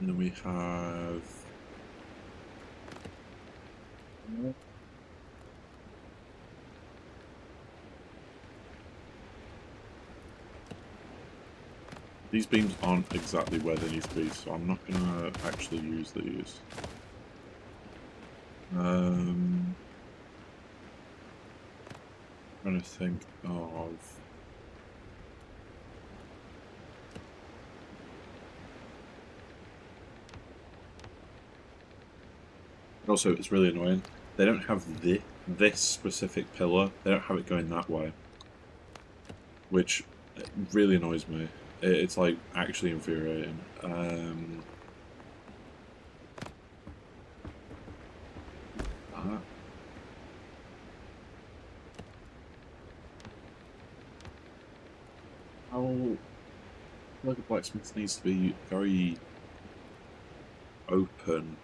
And then we have... These beams aren't exactly where they need to be, so I'm not going to actually use these. Trying to think of... Also, it's really annoying. They don't have this specific pillar. They don't have it going that way, which really annoys me. It's like actually infuriating. Like a blacksmith needs to be very open.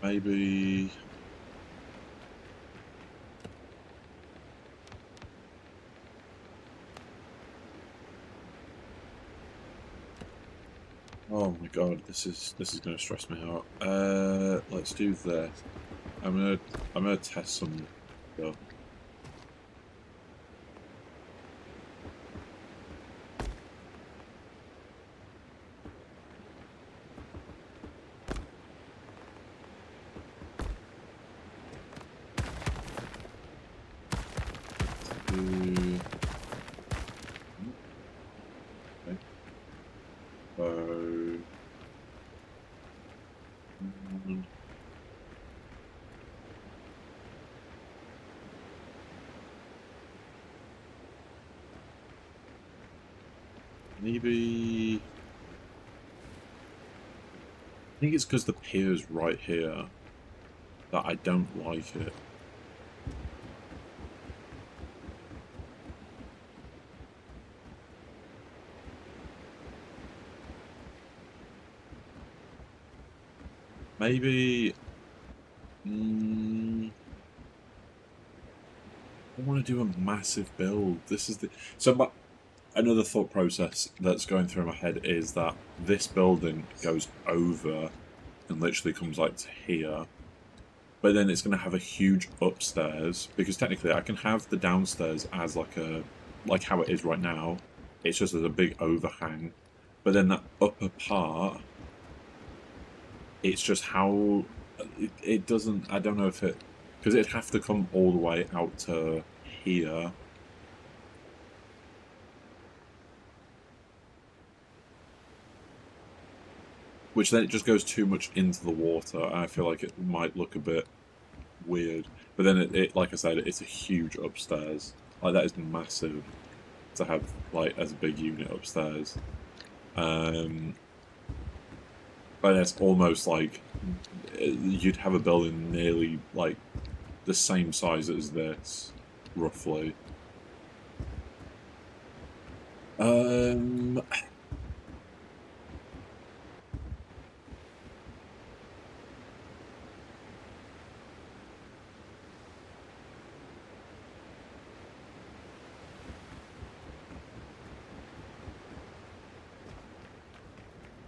Maybe... Oh my god, this is gonna stress me out. Let's do this. I'm gonna test some stuff. Maybe... I think it's because the pier's right here that I don't like it. Maybe... I want to do a massive build. This is the... So another thought process that's going through my head is that this building goes over and literally comes like to here, but then it's going to have a huge upstairs, because technically I can have the downstairs as like how it is right now. It's just as a big overhang, but then that upper part, it's just how it doesn't. I don't know if it, because it'd have to come all the way out to here. Which then it just goes too much into the water, and I feel like it might look a bit weird. But then it like I said, it's a huge upstairs. Like, that is massive to have, like, as a big unit upstairs. But it's almost like you'd have a building nearly, like, the same size as this, roughly.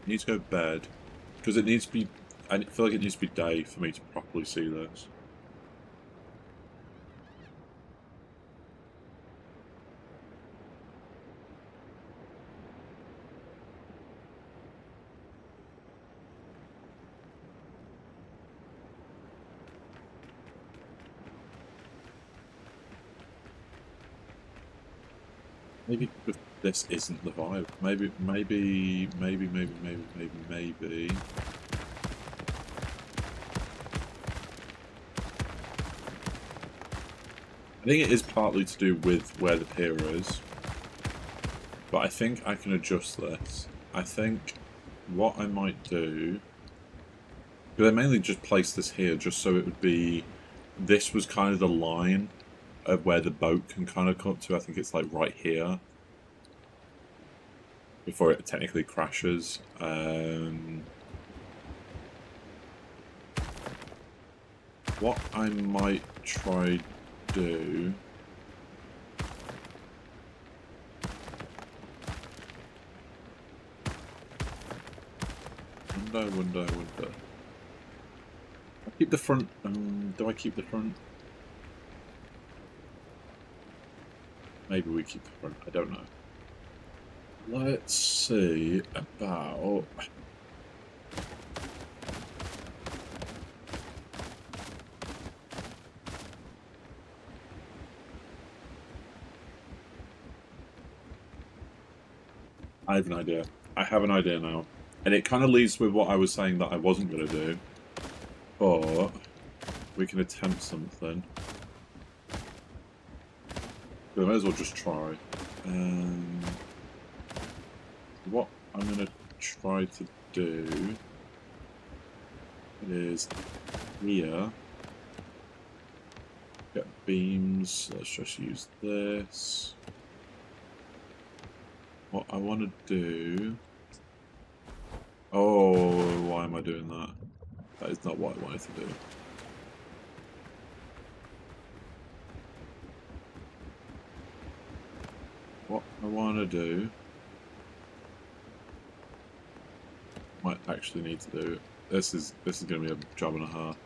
Need to go to bed, because it needs to be. I feel like it needs to be day for me to properly see this. Maybe this isn't the vibe. Maybe. I think it is partly to do with where the pier is, but I think I can adjust this. I think what I might do, because I mainly just placed this here just so it would be, this was kind of the line of where the boat can kind of come up to. I think it's like right here before it technically crashes. What I might try do. Window. I keep the front. Do I keep the front? Maybe we keep the front. I don't know. Let's see about. I have an idea. I have an idea now. And it kind of leads with what I was saying that I wasn't going to do. But we can attempt something. We may as well just try. What I'm going to try to do is here. Get beams. Let's just use this. What I want to do... Oh, why am I doing that? That is not what I wanted to do. What I want to do... Might actually need to do... This is going to be a job and a half.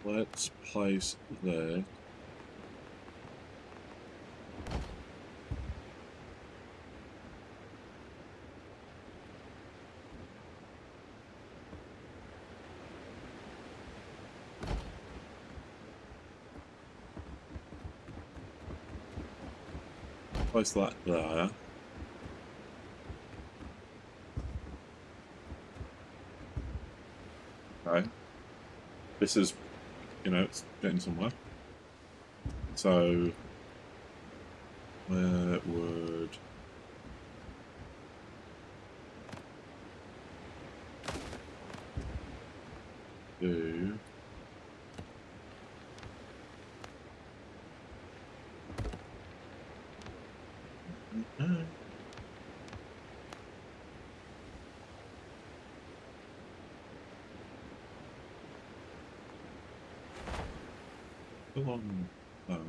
Let's place there. Place that there. Okay. This is, you know, it's getting somewhere. So, where would... do... Along that.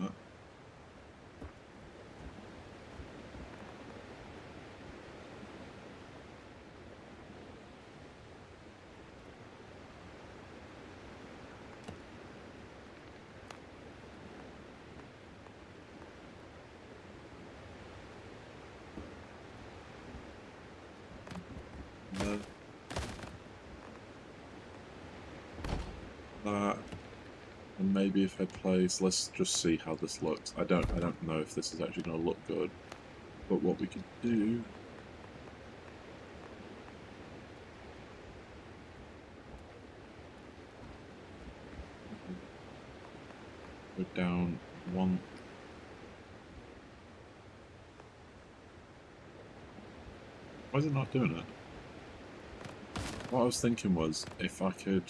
that, and maybe if I place, let's just see how this looks. I don't know if this is actually going to look good, but what we could do. Go down one. Why is it not doing it? What I was thinking was if I could,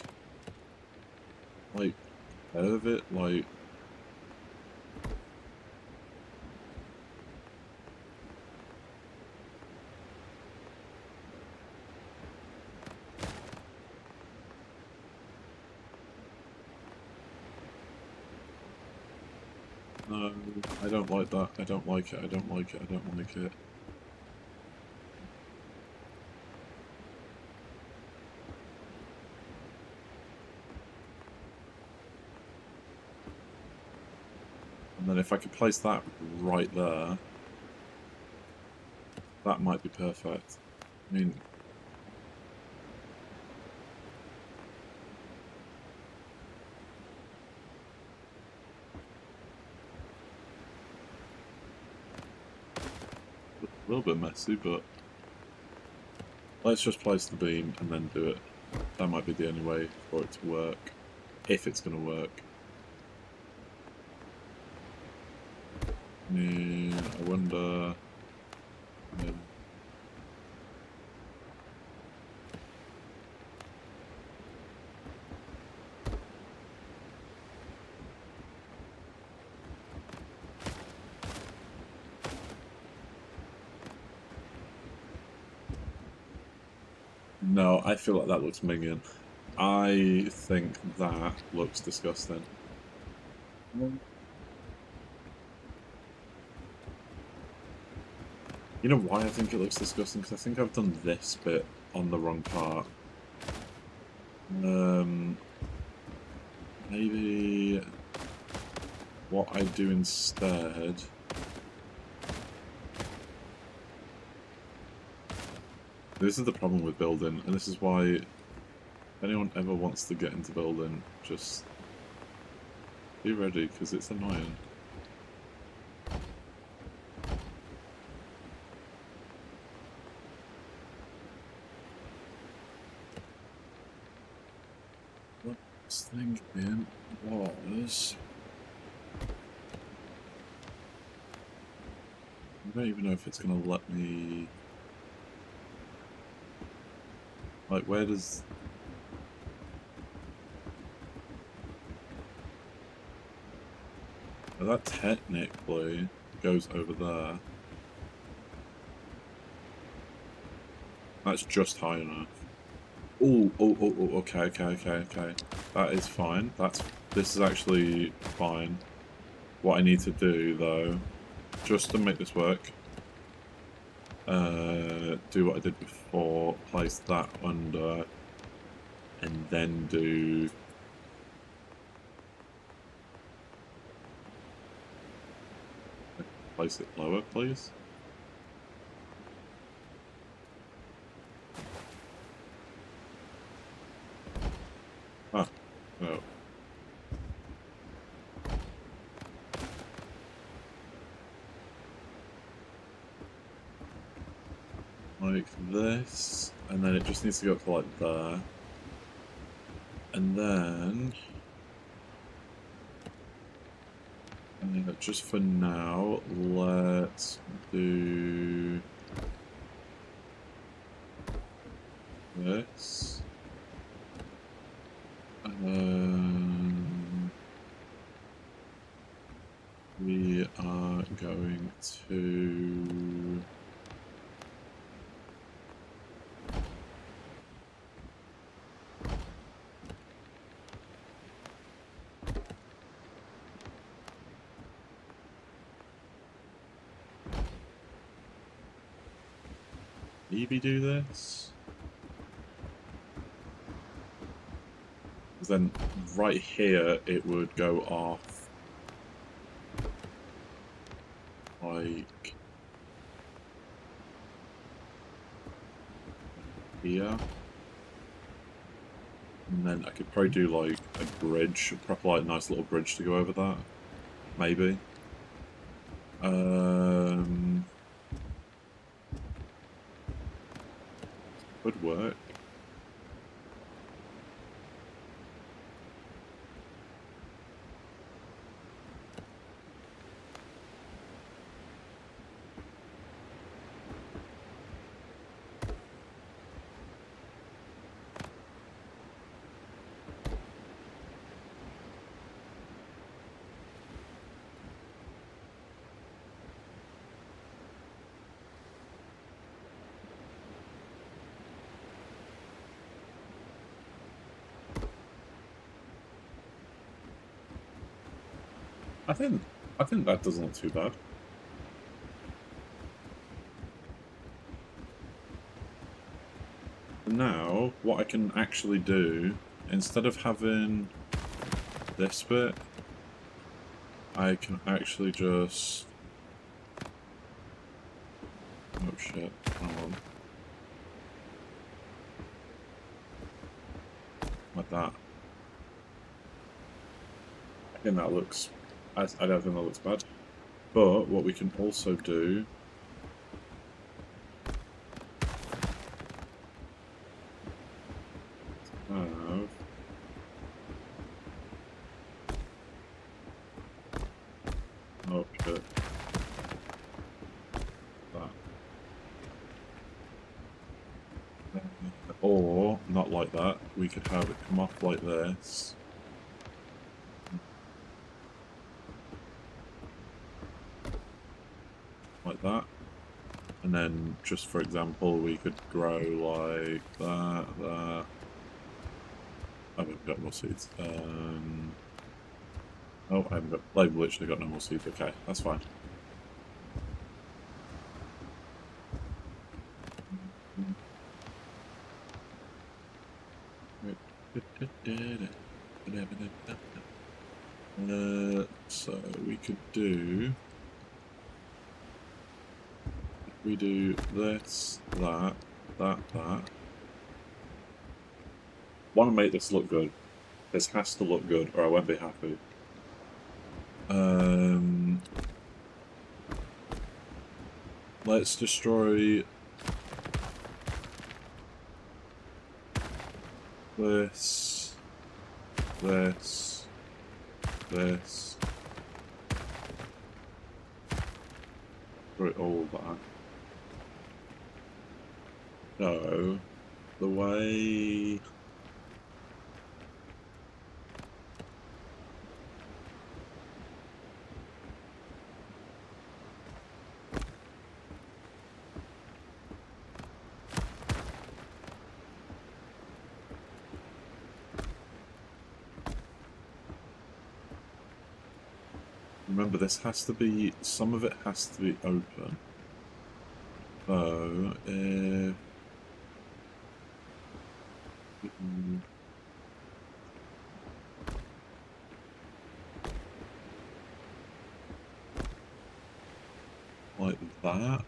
like, curve it, like. No, I don't like that. I don't like it. I don't like it. I don't like it. And then if I could place that right there, that might be perfect. I mean, a little bit messy, but let's just place the beam and then do it. That might be the only way for it to work, if it's going to work. I wonder. Yeah. No, I feel like that looks minging. I think that looks disgusting. You know why I think it looks disgusting? Because I think I've done this bit on the wrong part. Maybe what I do instead. This is the problem with building, and this is why if anyone ever wants to get into building, just be ready, because it's annoying. What I was thinking was... I don't even know if it's going to let me... Like, where does... Well, that technically goes over there. That's just high enough. Oh, okay. That is fine. This is actually fine. What I need to do, though, just to make this work, do what I did before, place that under, and then do... Place it lower, please. Ah, no. Like this, and then it just needs to go up to like there. And then... just for now, let's do... this. We are going to... maybe do this? Then right here it would go off like here. And then I could probably do like a bridge, a proper like nice little bridge to go over that. Maybe. Would work. I think that doesn't look too bad. Now, what I can actually do, instead of having this bit, I can actually just... Oh shit, hang on. Like that. I think that looks... I don't think that looks bad. But what we can also do... have... Oh shit. That. Or, not like that, we could have it come off like this. Like that. And then, just for example, we could grow like that, that. Oh, we've got more seeds. Oh, I haven't got, I've literally got no more seeds. Okay, that's fine. So we could do... We do this, that, that. Want to make this look good. This has to look good, or I won't be happy. Let's destroy this, this, this. Destroy all that. So, the way... Remember, this has to be... Some of it has to be open. So, if... like that.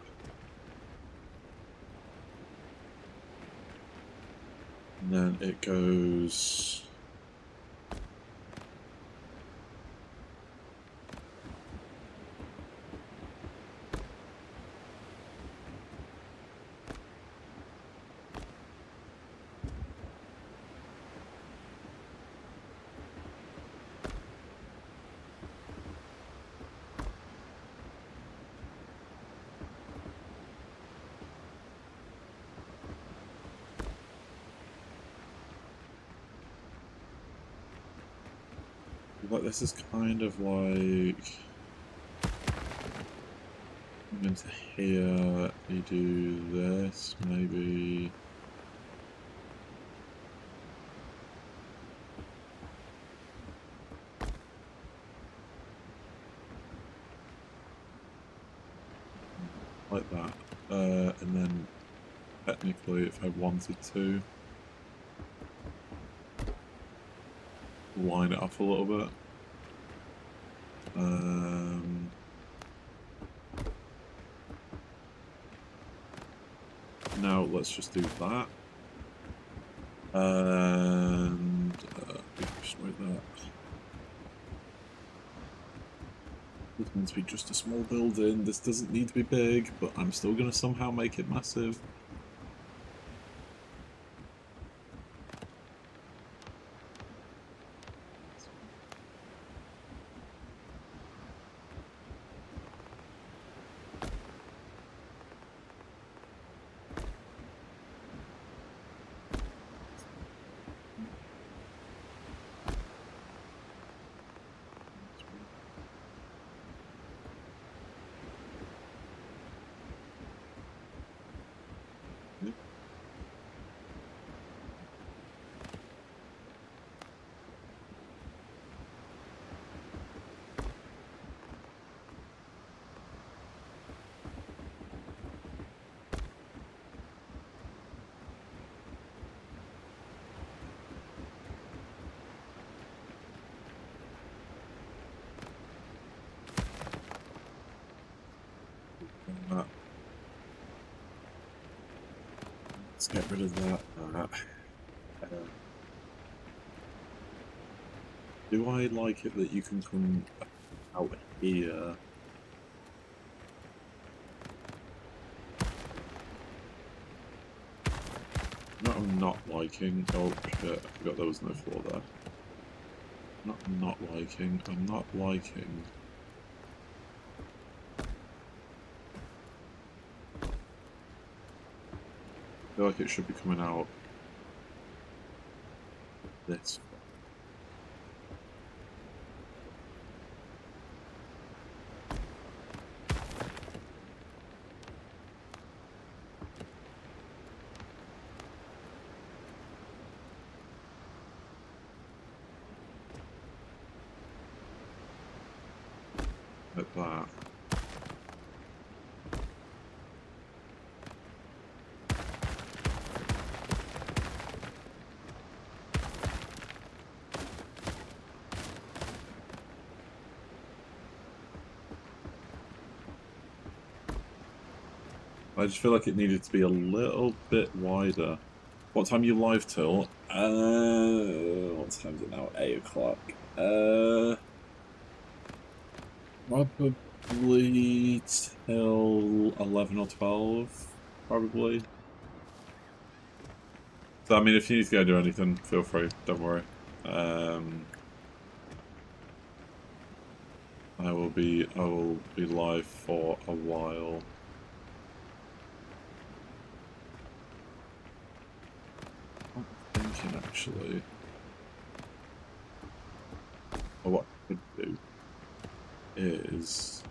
And then it goes... Like, this is kind of like... Into here, you do this, maybe... Like that. And then, technically, if I wanted to... line it up a little bit. Now let's just do that. destroy that. This meant to be just a small building. This doesn't need to be big, but I'm still going to somehow make it massive. Let's get rid of that. Do I like it that you can come out here? No, I'm not liking. Oh shit! I forgot there was no floor there. Not liking. I'm not liking. I feel like it should be coming out this. Like that. I just feel like it needed to be a little bit wider. What time are you live till? What time is it now? 8 o'clock. Probably till 11 or 12. Probably. So, I mean, if you need to go do anything, feel free. Don't worry. I will be live for a while. I'm thinking actually. Or what I could do is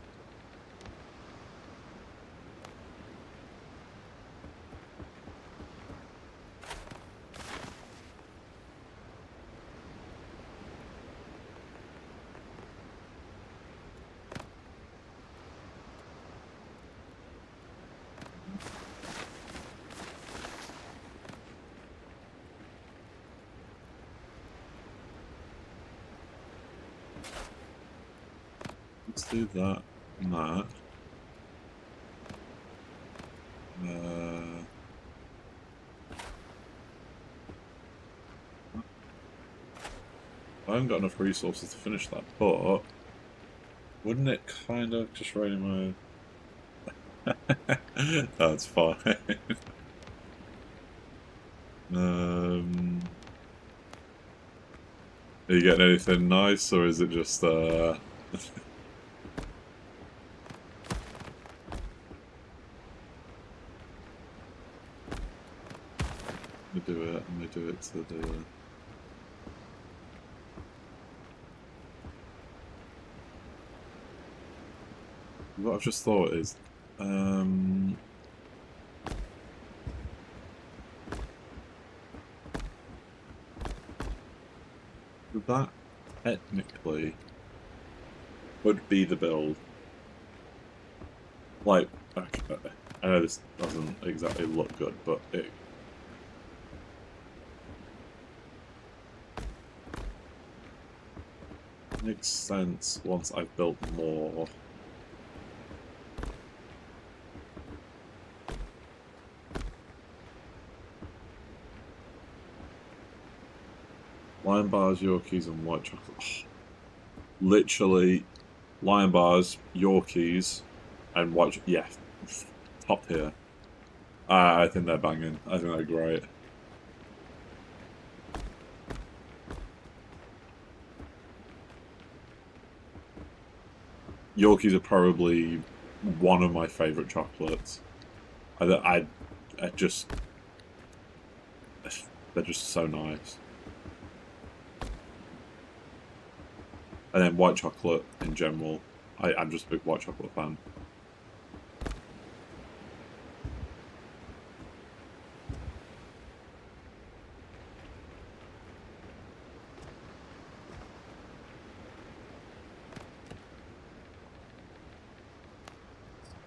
let's do that and that. I haven't got enough resources to finish that, but wouldn't it kind of just rain my... That's fine. Are you getting anything nice, or is it just Let me do it. Let me do it to the. What I've just thought is, that technically would be the build. Like, okay, I know this doesn't exactly look good, but it makes sense once I've built more. Lion bars, Yorkies, and white chocolate. Oh, literally, Lion bars, Yorkies, and white. Yeah, top tier. I think they're banging. I think they're great. Yorkies are probably one of my favorite chocolates. I just they're just so nice. And then white chocolate in general. I'm just a big white chocolate fan.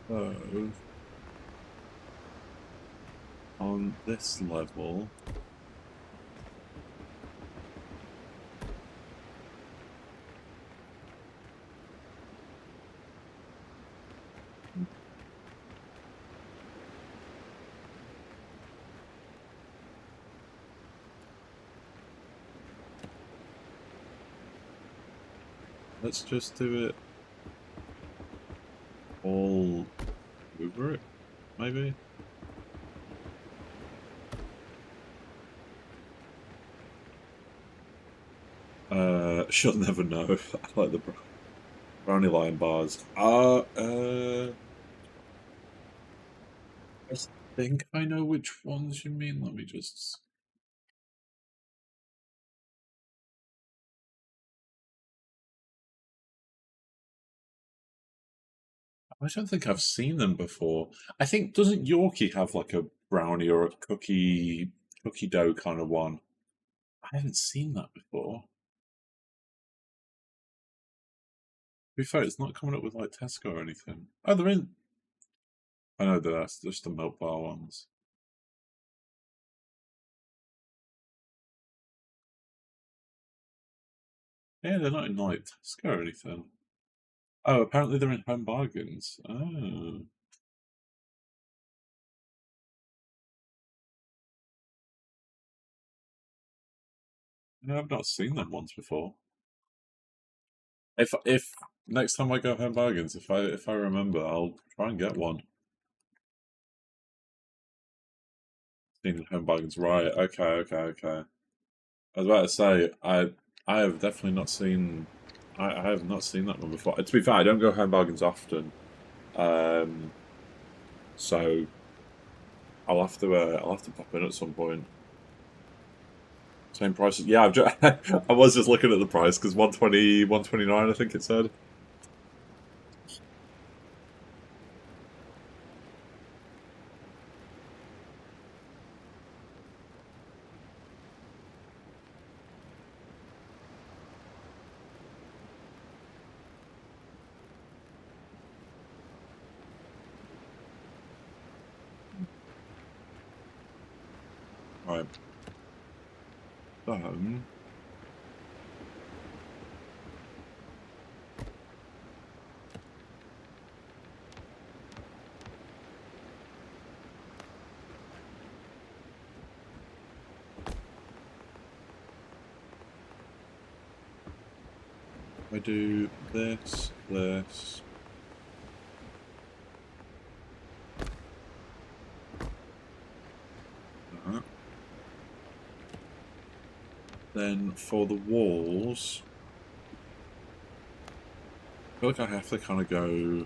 So, on this level, let's just do it all over it, maybe? She'll never know. I like the brownie lion bars. I think I know which ones you mean. Let me just... I don't think I've seen them before. I think, doesn't Yorkie have like a brownie or a cookie dough kind of one? I haven't seen that before. To be fair, it's not coming up with like Tesco or anything. Oh, they're in. I know that's just the milk bar ones. Yeah, they're not in like Tesco or anything. Oh, apparently they're in Home Bargains. Oh, no, I've not seen them ones before. If next time I go Home Bargains, if I remember, I'll try and get one. Seen Home Bargains, right? Okay, okay, okay. I was about to say I have definitely not seen I have not seen that one before. To be fair, I don't go Home Bargains often, um, so I'll have to pop in at some point. Same price. Yeah, I was just looking at the price because 120, 129, I think it said. Right. Um, I do this, this. That. Then for the walls, I feel like I have to kind of go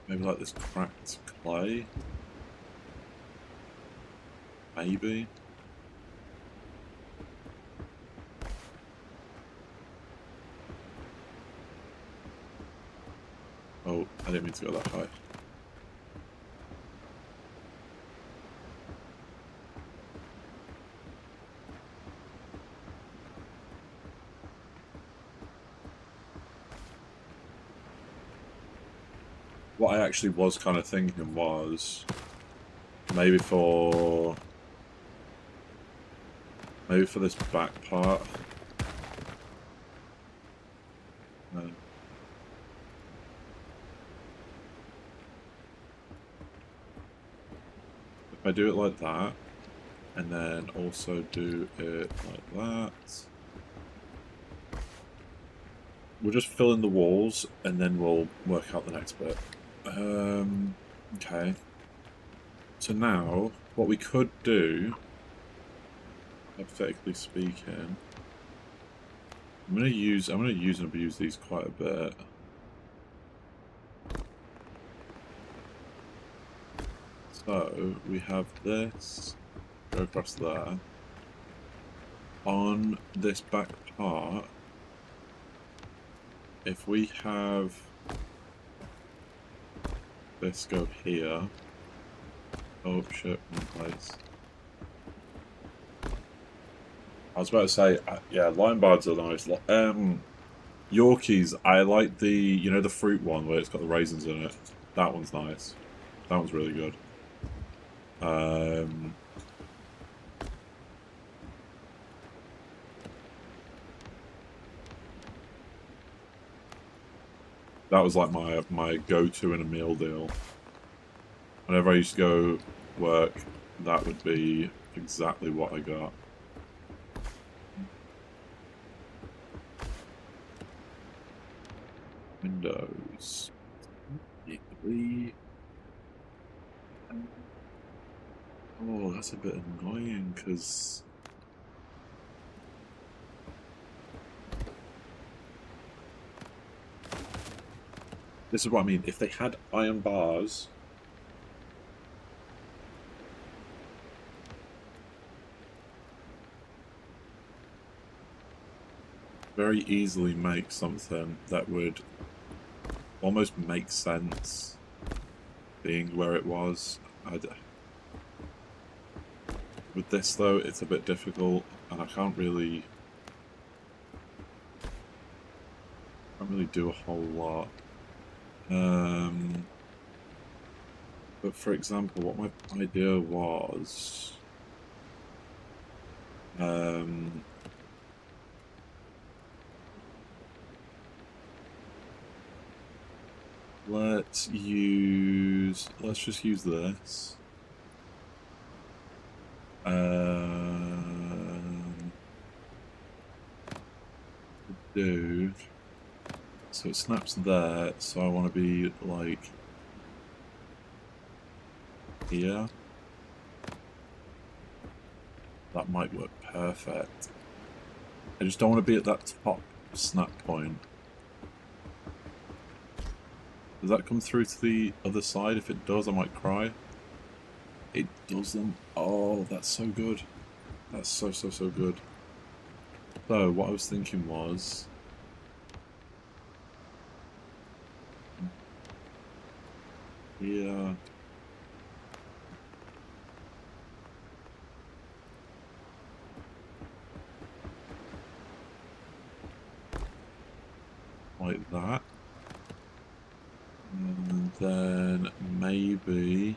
maybe like this cracked clay. Maybe. Oh, I didn't mean to go that high. What I actually was kind of thinking was maybe for this back part. Uh, if I do it like that, And then also do it like that. We'll just fill in the walls and then we'll work out the next bit. Okay. So now, what we could do, hypothetically speaking, I'm gonna use and abuse these quite a bit. So we have this go across there. On this back part, if we have this go here, oh shit, in place. I was about to say, yeah, lion bards are nice. Yorkies, I like the, you know, the fruit one where it's got the raisins in it. That one's nice. That one's really good. That was like my go-to in a meal deal. Whenever I used to go work, that would be exactly what I got. Windows. Oh, that's a bit annoying because this is what I mean. If they had iron bars, very easily make something that would almost make sense being where it was. With this though, it's a bit difficult, and I can't really do a whole lot. But for example, what my idea was, let's just use this. Do so it snaps there, so I want to be like here. That might work perfect. I just don't want to be at that top snap point. Does that come through to the other side? If it does, I might cry. It doesn't. Oh, that's so good. That's so good. So, what I was thinking was... yeah... like that. And then maybe...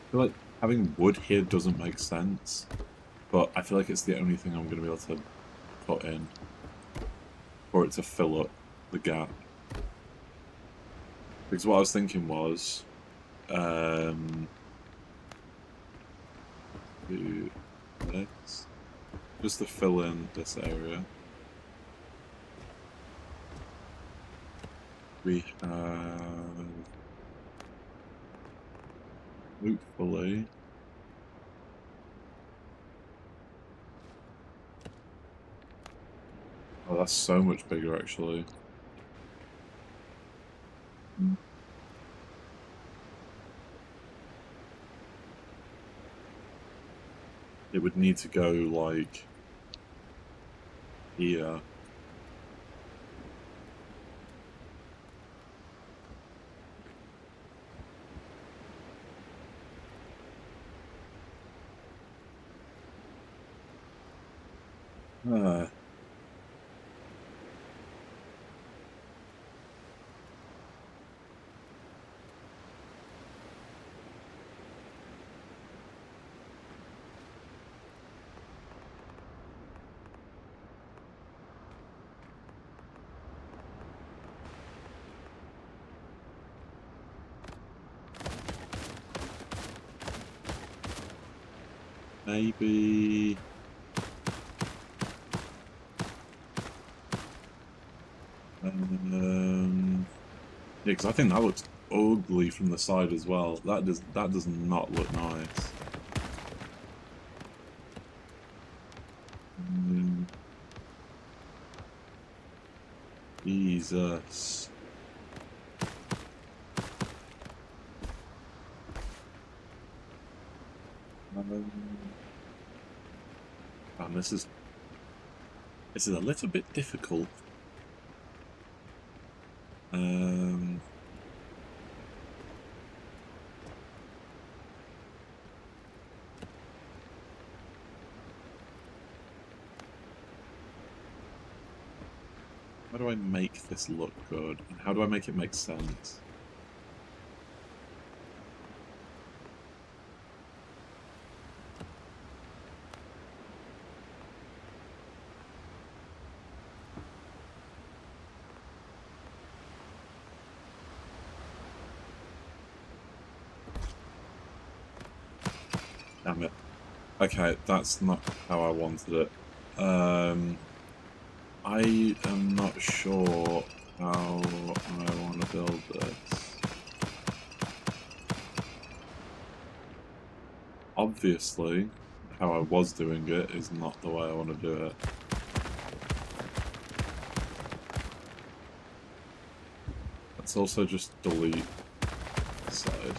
I feel like having wood here doesn't make sense, but I feel like it's the only thing I'm going to be able to put in for it to fill up the gap. Because what I was thinking was, do this, just to fill in this area. We have, hopefully, oh, that's so much bigger actually. It would need to go like here. Ah. Maybe. Yeah, because I think that looks ugly from the side as well. That does not look nice. Mm, Jesus. And this is a little bit difficult. Um, how do I make this look good? And how do I make it make sense? Damn it. Okay, that's not how I wanted it. I am not sure how I want to build this. Obviously, how I was doing it is not the way I want to do it. Let's also just delete the side.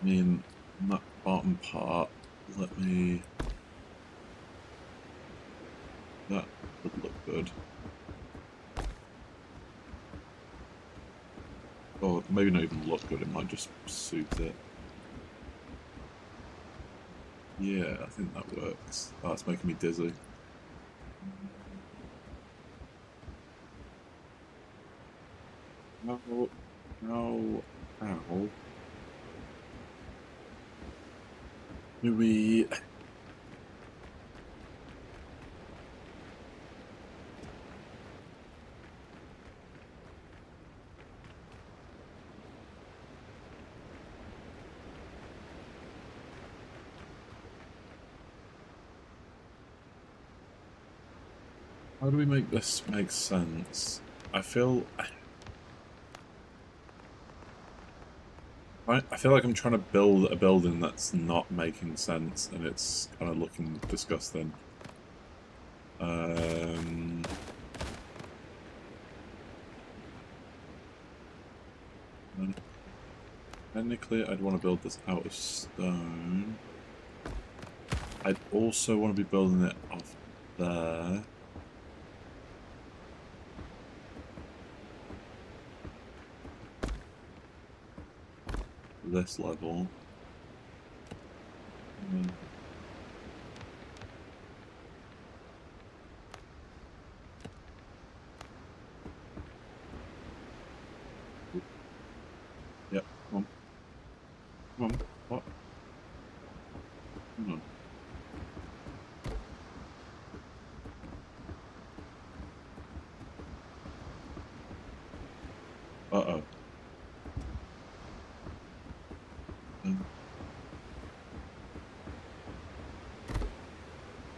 I mean, that bottom part, let me... That would look good. Or maybe not even look good, it might just suit it. Yeah, I think that works. Oh, it's making me dizzy. No, no, ow. Do we... How do we make this make sense? I feel... I feel like I'm trying to build a building that's not making sense, and it's kind of looking disgusting. Technically, I'd want to build this out of stone. I'd also want to be building it off there. This level. Yep, come on. Come on. What? Come on. Uh-oh.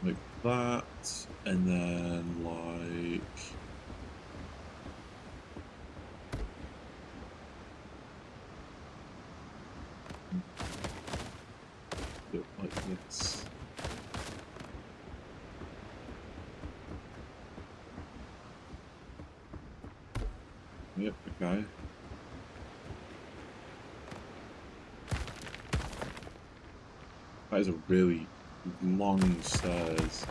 Like that, and then like... Do it like this. Yep, okay. That is a really long stairs.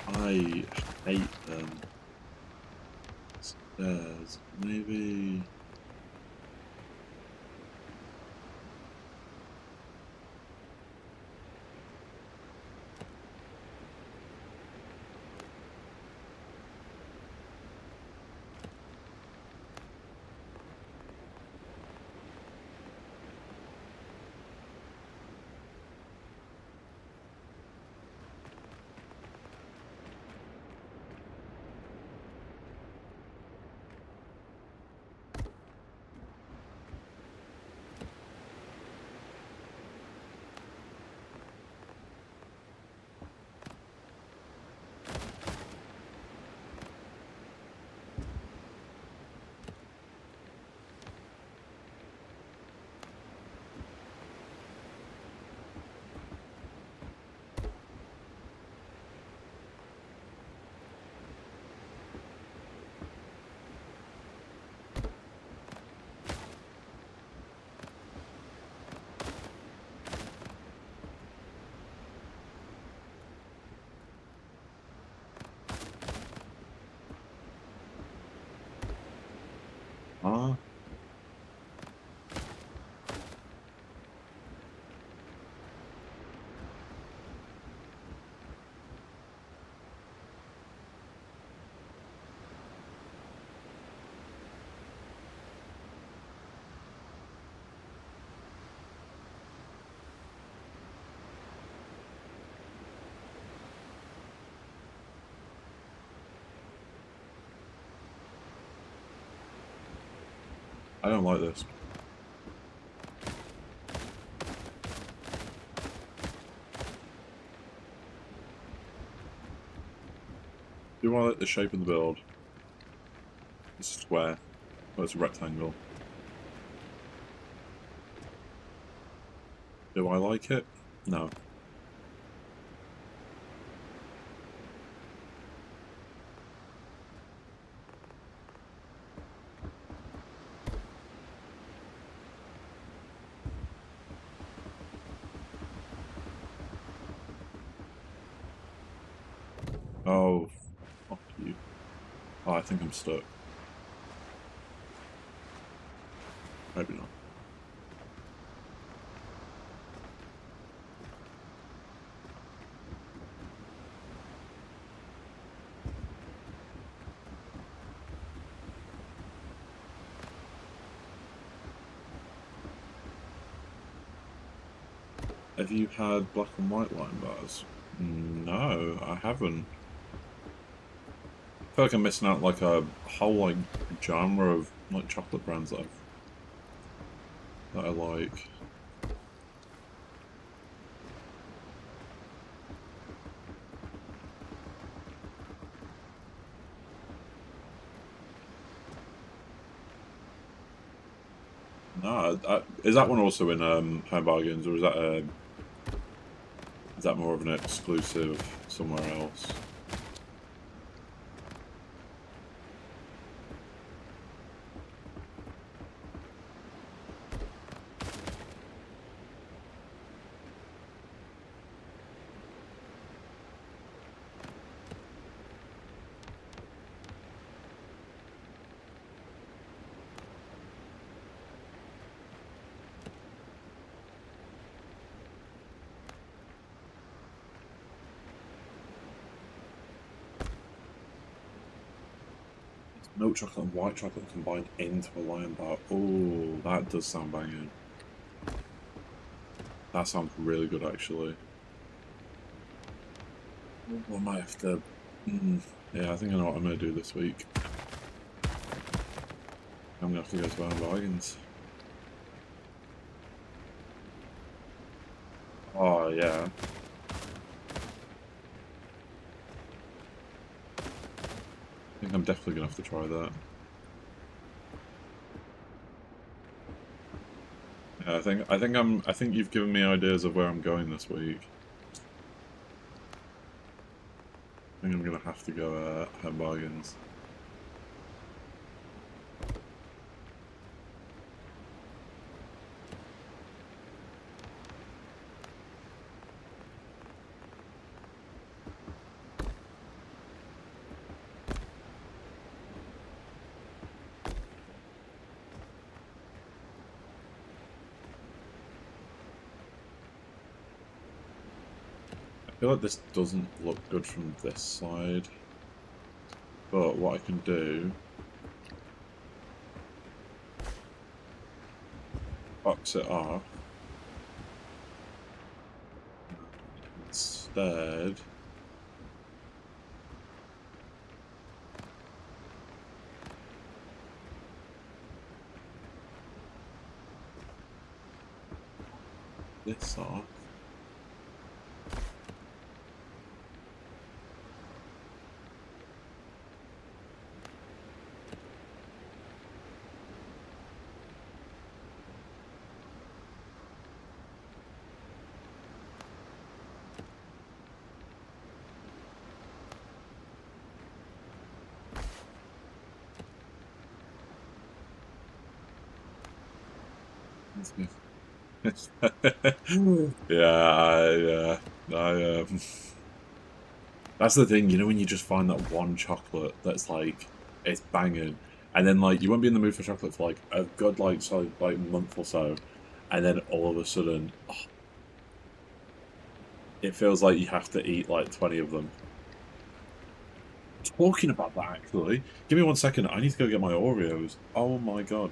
I hate them. Stairs. Maybe... I don't like this. Do I like the shape of the build? It's a square. Oh, it's a rectangle. Do I like it? No. Oh, fuck you. Oh, I think I'm stuck. Maybe not. Have you had black and white line bars? No, I haven't. I feel like I'm missing out like a whole like genre of like chocolate brands that I like. No, is that one also in Home Bargains, or is that more of an exclusive somewhere else? Milk chocolate and white chocolate combined into a lion bar. Oh, that does sound banging. That sounds really good, actually. I might have to... yeah, I think I know what I'm going to do this week. I'm going to have to go to Home Bargains. Oh, yeah. I think I'm definitely going to have to try that. Yeah, I think you've given me ideas of where I'm going this week. I think I'm going to have to go Home Bargains. I feel like this doesn't look good from this side. But what I can do... box it off. Instead... this off. Yeah, that's the thing, you know, when you just find that one chocolate that's like it's banging, and then like you won't be in the mood for chocolate for like a good like month or so, and then all of a sudden, it feels like you have to eat like 20 of them. Talking about that, actually, give me 1 second. I need to go get my Oreos. Oh my god.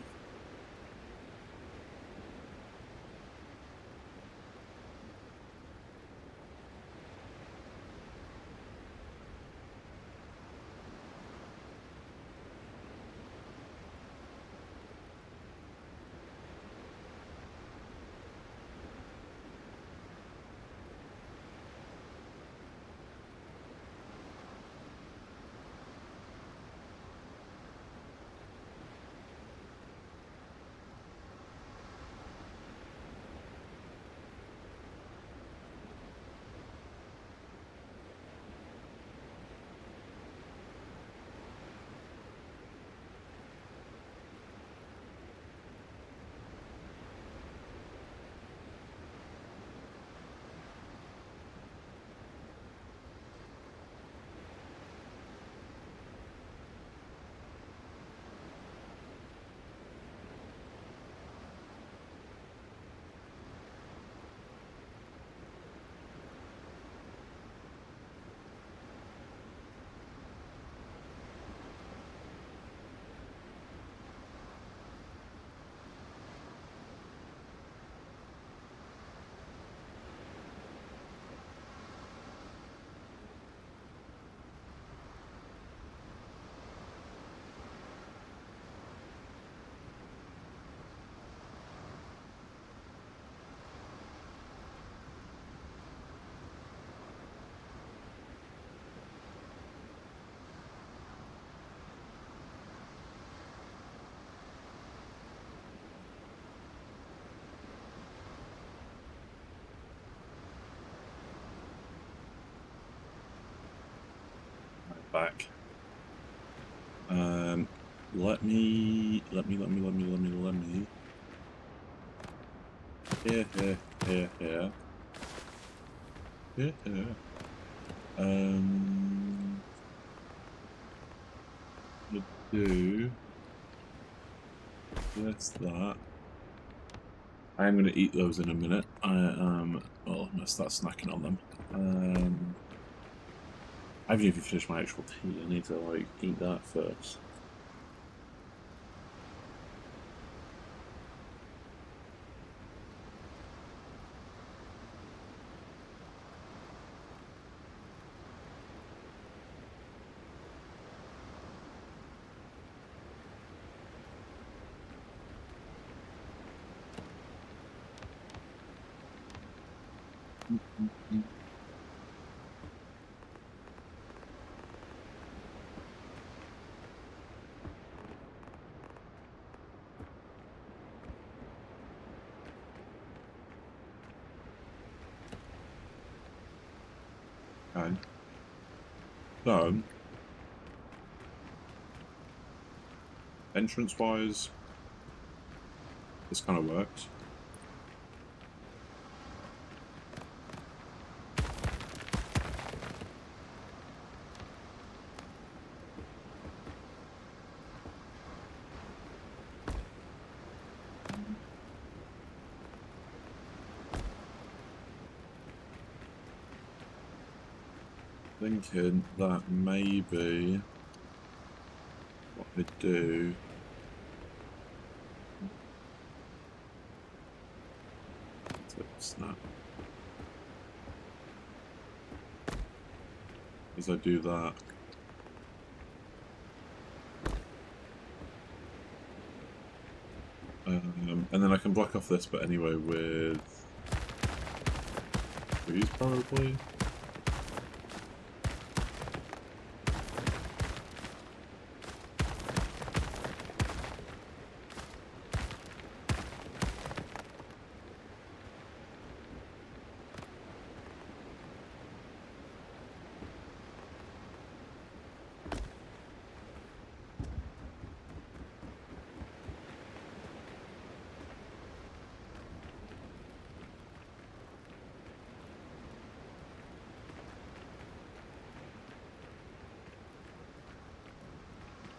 back. Let me. Here, here, here, here. Here, here. We'll do this, that. I am going to eat those in a minute. Well, I'm going to start snacking on them. I haven't even finished my actual tea. I need to, like, eat that first. Okay. So, entrance-wise, this kind of works. Thinking that maybe what we do snap as I do that. And then I can block off this, but anyway with trees probably.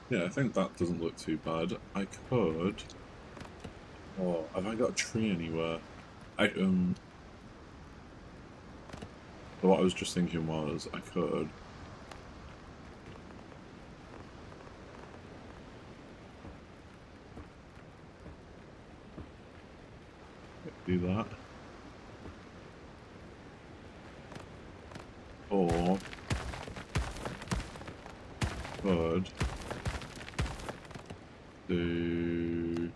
Yeah, I think that doesn't look too bad. I could. Oh, have I got a tree anywhere? But what I was just thinking was I could. Do that. Or could do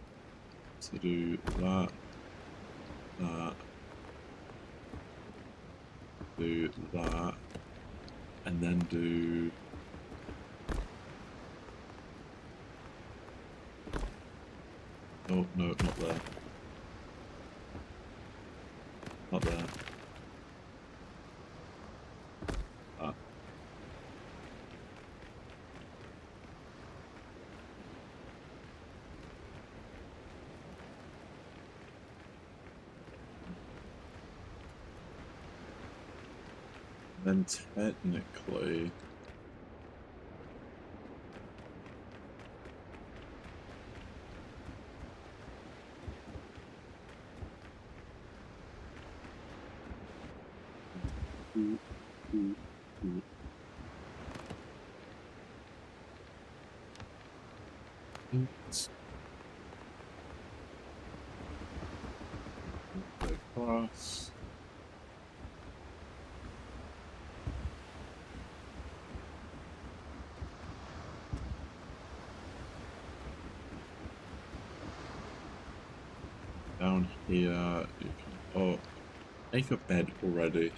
that, do that, and then do oh no, not there. Not there. That. Then technically Oops. Across. Down here, you can, oh, make a bed already.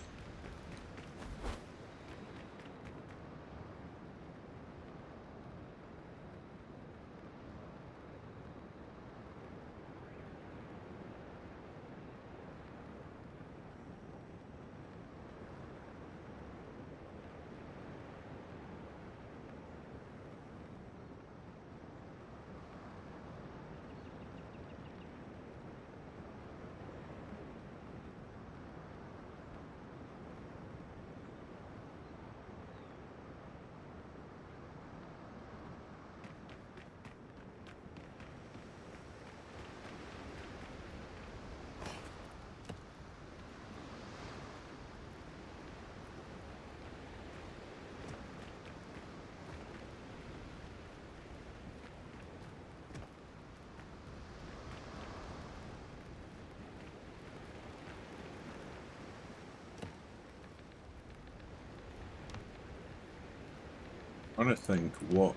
trying to think what.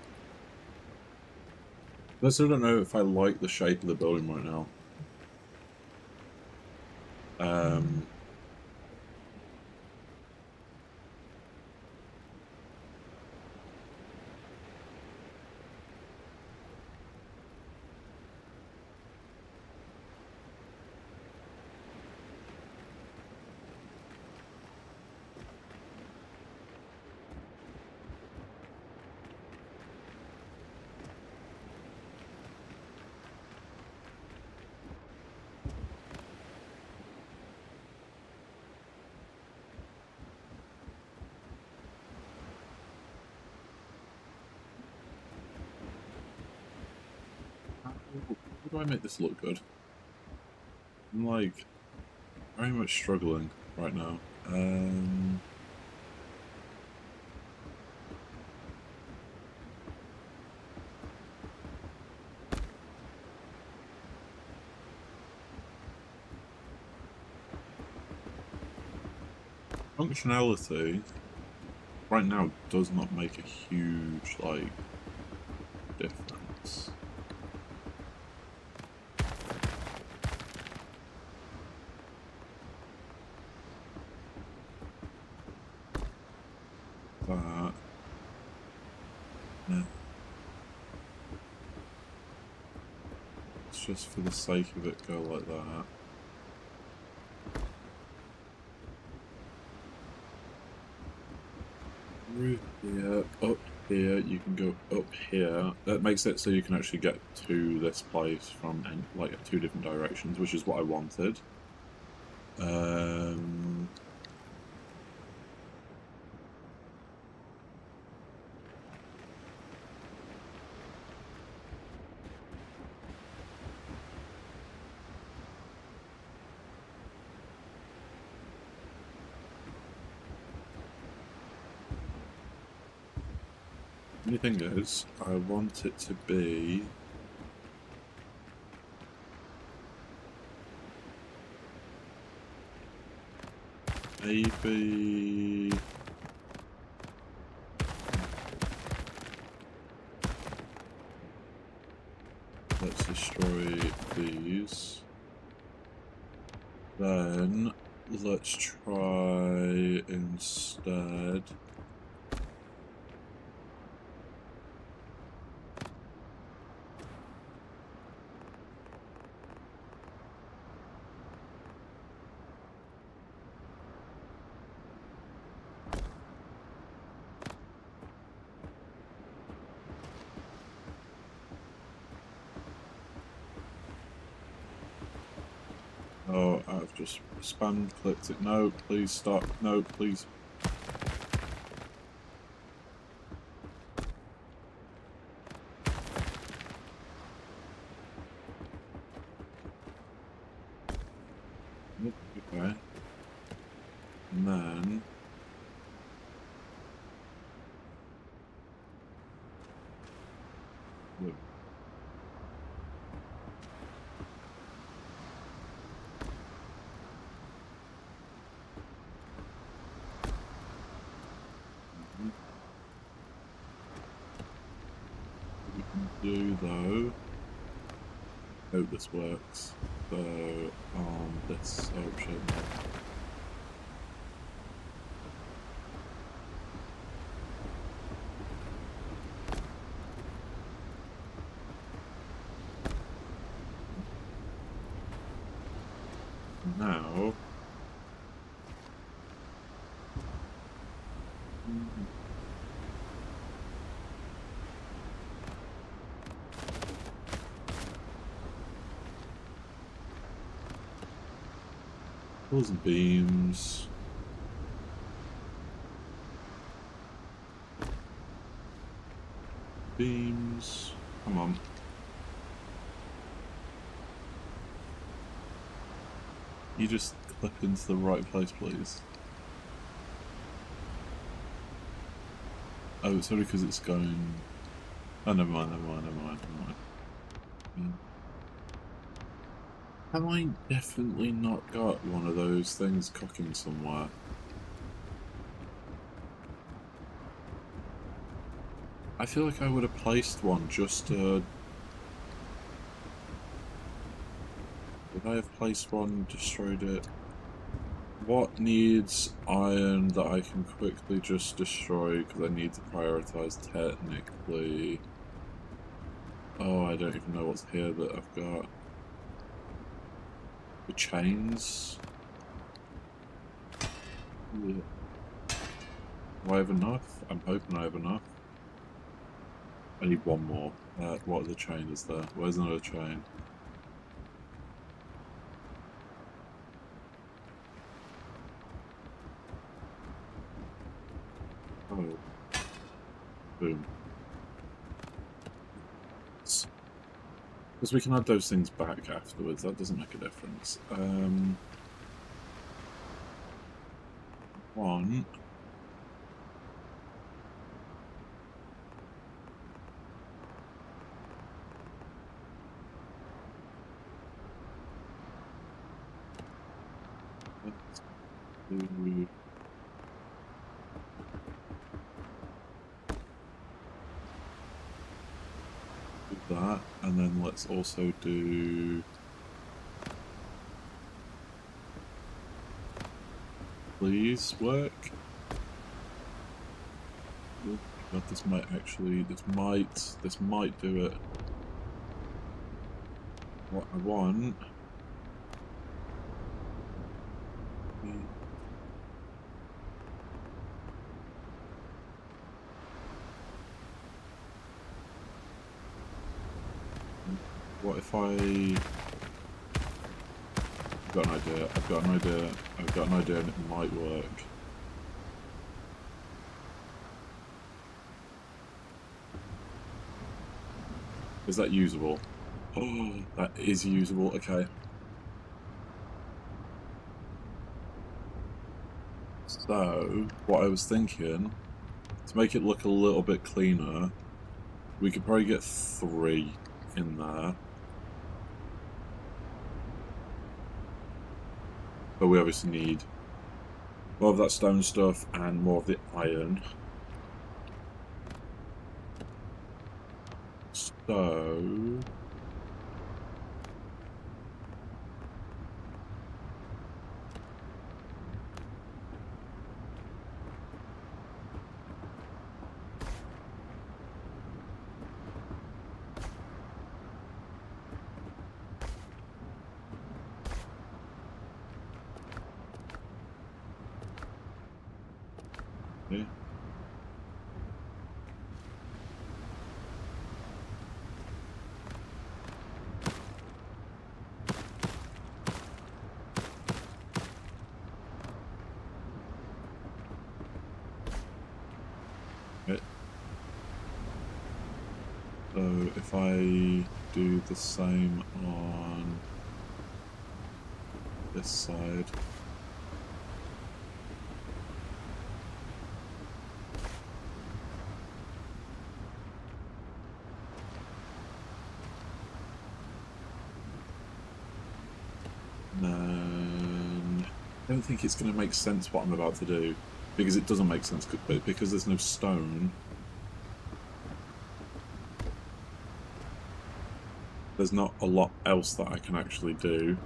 I still don't know if I like the shape of the building right now. How do I make this look good? I'm like very much struggling right now. Functionality right now does not make a huge like difference. That yeah. It's just for the sake of it go like that. Roof here, up here, you can go up here. That makes it so you can actually get to this place from like 2 different directions, which is what I wanted. The only thing is, I want it to be maybe let's destroy these. Then let's try instead. Oh, I've just spam clicked it. No, please stop. No, please. Okay. And then look. What we can do though. Hope this works. So this option. Now pulls and beams. Beams. Come on. You just clip into the right place, please. Oh, it's only because it's going. Oh, never mind, never mind, never mind, never mind. Have I definitely not got one of those things cooking somewhere? I feel like I would have placed one just to... Would I have placed one, destroyed it? What needs iron that I can quickly just destroy because I need to prioritize technically? Oh, I don't even know what's here that I've got. The chains? Yeah. Do I have enough? I'm hoping I have enough. I need one more. What other chain is there? Where's another chain? Oh. Boom. Because we can add those things back afterwards, that doesn't make a difference. One. Let's do that, and then let's also do please work. Oh God, this might actually, this might do it. What I want. What if I've got an idea, I've got an idea and it might work. Is that usable? Oh, that is usable, okay. So, what I was thinking, to make it look a little bit cleaner, we could probably get 3 in there. But we obviously need more of that stone stuff and more of the iron. So... yeah. Okay. So if I do the same on this side. Then I don't think it's going to make sense what I'm about to do, because it doesn't make sense, because there's no stone. There's not a lot else that I can actually do.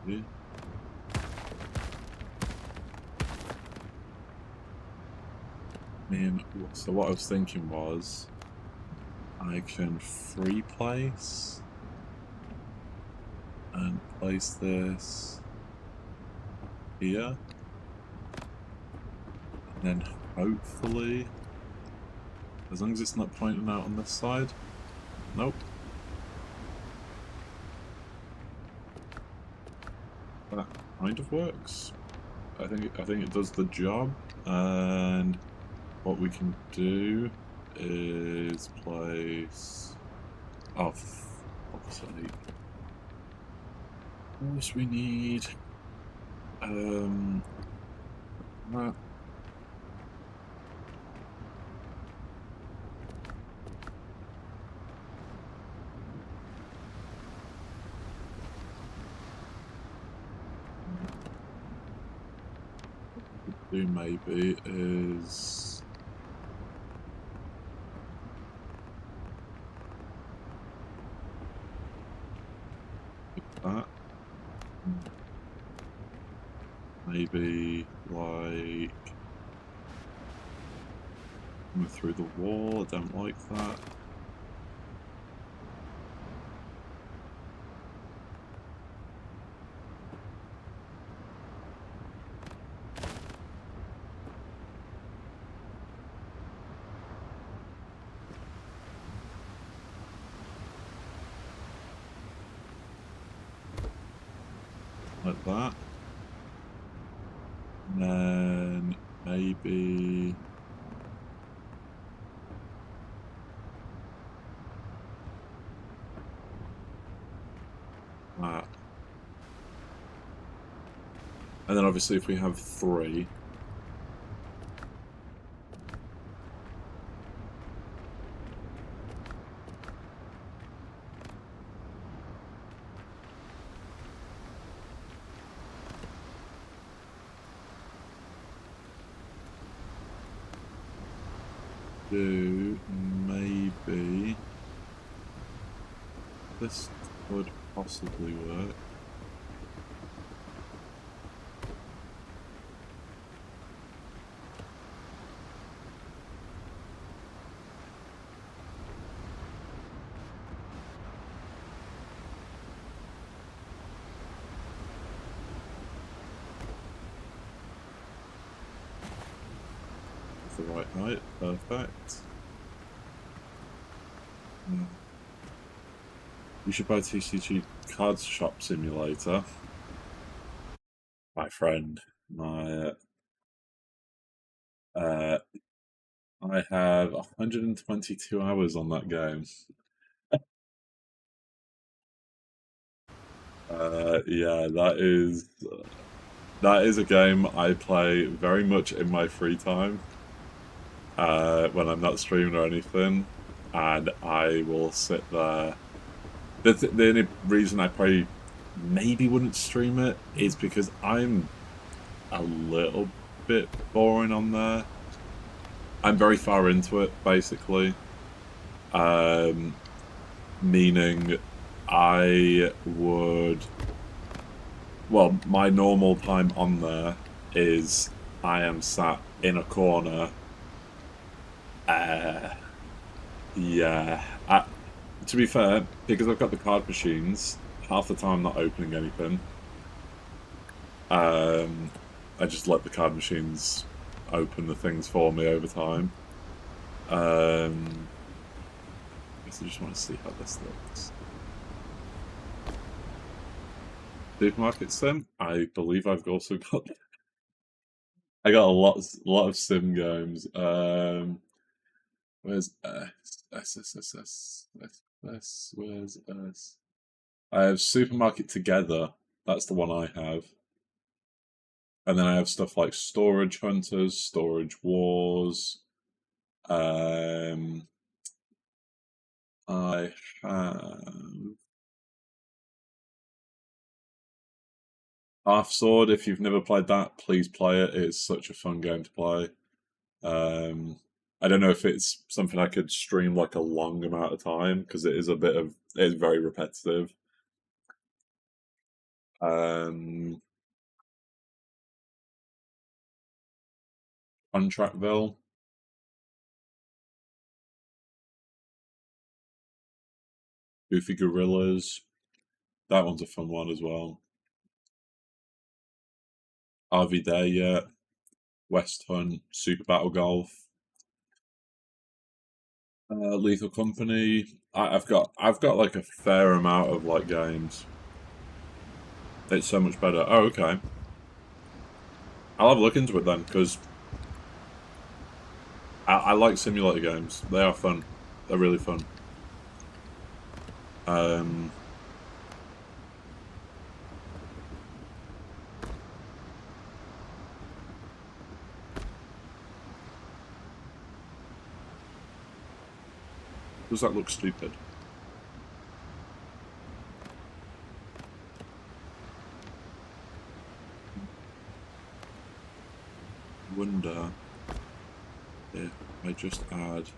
Yeah. So what I was thinking was, I can free place and place this here, and then hopefully, as long as it's not pointing out on this side. Nope. That kind of works. I think it does the job, and what we can do is place... Oh, for fuck's sake. What else we need? That. Do maybe is that. Maybe like coming through the wall. I don't like that. Like that. And then maybe that. And then obviously if we have 3. Do maybe this could possibly work. The right height, perfect. You should buy TCG Card Shop Simulator. My friend, I have 122 hours on that game. Yeah, that is a game I play very much in my free time. When I'm not streaming or anything, and I will sit there. The only reason I probably maybe wouldn't stream it is because I'm a little bit boring on there. I'm very far into it, basically. Meaning I would... Well, my normal time on there is I am sat in a corner. Yeah. To be fair, because I've got the card machines, half the time I'm not opening anything. I just let the card machines open the things for me over time. I guess I just want to see how this looks. Supermarket Sim? I believe I've also got... I got a lot of sim games. Where's S? Where's S? I have Supermarket Together. That's the one I have. And then I have stuff like Storage Hunters, Storage Wars. I have Half Sword. If you've never played that, please play it. It's such a fun game to play. I don't know if it's something I could stream like a long amount of time because it's very repetitive. Contractville. Goofy Gorillas. That one's a fun one as well. RV Day yet? West Hunt, Super Battle Golf. Lethal Company. I've got like a fair amount of like games. It's so much better. Oh, okay. I'll have a look into it then, because I like simulator games. They are fun. They're really fun. Does that look stupid? Wonder if I just add.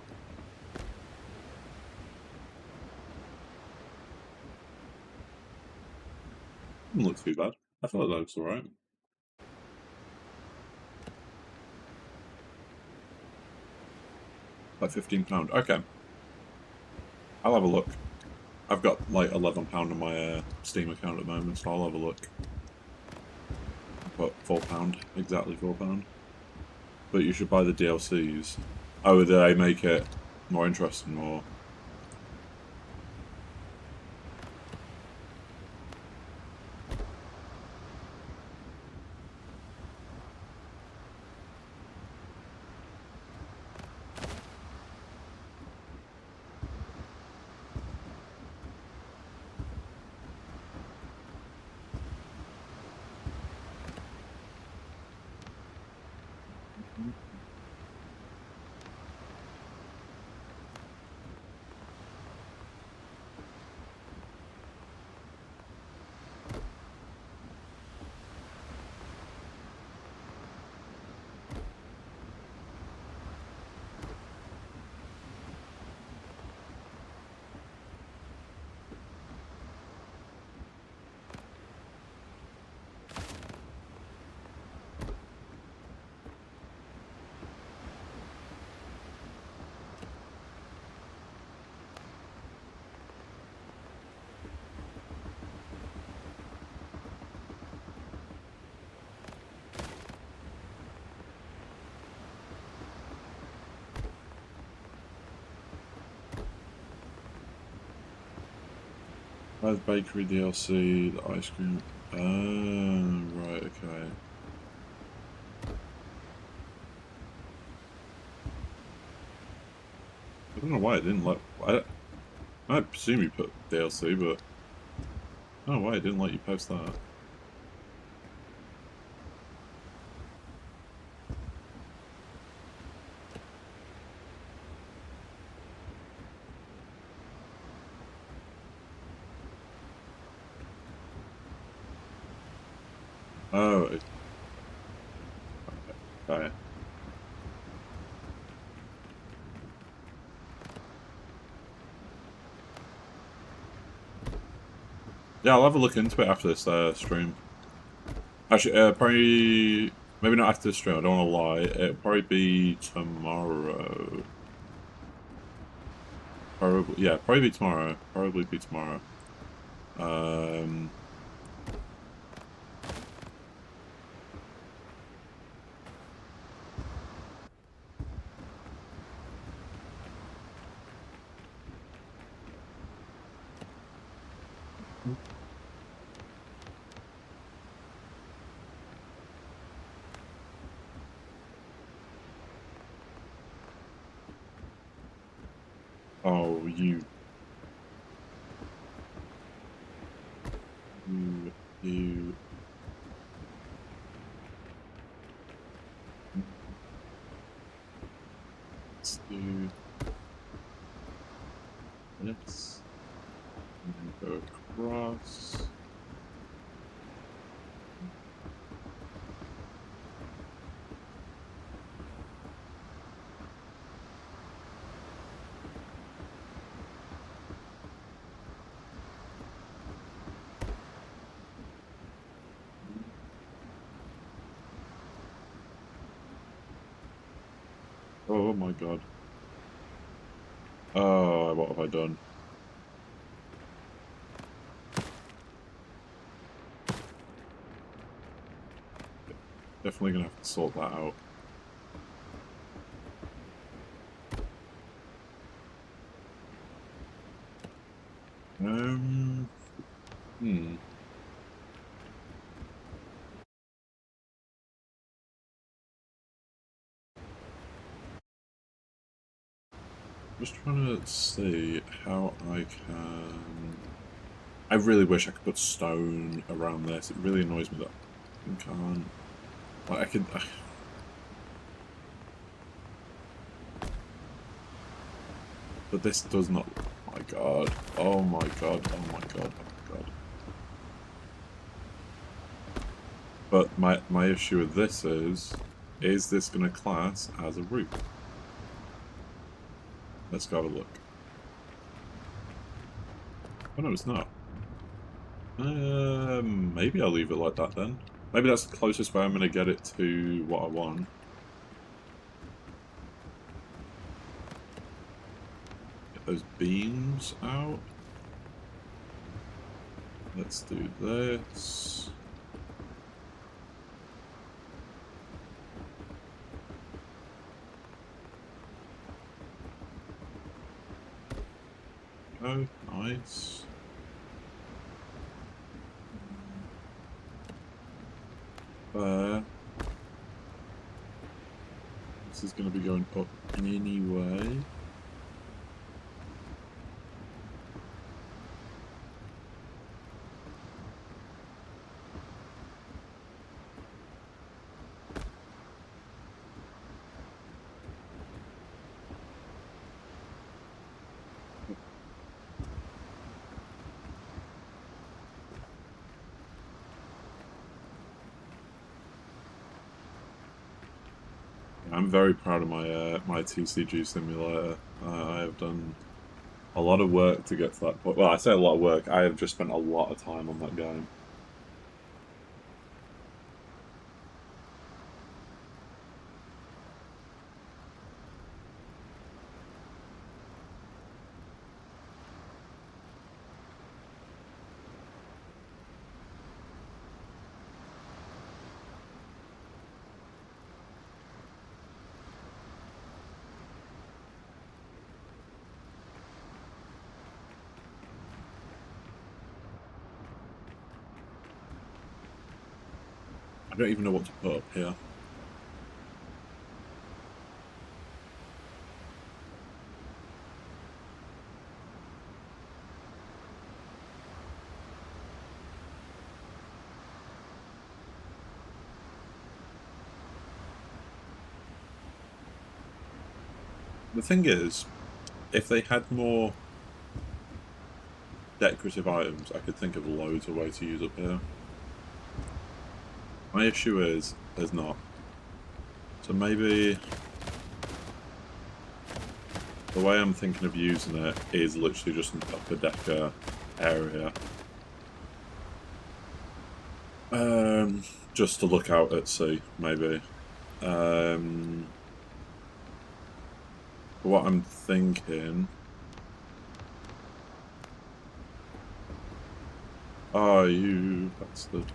Doesn't look too bad. I thought that looks alright. Like £15. Okay. I'll have a look. I've got like £11 on my Steam account at the moment, so I'll have a look. But £4, exactly £4. But you should buy the DLCs. Oh, do they make it more interesting or? Buy the bakery DLC, the ice cream. Oh, right, okay. I don't know why it didn't let. I presume you put DLC, but I don't know why it didn't let you post that. Oh, okay. Yeah, I'll have a look into it after this stream. Actually, probably maybe not after the stream. I don't want to lie. It'll probably be tomorrow. Probably, yeah, probably be tomorrow. Probably be tomorrow. Oh, you. Let's do this. And go across. Oh my god. Oh, what have I done? Definitely gonna have to sort that out. Hmm. Just trying to see how I can. I really wish I could put stone around this. It really annoys me that I can't. Like I could. But this does not... Oh my god. Oh my god. Oh my god. Oh my god. But my issue with this is this going to class as a roof? Let's go have a look. Oh no, it's not. Maybe I'll leave it like that then. Maybe that's the closest way I'm going to get it to what I want. Get those beams out. Let's do this. Oh, nice. This is going to be going up anyway. I'm very proud of my my TCG simulator. I have done a lot of work to get to that point. Well, I say a lot of work. I have just spent a lot of time on that game. I don't even know what to put up here. The thing is, if they had more decorative items, I could think of loads of ways to use up here. My issue is, there's not. So maybe the way I'm thinking of using it is literally just an upper decker area. Just to look out at sea, maybe. What I'm thinking... Oh, you bastard.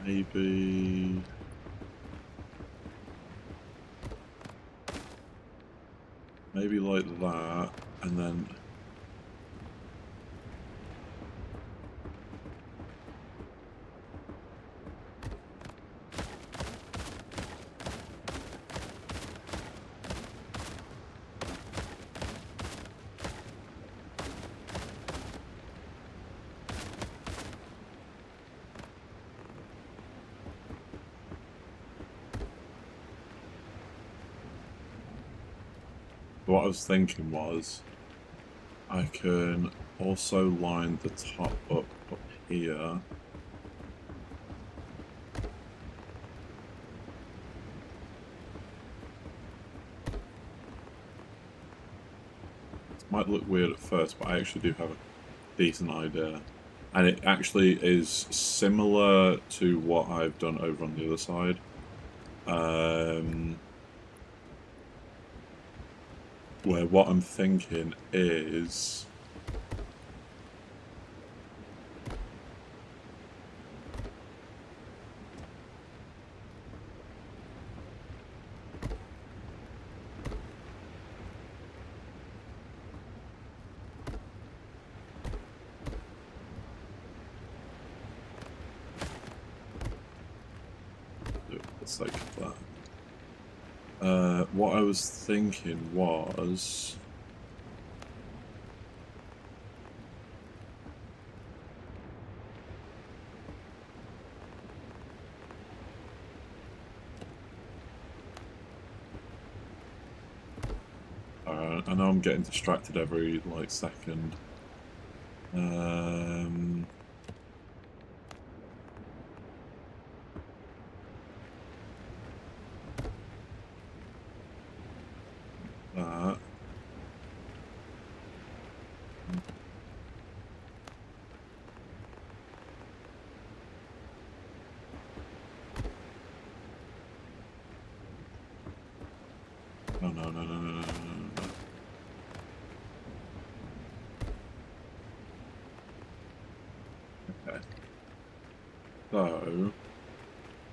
Maybe... Maybe like that, and then... What I was thinking was, I can also line the top up here. It might look weird at first, but I actually do have a decent idea. And it actually is similar to what I've done over on the other side. Where what I'm thinking is... do it for the sake of that. What I was thinking was... I know I'm getting distracted every, like, second. That. Oh, no, no, no, no, no, no, no. Okay. So,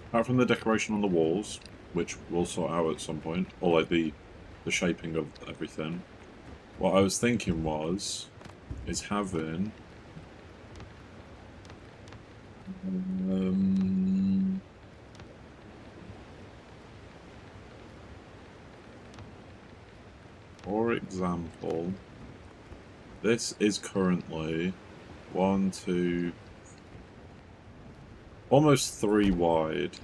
apart from the decoration on the walls, which we'll sort out at some point, or like the shaping of everything, what I was thinking is having for example, this is currently 1, 2, almost 3 wide.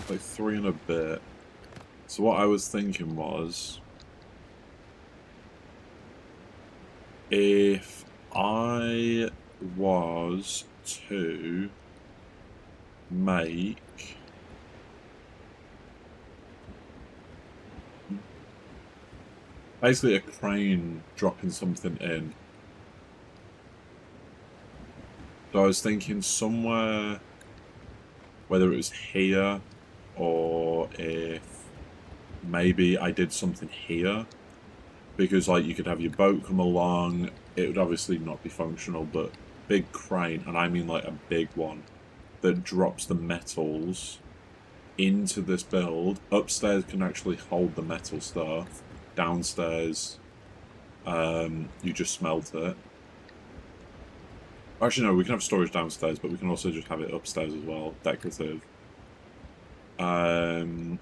Like 3 and a bit. So what I was thinking was, if I was to make basically a crane dropping something in. So I was thinking somewhere, whether it was here or if maybe I did something here, because like you could have your boat come along, it would obviously not be functional, but big crane, and I mean like a big one, that drops the metals into this build. Upstairs can actually hold the metal stuff. Downstairs, you just smelt it. Actually, no, we can have storage downstairs, but we can also just have it upstairs as well, decorative. Now...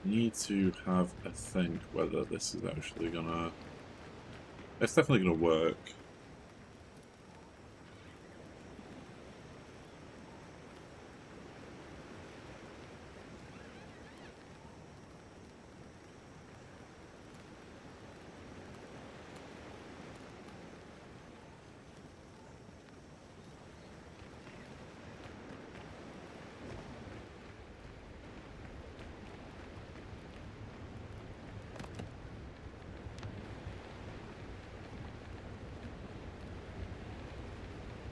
need to have a think whether this is actually gonna... It's definitely gonna work.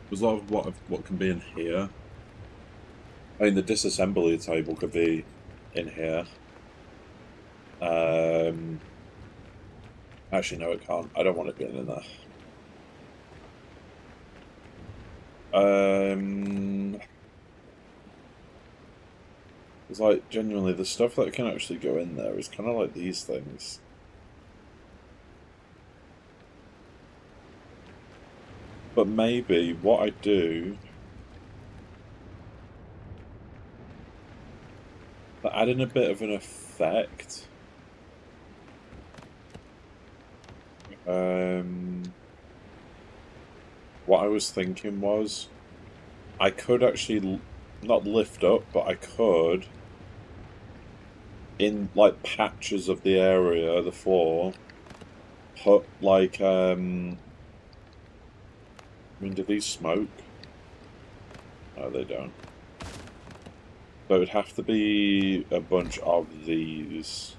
There's a lot of what can be in here. I mean, the disassembly table could be in here. Actually, no, it can't. I don't want it being in there. It's like, genuinely, the stuff that can actually go in there is kind of like these things. But maybe what I do... to add in a bit of an effect... what I was thinking was, I could actually not lift up, but I could, in like patches of the area, the floor, put like, I mean, do these smoke? No, they don't. So it would have to be a bunch of these.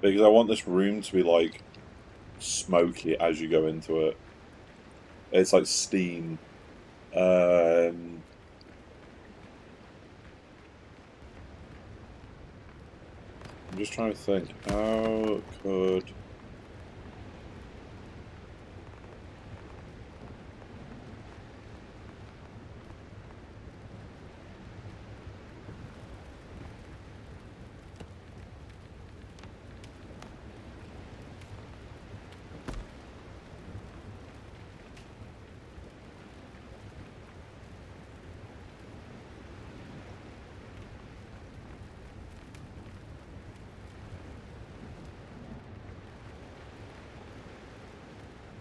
Because I want this room to be, like, smoky as you go into it. It's like steam. I'm just trying to think, how could...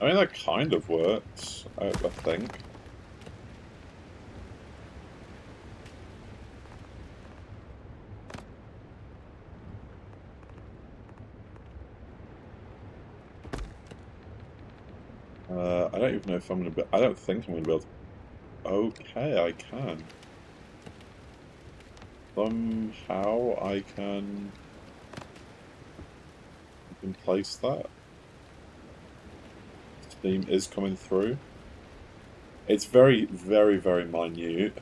I mean, that kind of works, I think. I don't even know if I'm gonna be. I don't think I'm gonna be able to. Okay, I can. Somehow I can place that. Steam is coming through. It's very, very, very minute.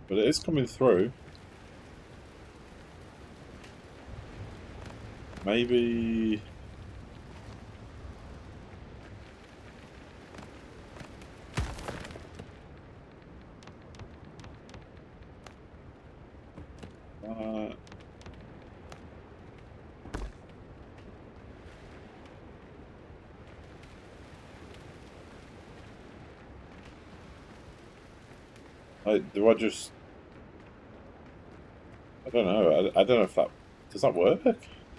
But it is coming through. Maybe... do I just... I don't know. I don't know if that... Does that work?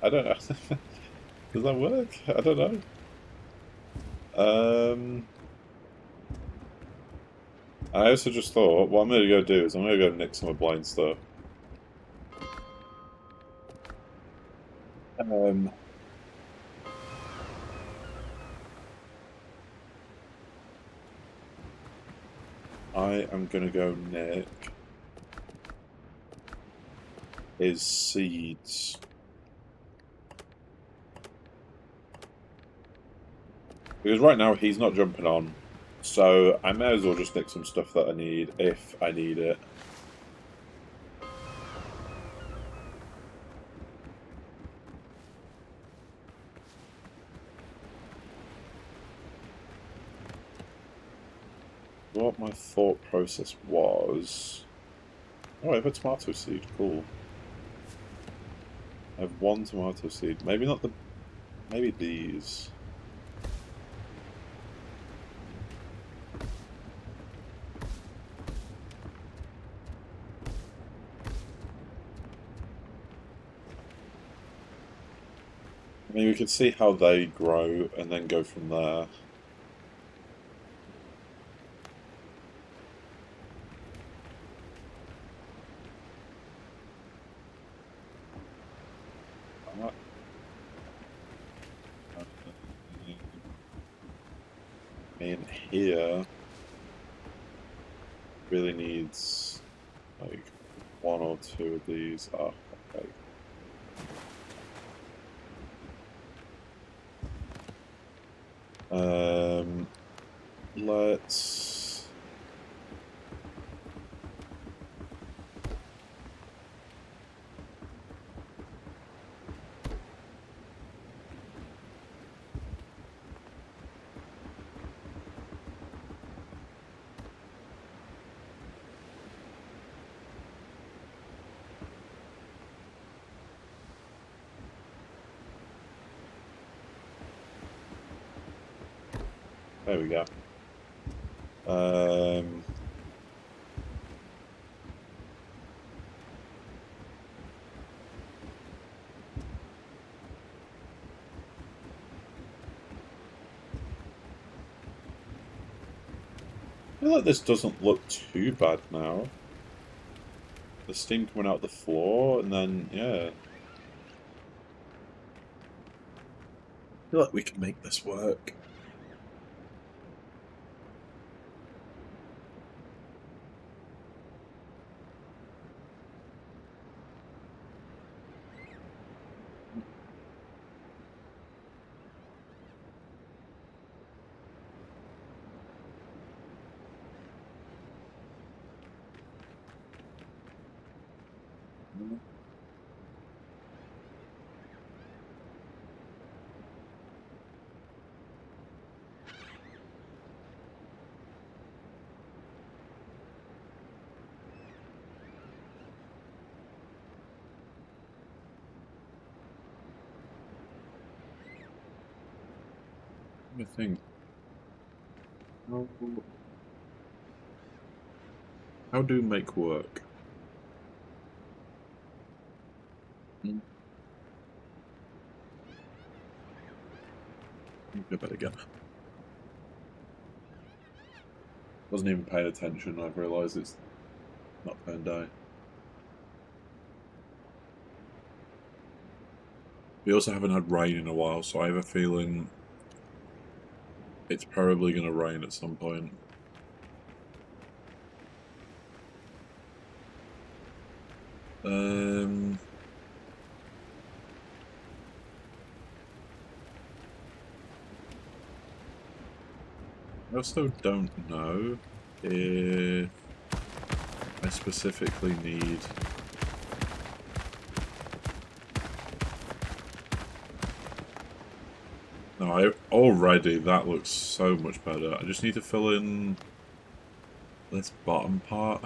I don't know. Does that work? I don't know. I also just thought, what I'm going to go do is I'm going to go nick some of Blind stuff. I am going to go nick his seeds. Because right now he's not jumping on. So I may as well just nick some stuff that I need if I need it. What my thought process was... Oh, I have a tomato seed. Cool. I have one tomato seed. Maybe not the... Maybe these. I mean, we can see how they grow and then go from there. In here really needs like one or two of these. Oh, okay. Let's... There we go. I feel like this doesn't look too bad now. The steam coming out the floor, and then, yeah. I feel like we can make this work. Let me think. How do make work? Go bed again. Wasn't even paying attention. I've realised it's not paying day. We also haven't had rain in a while, so I have a feeling it's probably going to rain at some point. I also don't know if I specifically need... No, already that looks so much better. I just need to fill in this bottom part.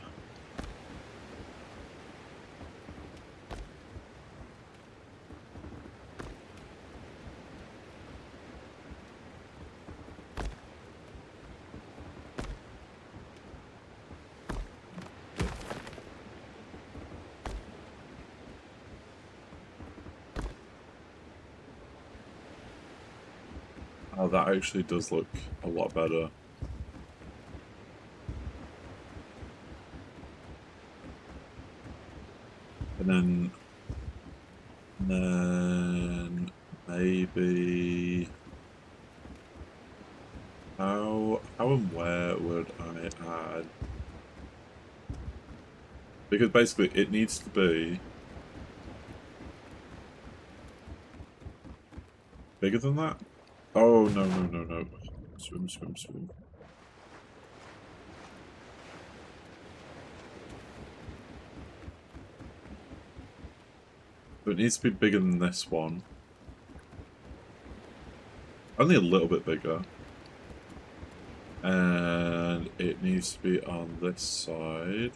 Oh, that actually does look a lot better. And then maybe how and where would I add? Because basically it needs to be bigger than that. Oh, no. Swim. So it needs to be bigger than this one. Only a little bit bigger. And it needs to be on this side.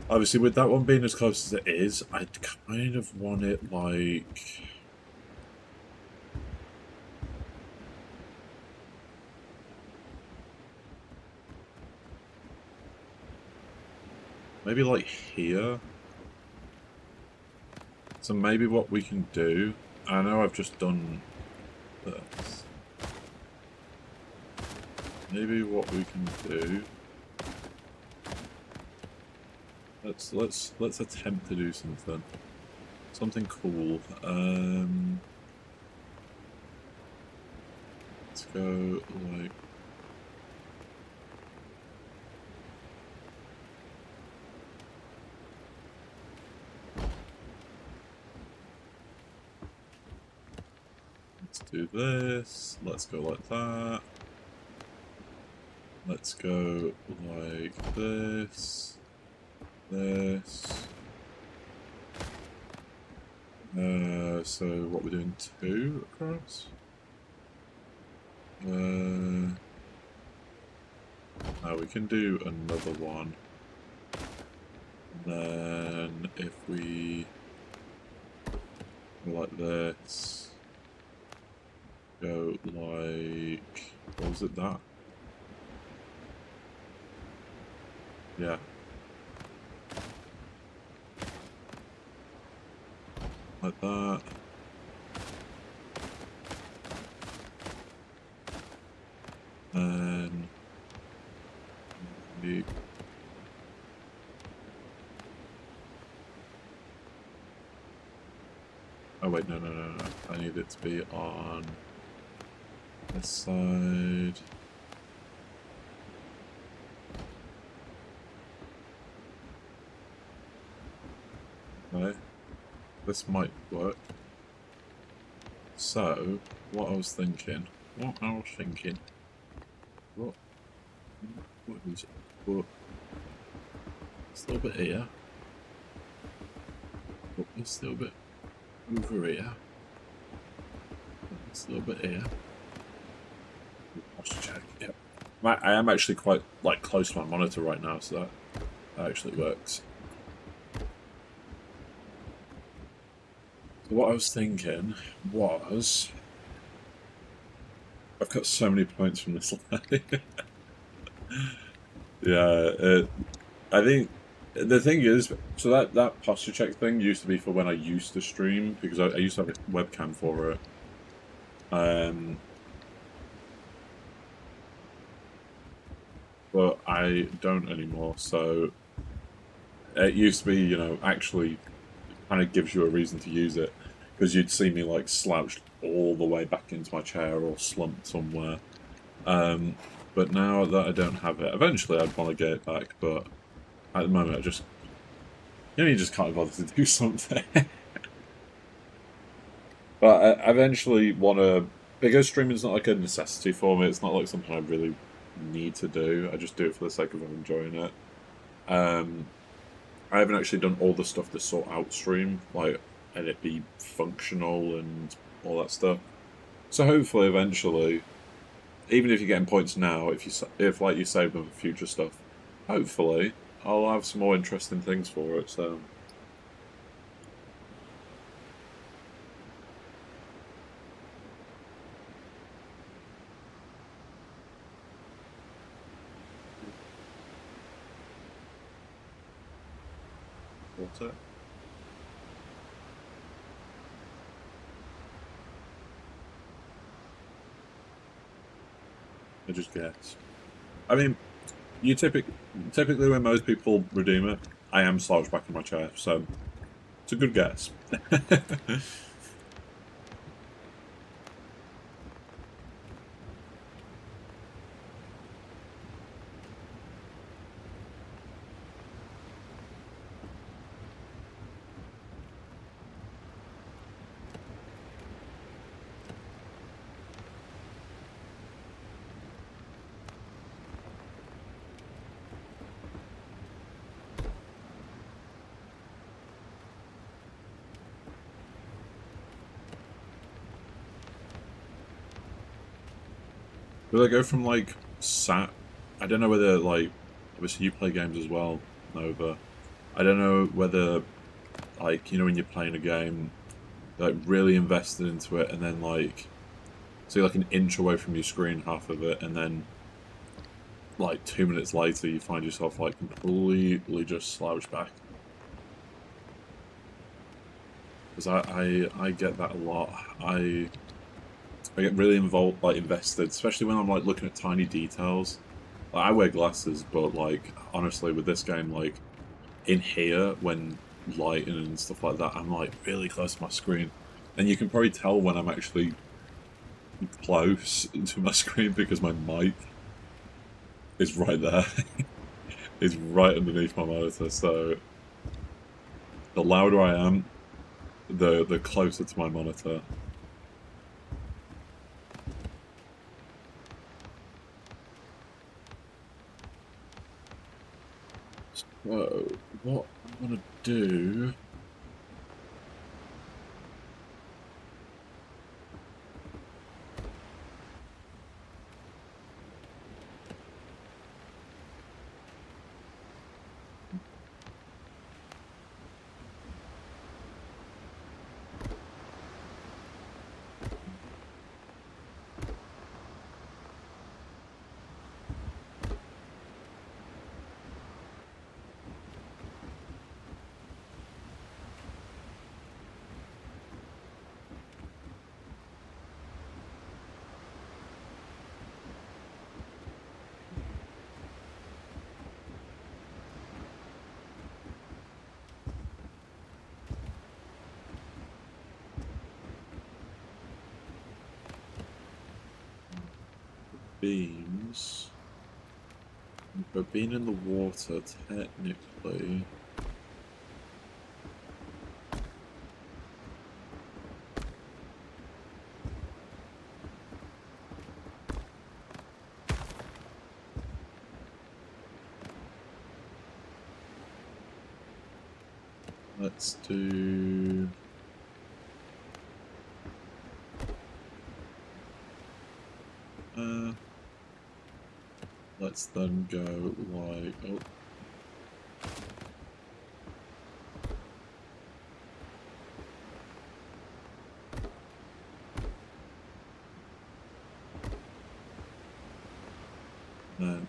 Obviously, with that one being as close as it is, I'd kind of want it like... maybe like here. So maybe what we can do... I know I've just done this. Maybe what we can do... Let's attempt to do something. Something cool. Let's go like... let's do this. Let's go like that. Let's go like this. This. So what we're doing, 2 across? No, we can do another one. And then if we go like this, go like, what was it, that? Yeah. Like that. And we... oh wait, no. I need it to be on this side. Okay. This might work. So, what I was thinking... What is it? What? It's a little bit here. Oh, it's a little bit over here. It's a little bit here. Let's check. Yep. I am actually quite close to my monitor right now, so that actually works. So what I was thinking was, I've got so many points from this line. Yeah, I think the thing is, so that posture check thing used to be for when I used to stream, because I used to have a webcam for it. But I don't anymore. So it used to be, you know, actually kind of gives you a reason to use it, because you'd see me like slouched all the way back into my chair or slumped somewhere. But now that I don't have it, eventually I'd want to get it back, but at the moment I just, you know, you just can't bother to do something. But I eventually want to, because streaming's not like a necessity for me, it's not like something I really need to do, I just do it for the sake of enjoying it. I haven't actually done all the stuff to sort out stream, like, and it be functional and all that stuff. So hopefully, eventually, even if you're getting points now, if like you save them for future stuff, hopefully I'll have some more interesting things for it. So. Water. I just guess. I mean, you typically when most people redeem it, I am slouched back in my chair, so it's a good guess. Do I go from like sat? I don't know whether like obviously you play games as well, Nova. I don't know whether like, you know, when you're playing a game, like really invested into it, and then like say like an inch away from your screen, half of it, and then like 2 minutes later you find yourself like completely just slouched back. Because I get that a lot. I get really involved, like invested, especially when I'm like looking at tiny details. Like, I wear glasses, but like honestly, with this game, like in here when lighting and stuff like that, I'm like really close to my screen, and you can probably tell when I'm actually close to my screen because my mic is right there. It's right underneath my monitor, so the louder I am, the closer to my monitor. So, what I want to do... beams... But being in the water, technically... Let's do... Let's then go like... Oh. Then...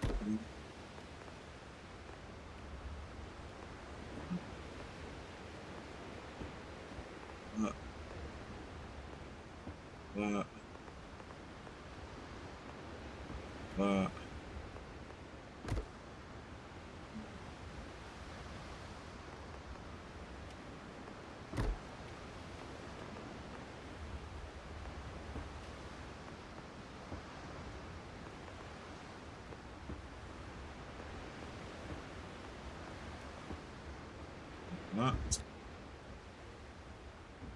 That. that. That.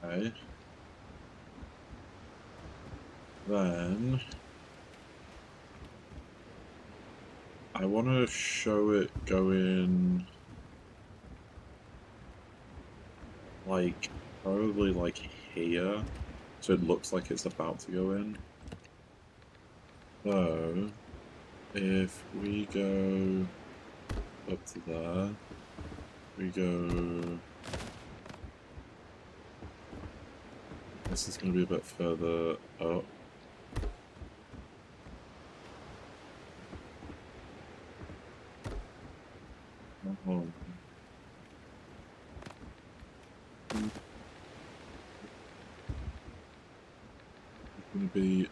Okay. Then I want to show it going like probably like here, so it looks like it's about to go in. So if we go up to there, we go. This is going to be a bit further up. Oh. It's going to be.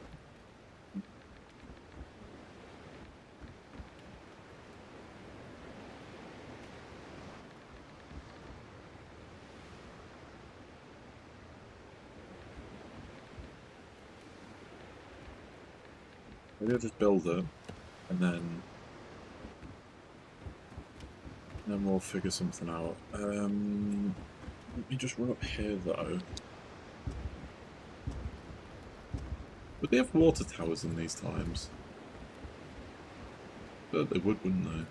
Maybe I'll just build it, and then we'll figure something out. Let me just run up here though. Would they have water towers in these times? I bet they would, wouldn't they?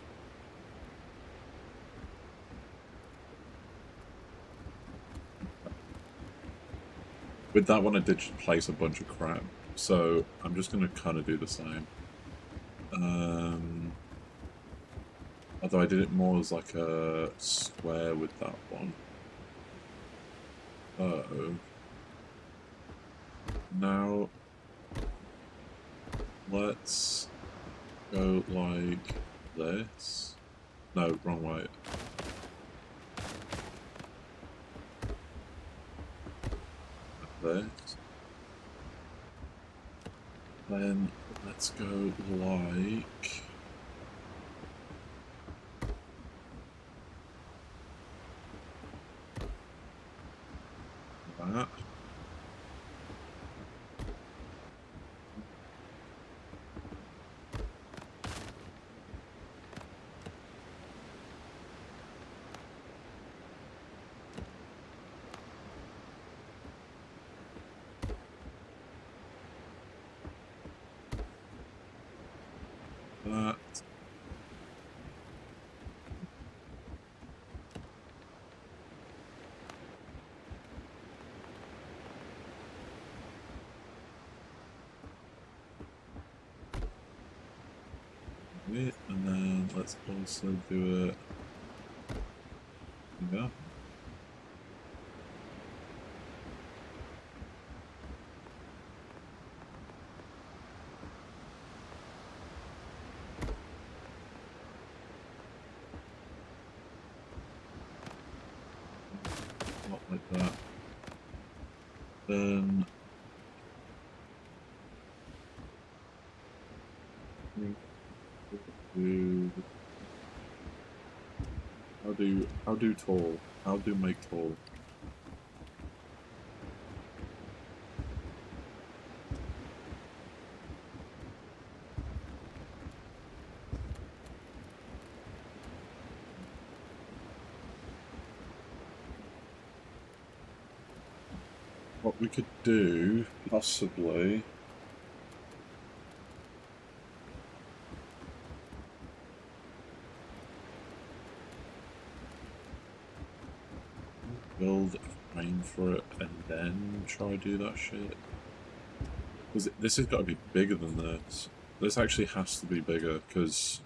With that one, I did just place a bunch of crap, so I'm just going to kind of do the same. Although I did it more as like a square with that one. So now let's go like this. No, wrong way. Like this. Then let's go like that. That. And then let's also do it. Yeah. Not like that. Then do how do tall? How do make tall? What we could do, possibly, build a frame for it and then try do that shit. Because this has got to be bigger than this. This actually has to be bigger because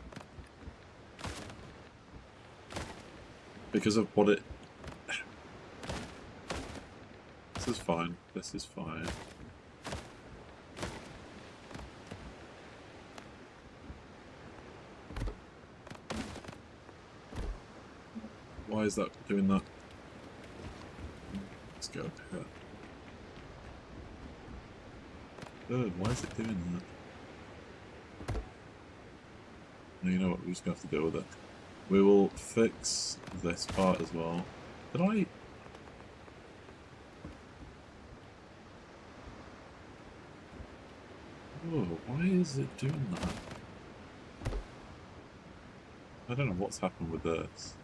of what it. This is fine. This is fine. Why is that doing that? Let's go up here. Good, why is it doing that? You know what? We're just gonna have to deal with it. We will fix this part as well. Did I? Oh, why is it doing that? I don't know what's happened with this.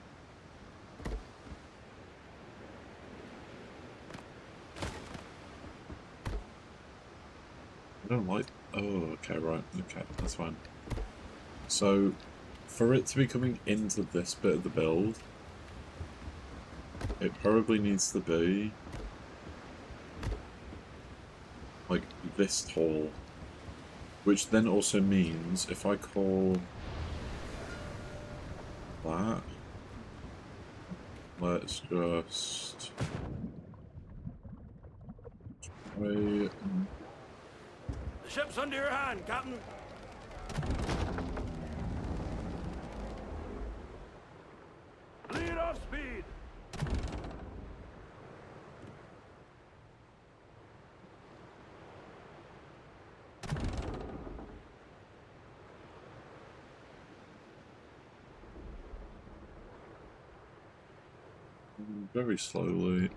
I don't like... Oh, okay, right. Okay, that's fine. So, for it to be coming into this bit of the build, it probably needs to be like this tall. Which then also means if I call that, let's just try... The ship's under your hand, Captain. Lead off speed. very slowly.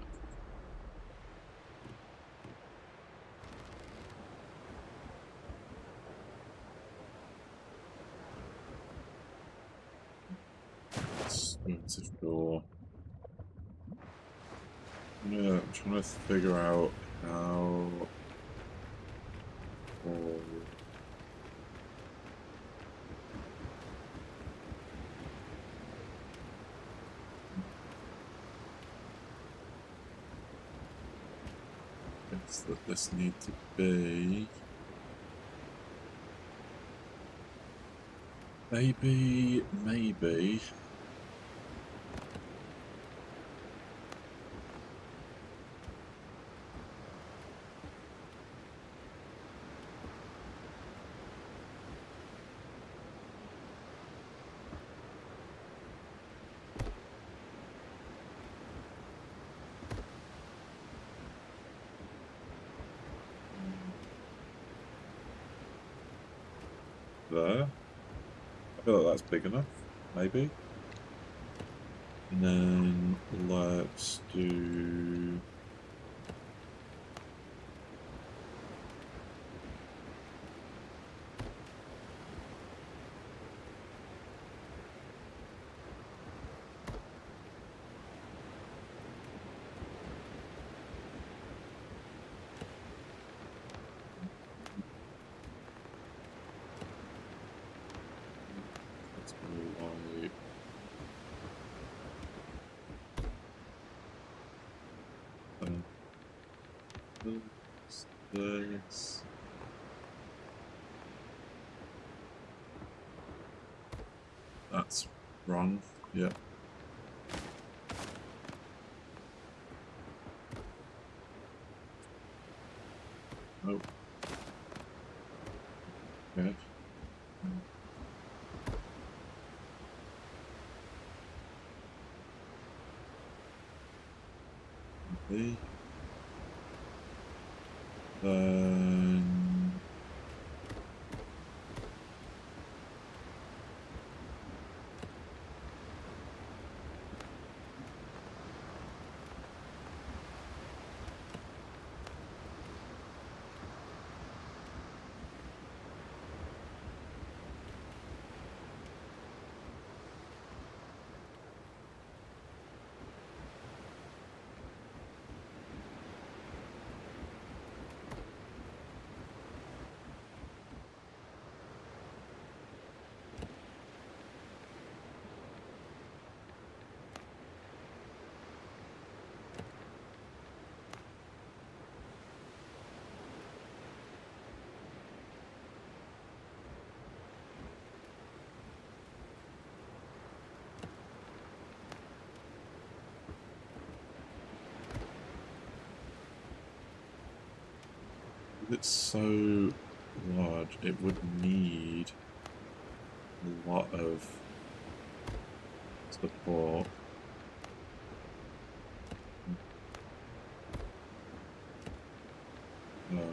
Expensive door. Yeah, I'm trying to figure out how... Or... It's that this need to be... Maybe... There. I feel like that's big enough, maybe. And then let's do... Let's go like... This. That's wrong. Yeah. Nope. Okay. Okay. Then... It's so large, it would need a lot of support. No.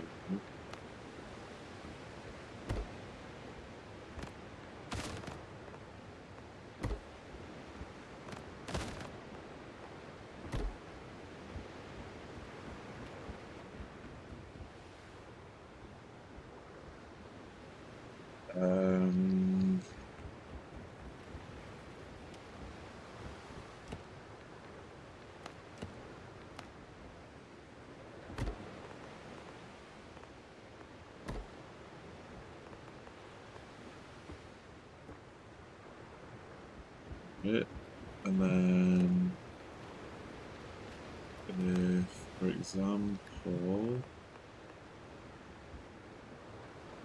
it, and then if, for example,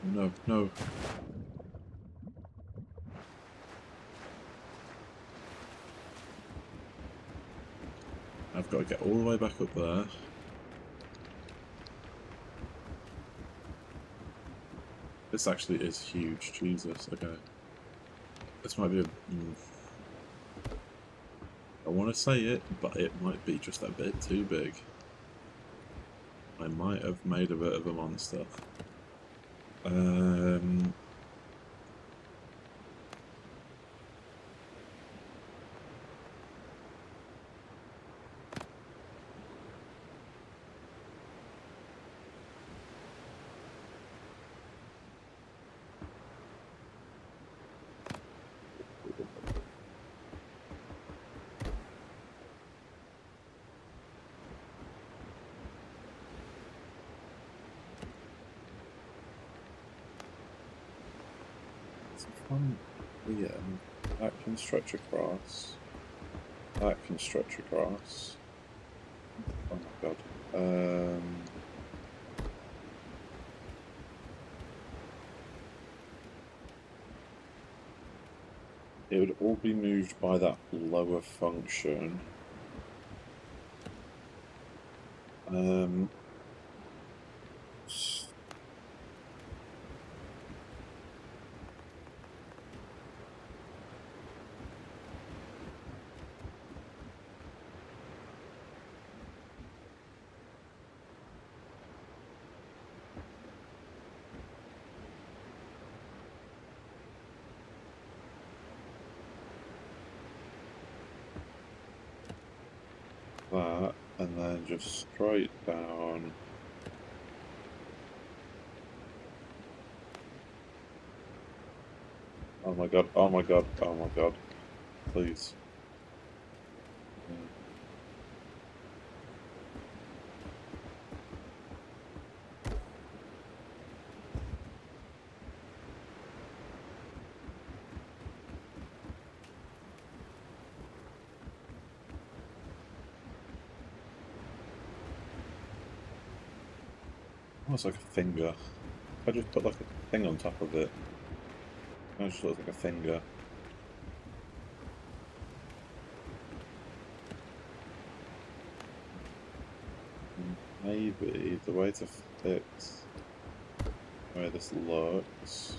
no, no. I've got to get all the way back up there. This actually is huge, Jesus, okay. This might be a... I want to say it, but it might be just a bit too big. I might have made a bit of a monster. Yeah, that can stretch across. That can stretch across. Oh my god. It would all be moved by that lower function. That, and then just straight down. Oh my god, oh my god, oh my god. Please. Almost like a finger. I just put like a thing on top of it. It just looks like a finger. Maybe the way to fix the way this looks.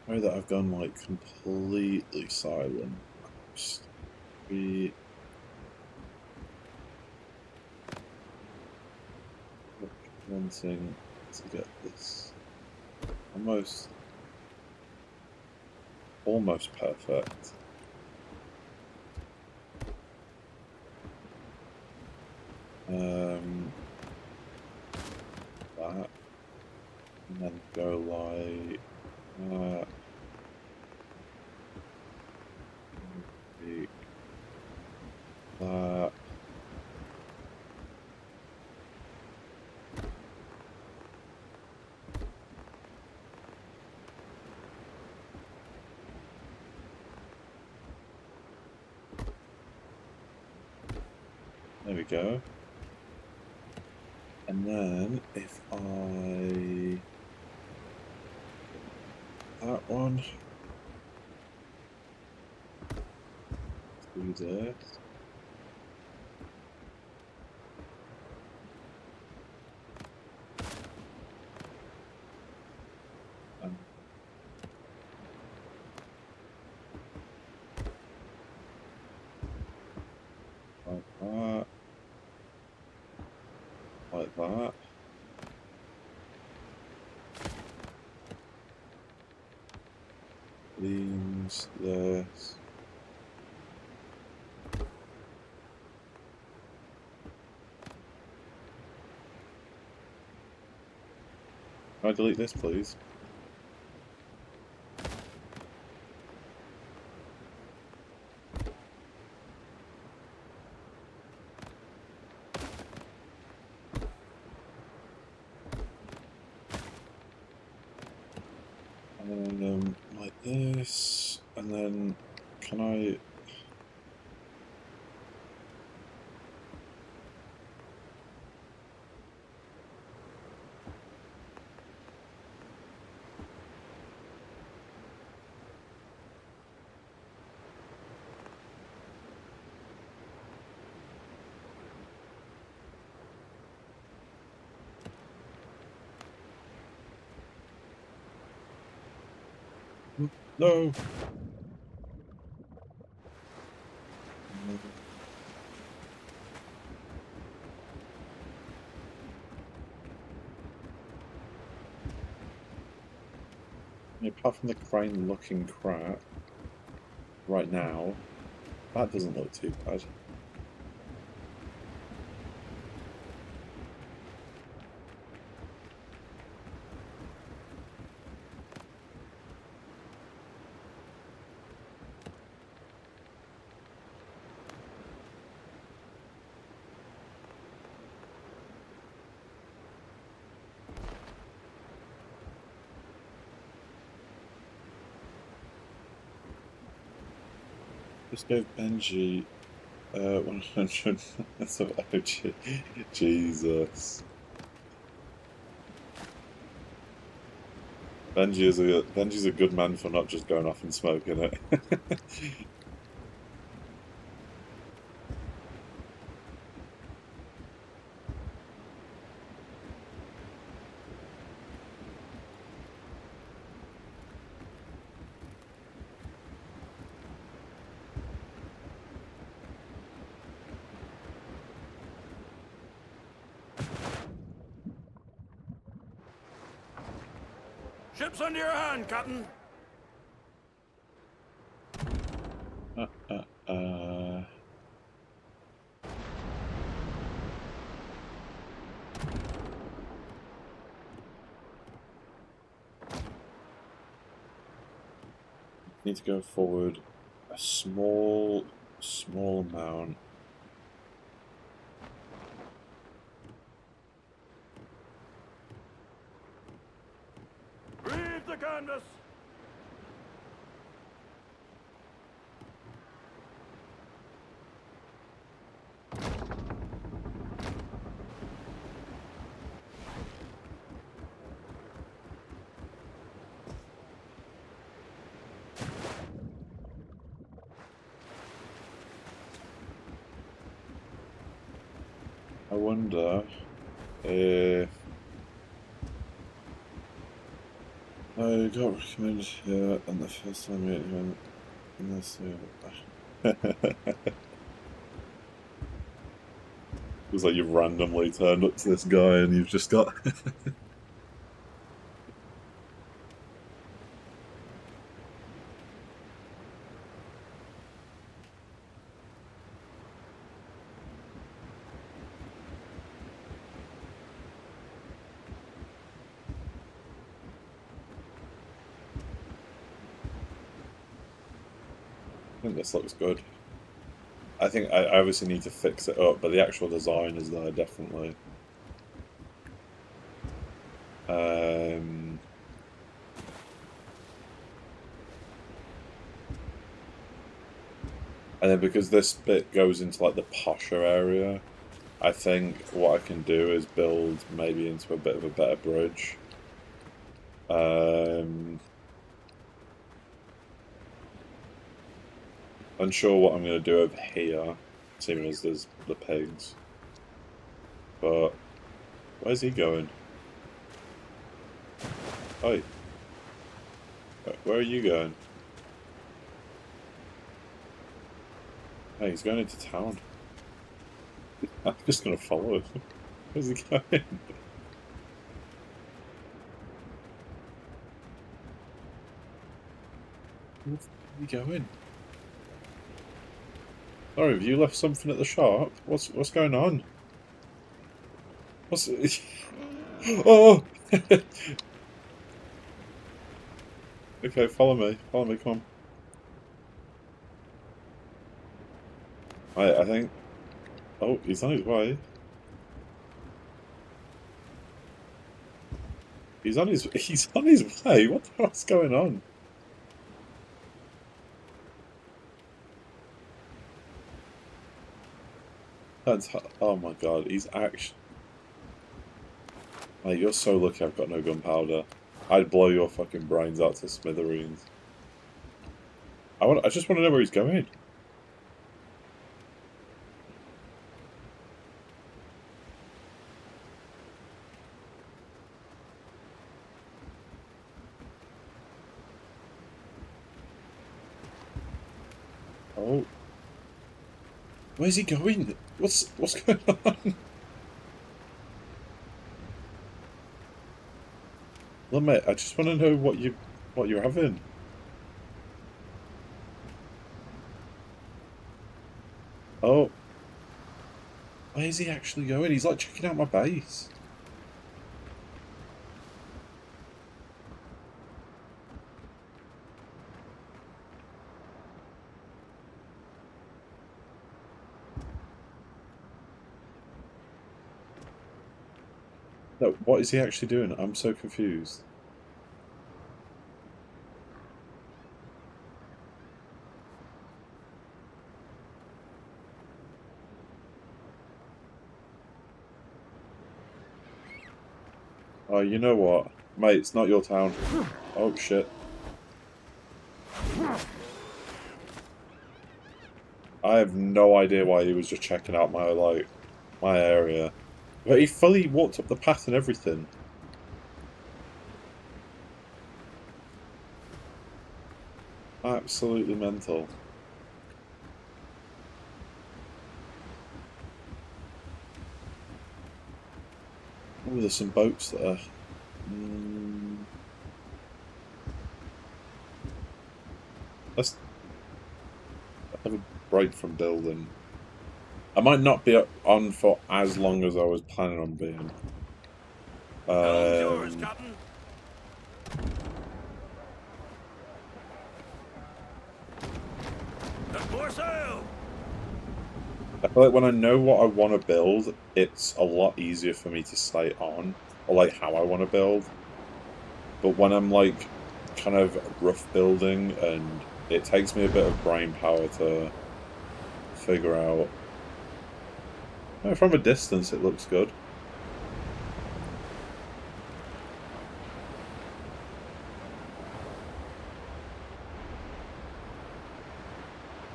Know that I've gone like completely silent. Just be wanting to get this almost perfect. That, and then go like that. That. There we go. And then if that one, do this. And like that. Like that. Beans, this. Can I delete this, please? And then like this, and then can I? No. Apart from the crane looking crap right now, that doesn't look too bad. Just gave Benji 100. That's what Jesus. Benji's a good man for not just going off and smoking it. Ship's under your hand, Captain. uh. Need to go forward a small amount. Reeve the canvas. I wonder if I got recommended here and the first time it went in this. It's like you've randomly turned up to this guy and you've just got. I think this looks good. I think I obviously need to fix it up, but the actual design is there, definitely. And then because this bit goes into like the posher area, I think what I can do is build maybe into a bit of a better bridge. Unsure what I'm going to do over here, seeing as there's the pigs. But where's he going? Hey, where are you going? Hey, he's going into town. I'm just going to follow him. Where's he going? Where are you going? Sorry, have you left something at the shop? What's going on? What's oh? Okay, follow me. Follow me. Come on. I think. Oh, he's on his way. He's on his. He's on his way. What the hell's going on? That's. Oh my god. He's actually. Mate, you're so lucky I've got no gunpowder. I'd blow your fucking brains out to smithereens. I just want to know where he's going. Oh. Where's he going? What's going on? Well, mate, I just want to know what you're having. Oh. Where is he actually going? He's like checking out my base. No, what is he actually doing? I'm so confused. Oh, you know what? Mate, it's not your town. Oh, shit. I have no idea why he was just checking out my area. But he fully walked up the path and everything. Absolutely mental. Oh, there's some boats there. Let's have a break from building. I might not be on for as long as I was planning on being. Yours, Captain. More sail. I feel like when I know what I want to build, it's a lot easier for me to stay on, or like how I want to build. But when I'm like kind of rough building, and it takes me a bit of brain power to figure out. Oh, from a distance, it looks good.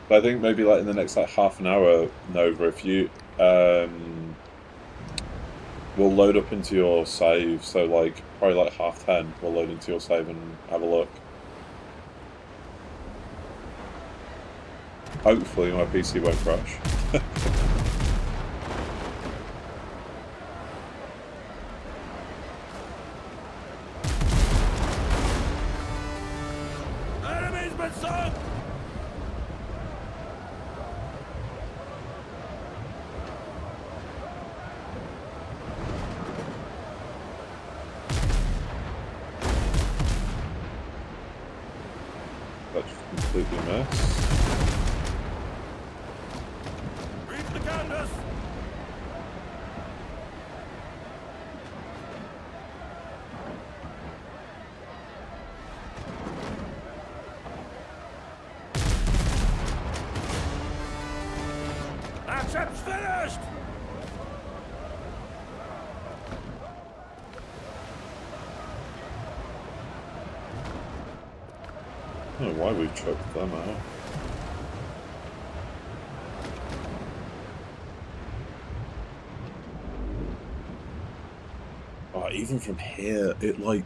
But I think maybe like in the next like half an hour, Nova, if you we'll load up into your save. So like probably like 10:30, we'll load into your save and have a look. Hopefully my PC won't crash. Enemy's been sunk. That's completely a mess. Reach the canvas. That ship's finished. I don't know why we've choked them out. Oh, even from here, it like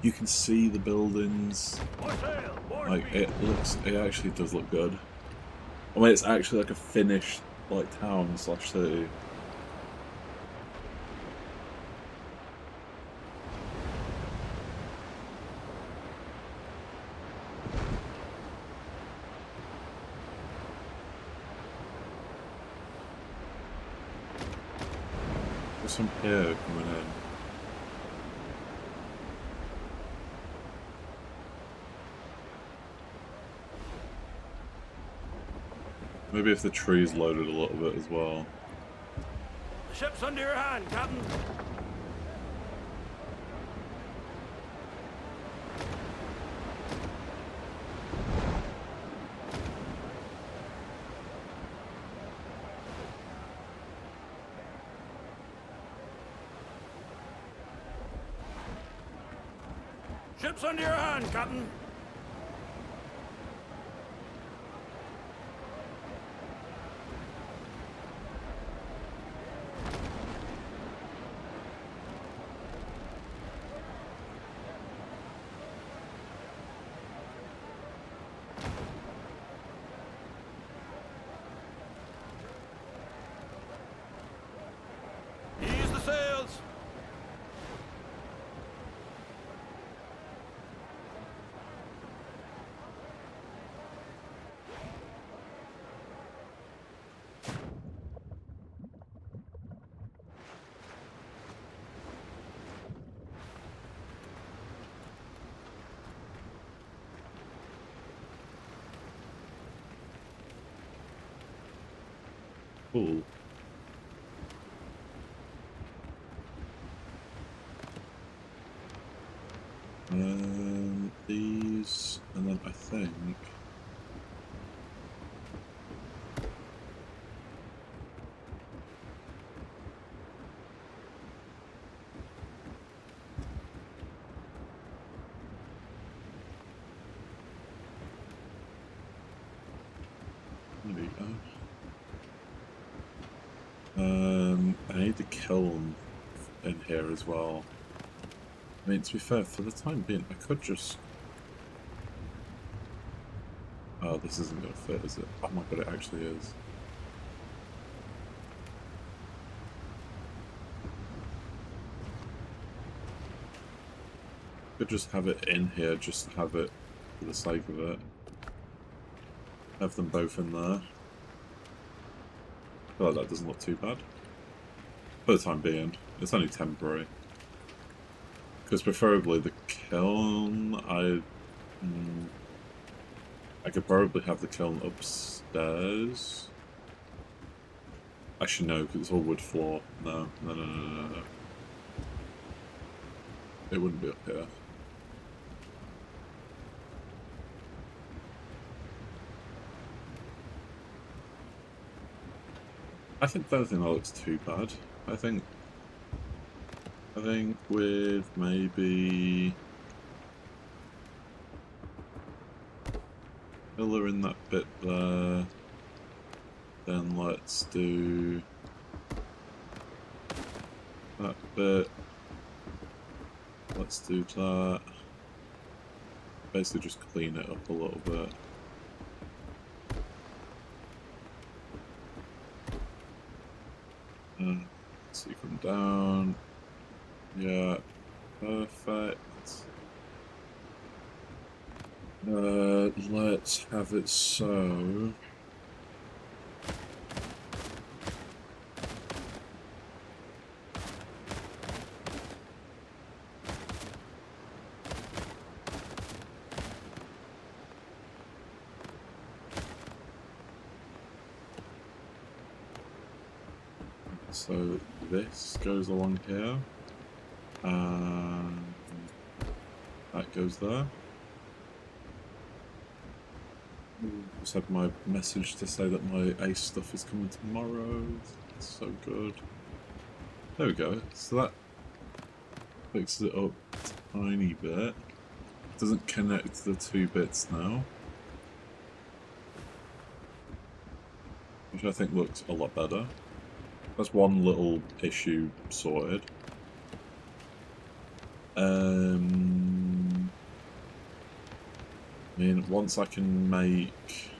you can see the buildings. More sail. More Like speed. it actually does look good. I mean, it's actually like a finished like town / city. it's from here coming in. Maybe if the tree's loaded a little bit as well. The ship's under your hand, Captain. Ship's under your hand, Captain. Ease the sails. Cool. These, and then I think... There we go. I need the kiln in here as well. I mean, to be fair, for the time being, I could just... Oh, this isn't going to fit, is it? Oh my god, it actually is. Could just have it in here, just to have it for the sake of it. Have them both in there. I feel like that doesn't look too bad. For the time being. It's only temporary. Because preferably the kiln, I could probably have the kiln upstairs. Actually no, because it's all wood floor. No. It wouldn't be up here. I don't think that looks too bad. I think with maybe pillar in that bit there, then let's do that bit. Let's do that. Basically just clean it up a little bit. So you come down. Yeah, perfect. Let's have it so. So this goes along here, and that goes there. Just had my message to say that my ace stuff is coming tomorrow. It's so good. There we go. So that fixes it up a tiny bit. Doesn't connect the two bits now, which I think looks a lot better. That's one little issue sorted. I mean, once I can make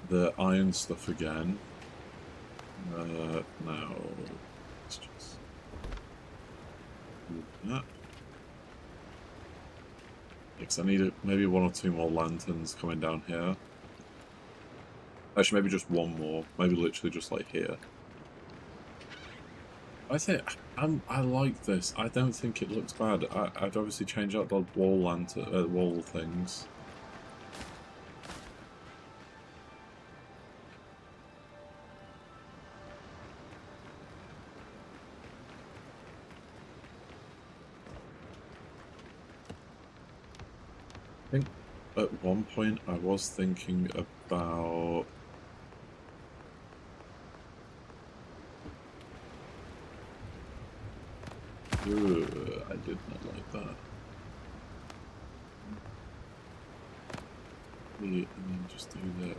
the iron stuff again, now let's just do that. Because I need maybe one or two more lanterns coming down here. Actually, maybe just one more. Maybe literally just like here. I like this. I don't think it looks bad. I'd obviously change out the wall wall things. I think at one point I was thinking about. Ugh, I did not like that. And then just do this.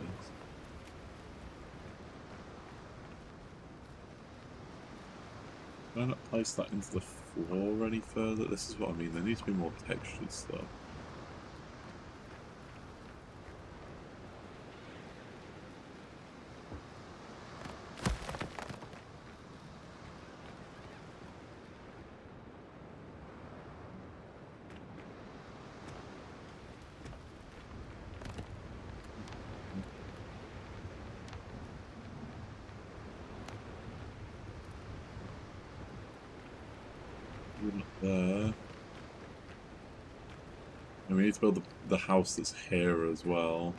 Can I not place that into the floor any further? This is what I mean. There needs to be more textured stuff. There. And we need to build the house that's here as well.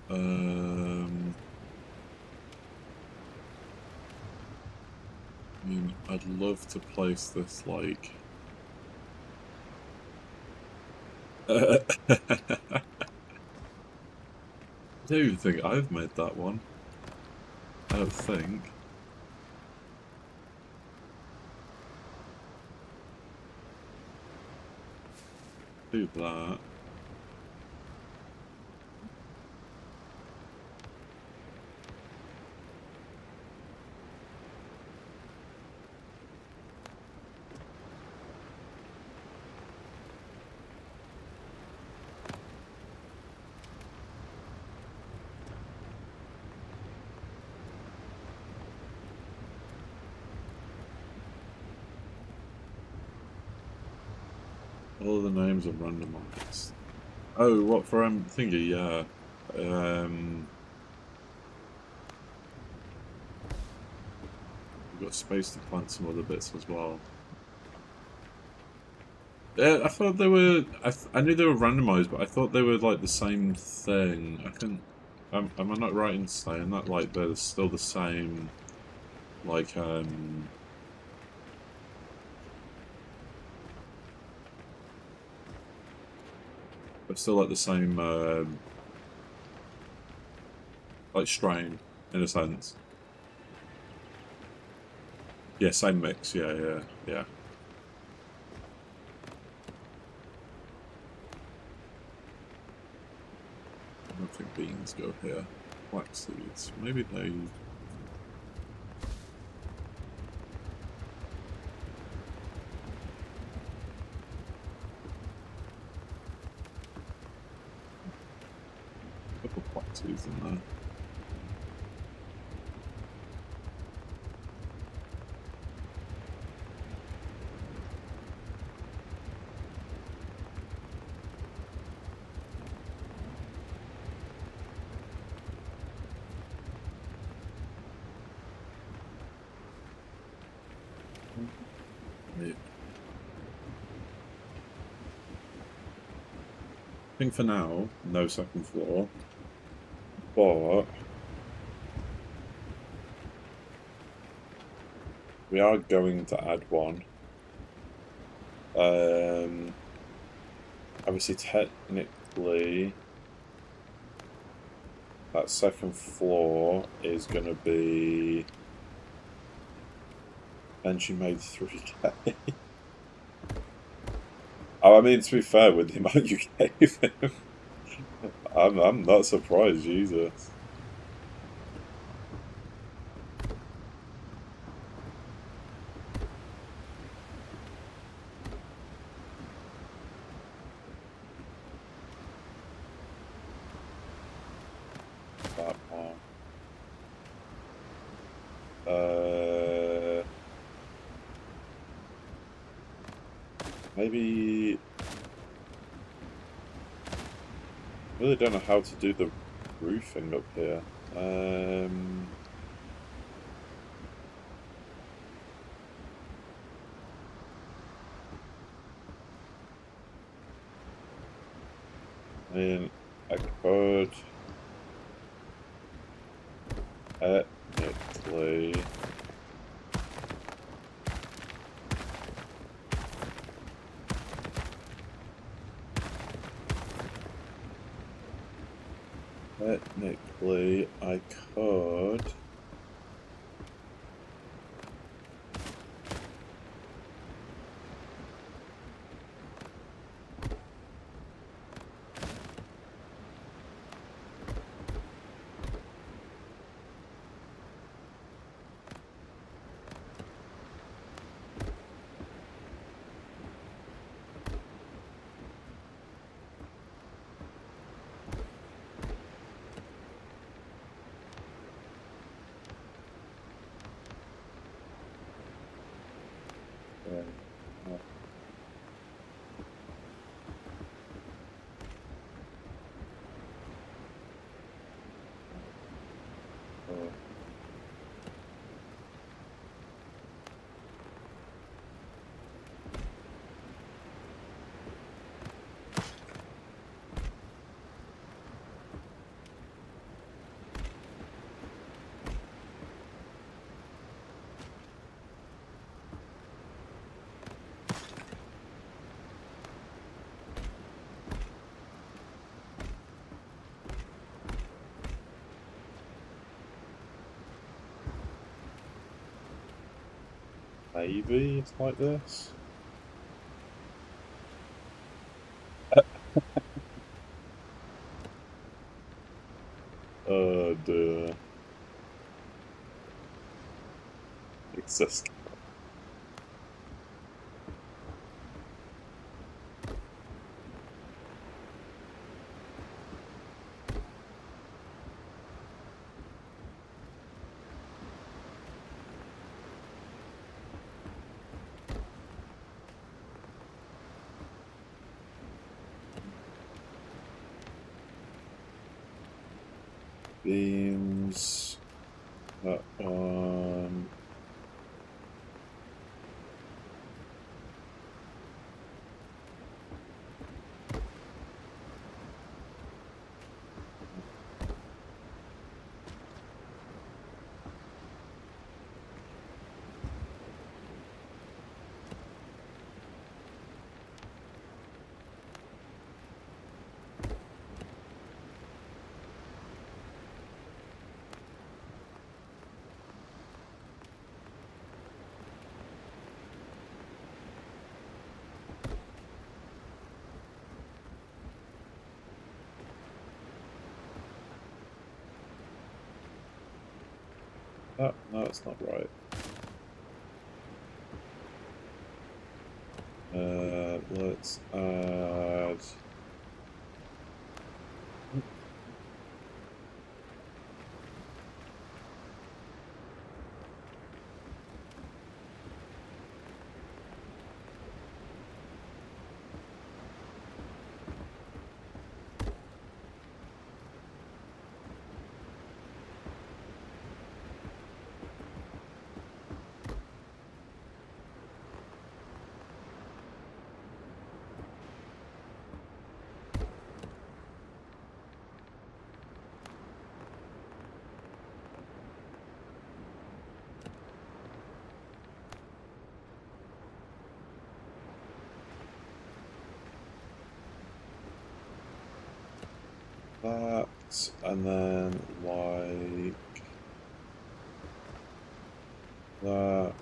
I mean, I'd love to place this like. I don't even think I've made that one. I don't think. Do that. All the names are randomized. Oh, what for thingy? Yeah. We've got space to plant some other bits as well. Yeah, I thought they were. I knew they were randomized, but I thought they were like the same thing. I couldn't. Am I not right in saying that? Like they're still the same. Like they're still like the same. Like strain in a sense. Yeah, same mix. Yeah. I don't think beans go here. Flax seeds. Maybe they. A couple of flax seeds in there. I think for now, no second floor, but we are going to add one. Obviously, technically, that second floor is going to be. And she made 3K. I mean, to be fair, with the amount you gave him, I'm not surprised, Jesus. That one. Maybe. I really don't know how to do the roofing up here. I mean, I could technically. Technically, I could. Yeah. Oh. Maybe it's like this. Duh. Exist. Beams. That one. Oh, no, it's not right. Let's add. That, and then like that.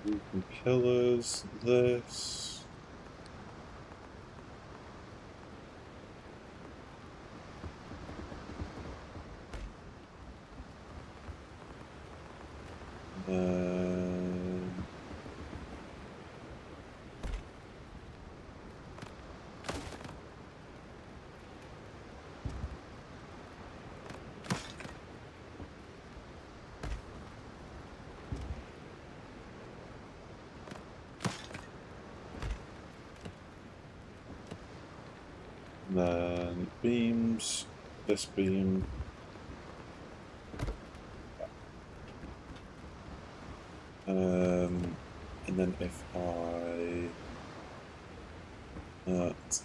Beacon Killers, this. Then then beams, this beam. And then if I that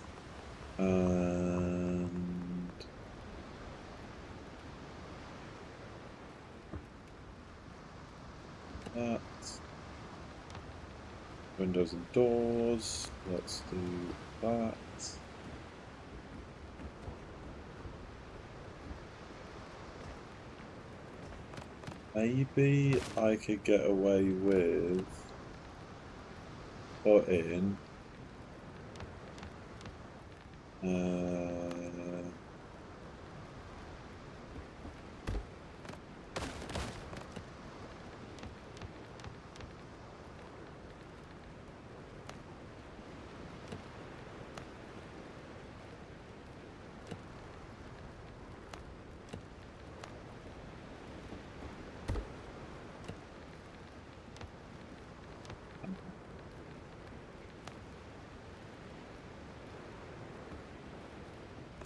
and that, windows and doors, let's do that. Maybe I could get away with putting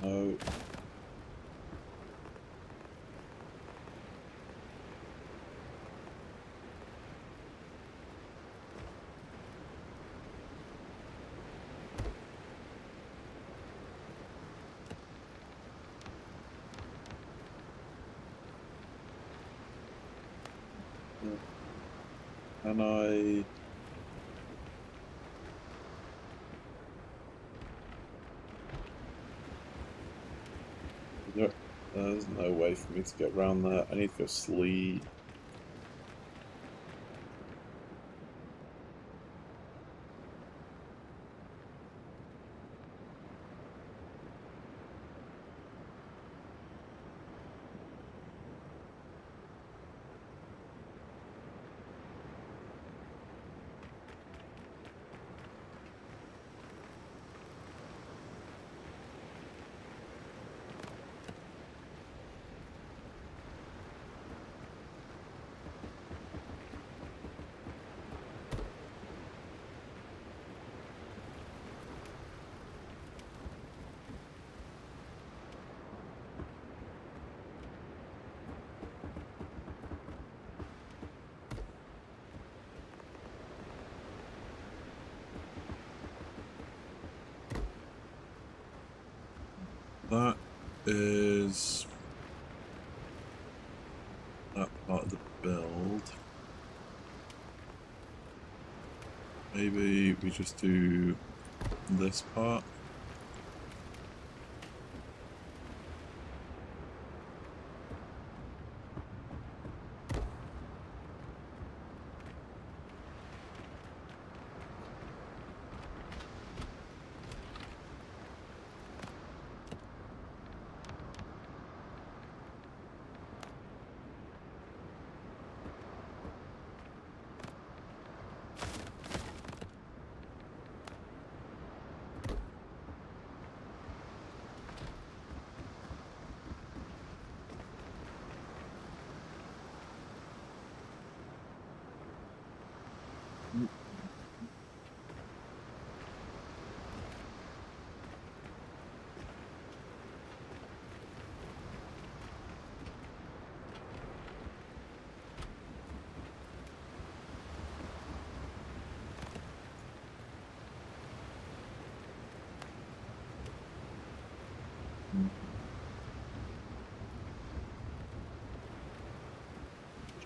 no. Can I? There's no way for me to get around that. I need to go sleep. That is that part of the build. Maybe we just do this part.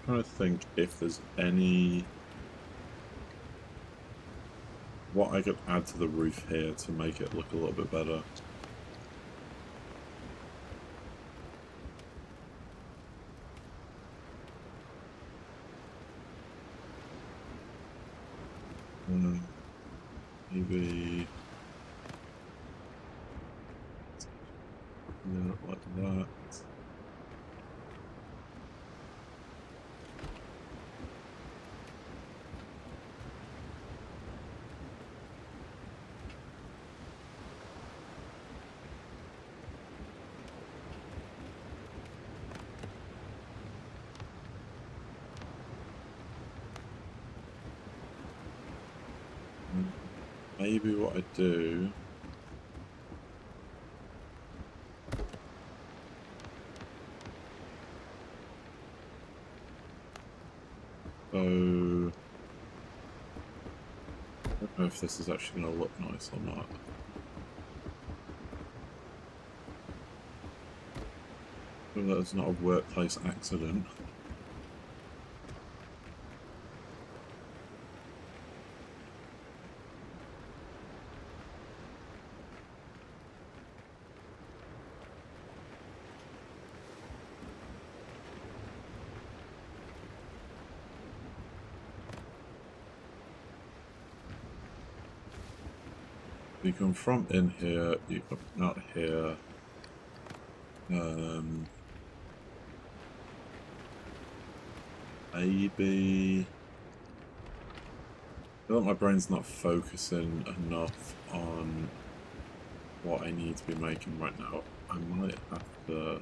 Trying to think if there's any what I could add to the roof here to make it look a little bit better. Maybe yeah, like that. Maybe what I do So, I don't know if this is actually going to look nice or not. So that's not a workplace accident. You come from in here, you come out here. Maybe. I feel like my brain's not focusing enough on what I need to be making right now. I might have to.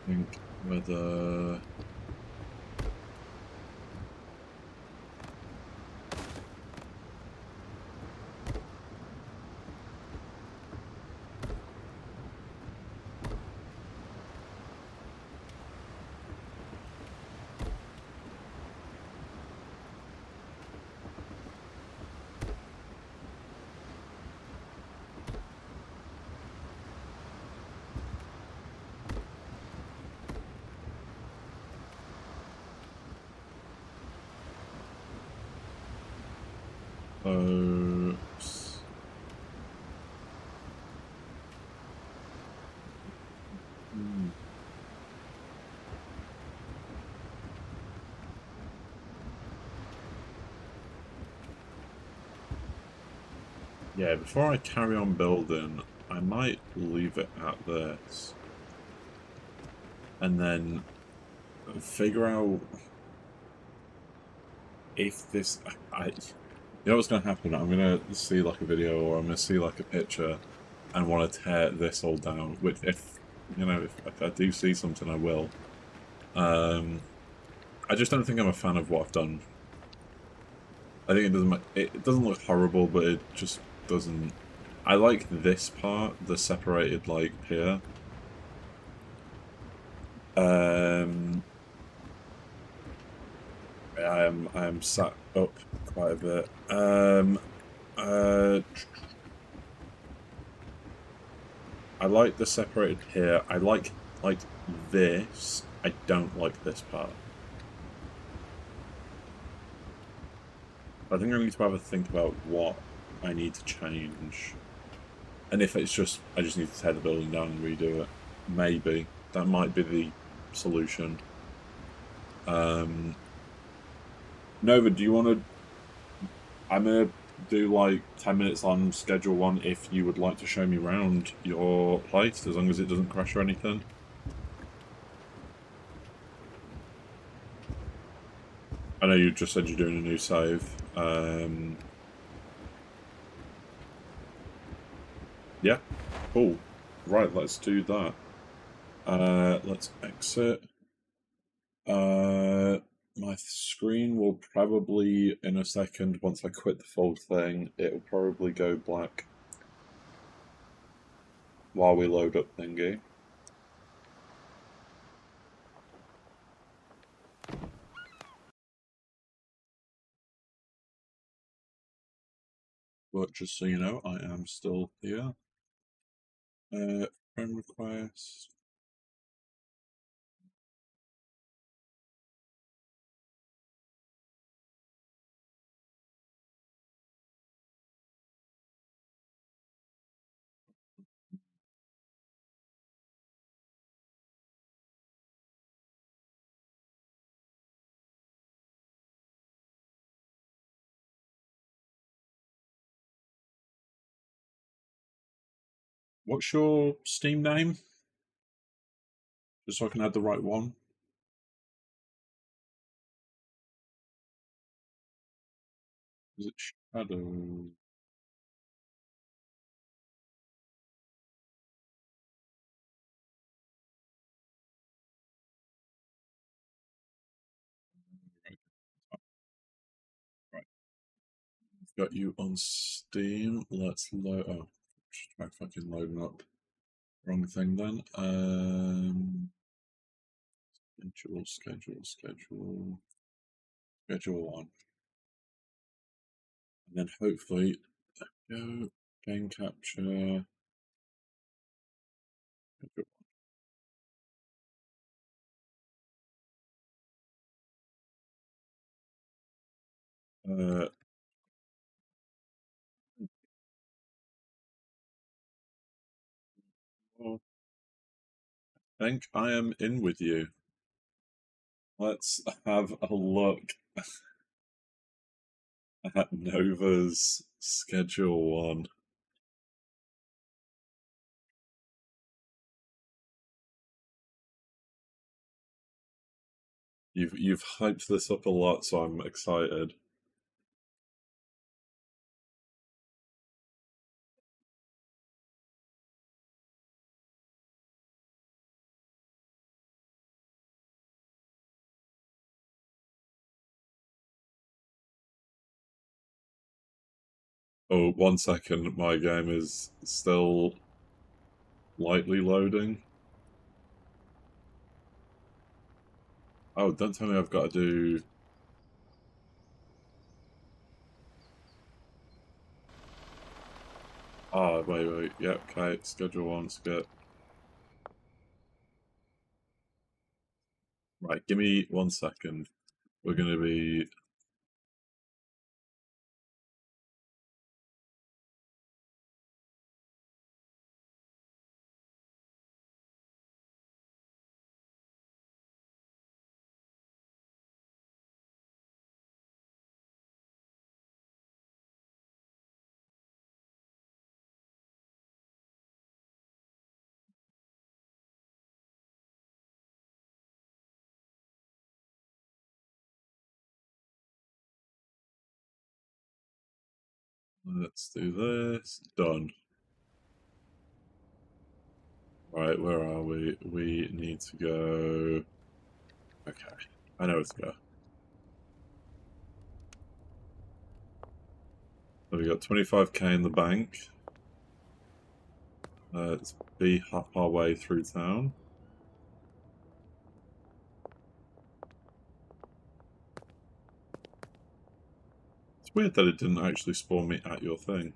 Think whether. Oops. Yeah, before I carry on building, I might leave it at this. And then figure out if this... you know what's going to happen? I'm going to see like a video or I'm going to see like a picture and want to tear this all down. Which if I do see something, I will. I just don't think I'm a fan of what I've done. I think it doesn't look horrible, but it just doesn't... I like this part, the separated like here. I am sat up quite a bit. I like the separated here. I like this. I don't like this part. I think I need to have a think about what I need to change. And if it's just, I just need to tear the building down and redo it. Maybe. That might be the solution. Nova, do you want to... I'm going to do like 10 minutes on schedule one if you would like to show me around your place, as long as it doesn't crash or anything. I know you just said you're doing a new save. Yeah, cool. Right, let's do that. Let's exit. My screen will probably, in a second, once I quit the fold thing, it will probably go black while we load up thingy. But just so you know, I am still here. Friend request. What's your Steam name? Just so I can add the right one. Is it Shadow? Right. Got you on Steam. Let's load. Oh, just try fucking loading up. Wrong thing then. Schedule one. And then hopefully, go, game capture. Well, I think I am in with you. Let's have a look at Nova's schedule one. You've hyped this up a lot, so I'm excited. Oh, 1 second, my game is still lightly loading. Oh, don't tell me I've got to do... Ah, wait, yep, okay, schedule one, skip. Right, give me 1 second. We're going to be... Let's do this. Done. Right, where are we? We need to go... Okay, I know where to go. So we got 25k in the bank. Let's be half our way through town. It's weird that it didn't actually spawn me at your thing.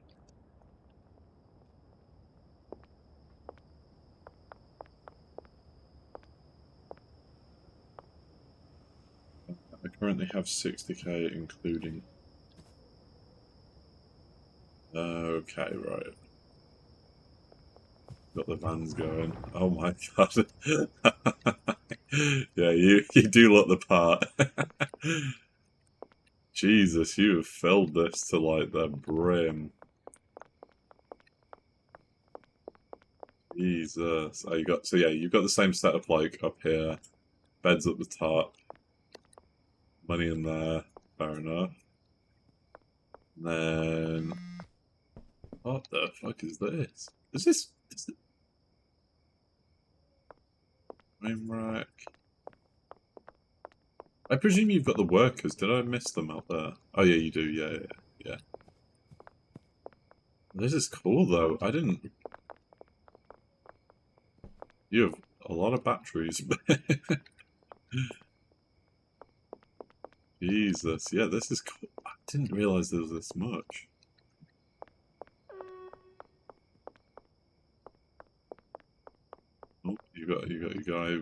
I currently have 60k including... Okay, right. Got the vans going. Oh my god. Yeah, you do look the part. Jesus, you have filled this to like the brim. Jesus. Oh, so yeah, you've got the same setup like up here. Beds at the top. Money in there. Fair enough. And then... What the fuck is this? Is this... Frame rack? I presume you've got the workers. Did I miss them out there? Oh yeah, you do. Yeah. This is cool though. I didn't... You have a lot of batteries. Jesus. Yeah, this is cool. I didn't realize there was this much. Oh, you got your guy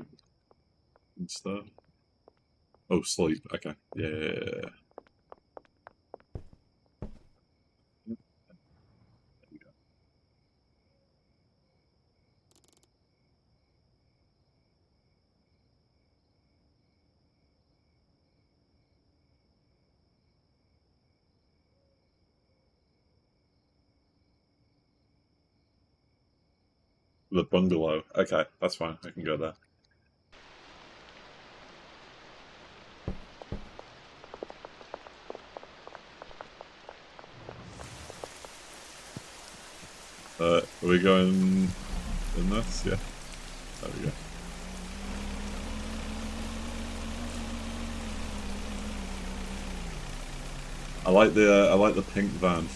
and stuff. Oh, sleep. Okay. Yeah. The bungalow. Okay, that's fine. I can go there. Are we going in this? Yeah. There we go. I like the pink van.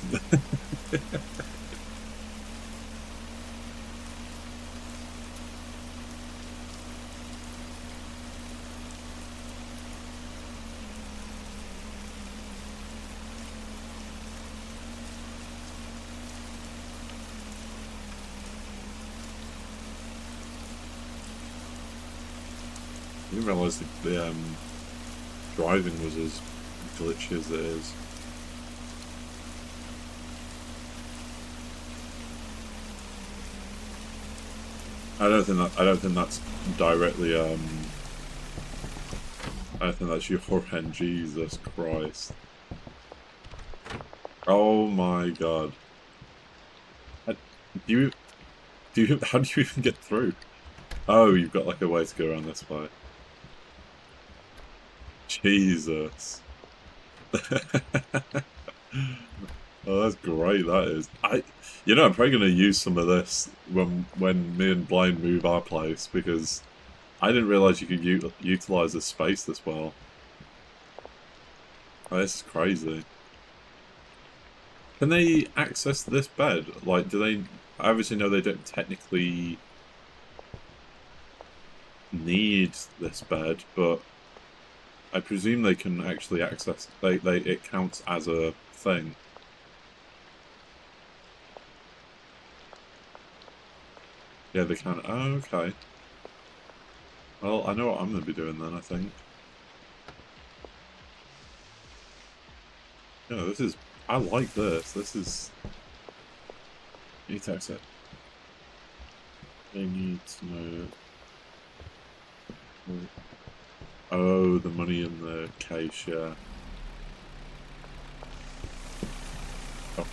didn't realise the driving was as glitchy as it is. I don't think that's directly I don't think that's your end. Jesus Christ. Oh my god. How do you how do you even get through? Oh, you've got like a way to go around this way. Jesus. Oh, that's great. That is. You know, I'm probably gonna use some of this when me and Blind move our place because I didn't realize you could utilize this space this well. Oh, this is crazy. Can they access this bed? Like, do they? I obviously know they don't technically need this bed, but I presume they can actually access. It counts as a thing. Yeah, they can. Oh, okay. Well, I know what I'm going to be doing then, I think. Yeah, this is... I like this. This is... Need to exit. They need to know... Oh, the money in the case, yeah. Oh.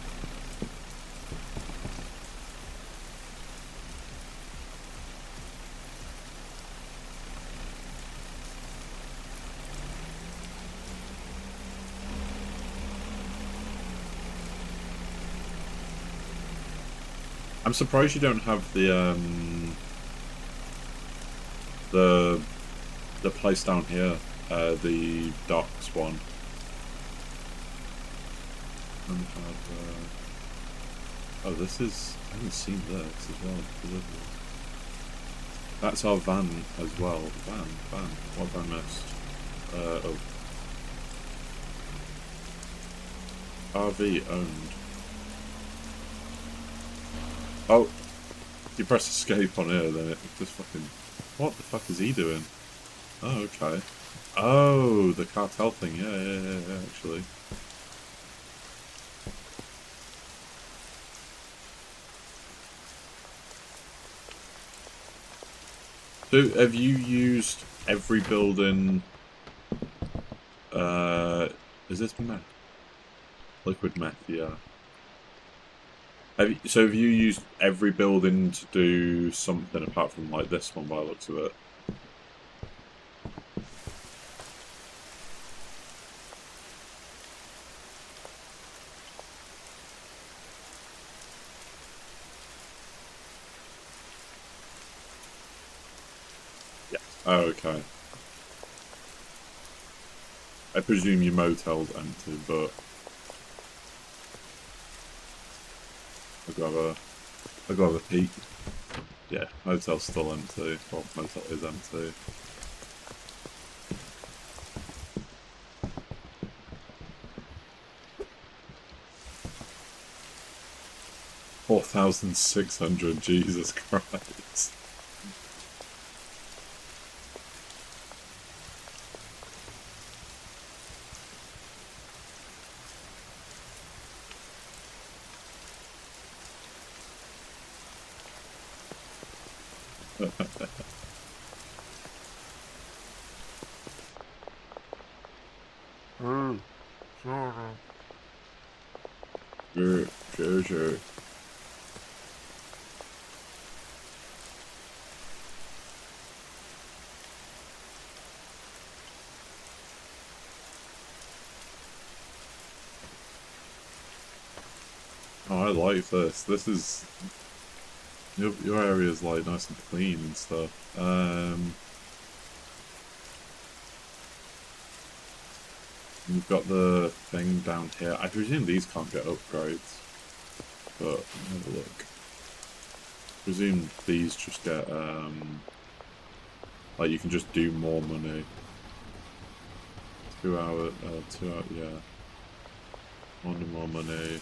I'm surprised you don't have the place down here, the docks one. And oh, this is... I haven't seen this as well. Delivery. That's our van as well. Van. What have I missed? Oh. RV owned. Oh, if you press escape on here, then it just fucking... What the fuck is he doing? Oh, okay. Oh, the cartel thing. Yeah, actually. So, have you used every building... is this meth? Liquid meth, yeah. So have you used every building to do something apart from like this one by the looks of it? Yeah. Oh, okay. I presume your motel's empty, but I'll go have a peek. Yeah, motel's still empty. Well, motel is empty. $4,600, Jesus Christ. Sure. Oh, I like this. This is... Your area is like nice and clean and stuff. You've got the thing down here. I presume these can't get upgrades, but have a look. I presume these just get like you can just do more money. 2 hour, yeah. More money.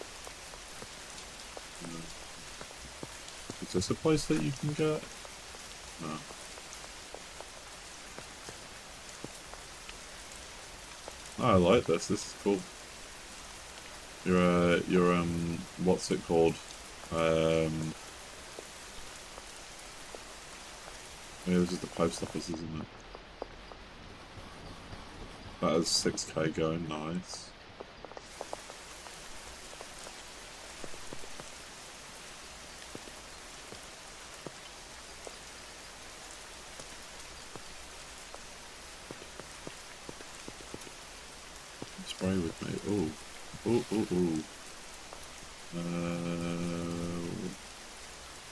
Is this a place that you can get? No. Oh, I like this. This is cool. Your what's it called? Yeah, this is the post office, isn't it? That has 6k going, nice. Spray with me. Ooh. Ooh, ooh, ooh.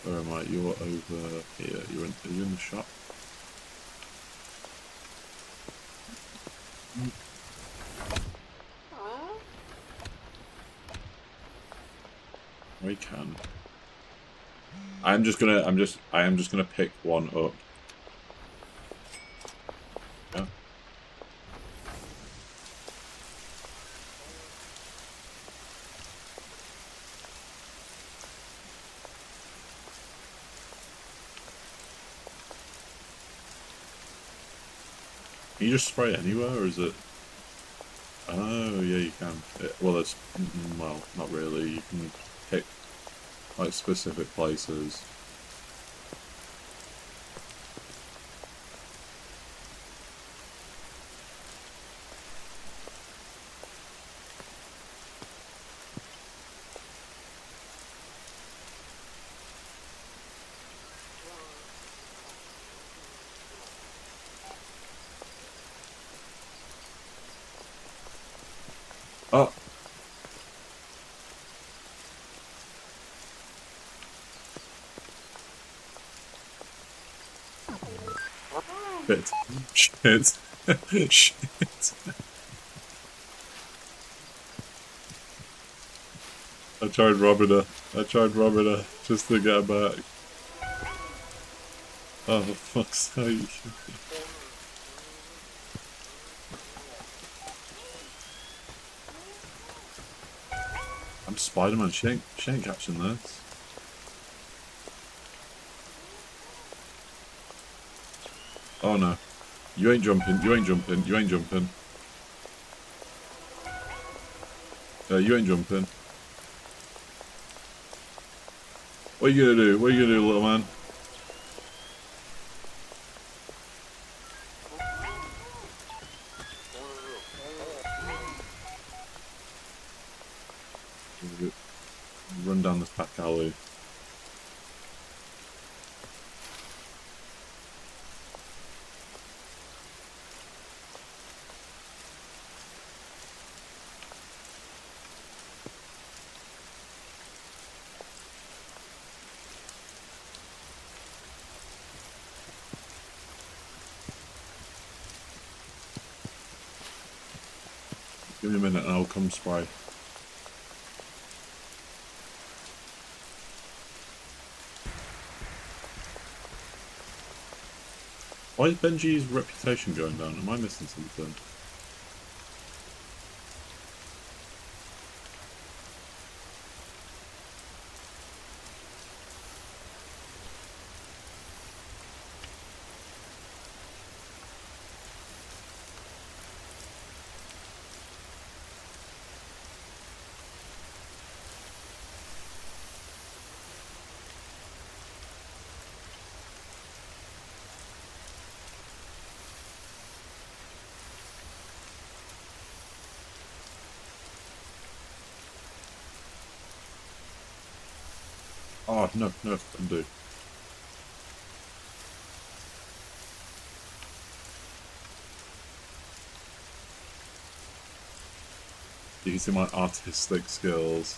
Where am I? You're over here. Are you in the shop? We can. I am just gonna pick one up. Yeah. Can you just spray anywhere, or is it? Oh, yeah, you can. Well, it's well, not really. You can pick like specific places. Oh, shit, shit, shit. I tried robbing her. I tried robbing her just to get her back. Oh, for fuck's sake. I'm Spider-Man. She ain't catching this. Oh no. You ain't jumping. You ain't jumping. You ain't jumping. You ain't jumping. What are you gonna do? What are you gonna do, little man? Run down this back alley. Give me a minute and I'll come spray. Why is Benji's reputation going down? Am I missing something? Oh, no, no, undo. You can see my artistic skills.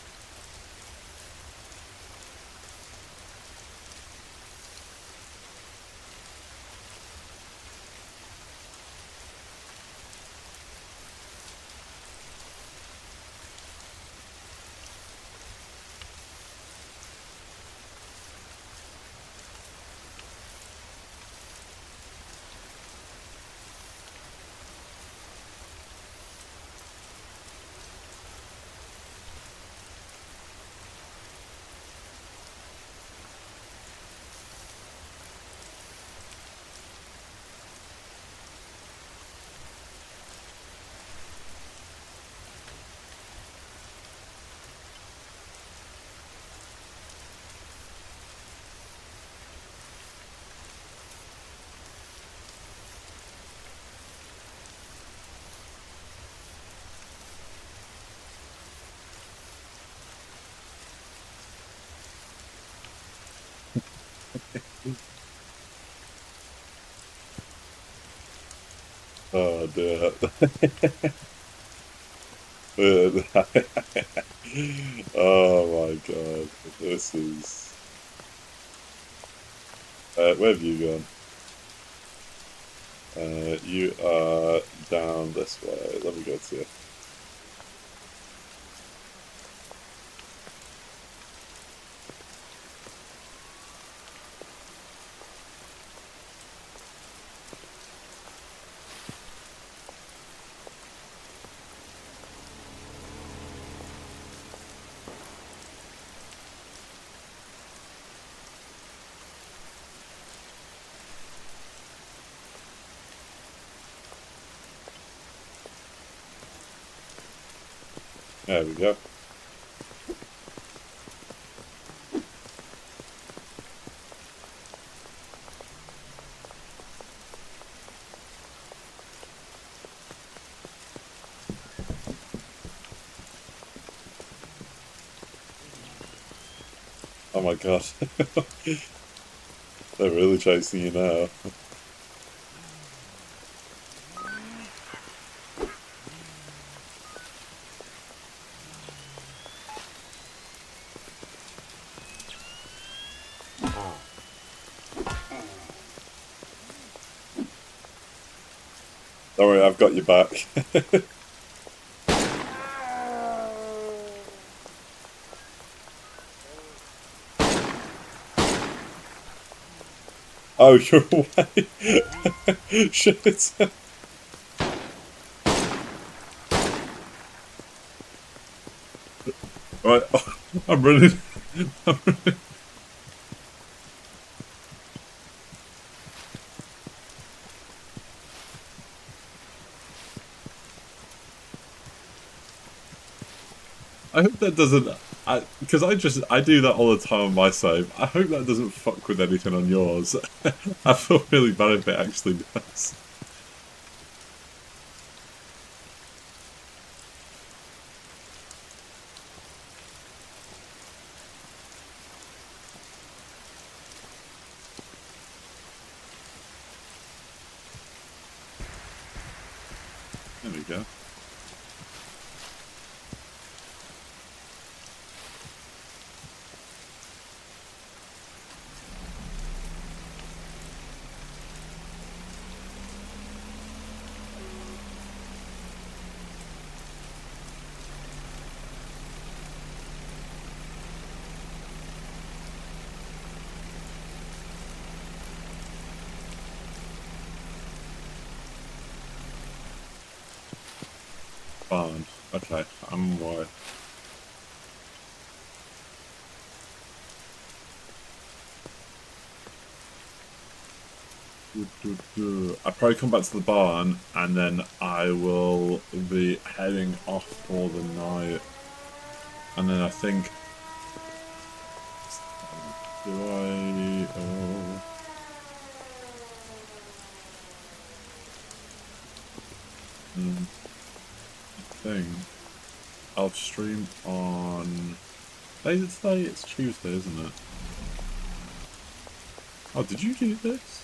Oh dear. Oh my god. This is... where have you gone? You are down this way. Let me go to you. There we go. Oh my god. They're really chasing you now. Don't worry, I've got your back. Oh, you're away. Shit. Right, I'm running. I'm running. I hope that doesn't... Because I do that all the time on my save. I hope that doesn't fuck with anything on yours. I feel really bad if it actually does. There we go. Fine. Okay, I'm away. I'll probably come back to the barn and then I will be heading off for the night. And then I think... Do I... Oh... I think I'll stream on... Is it today? It's Tuesday, isn't it? Oh, did you do this?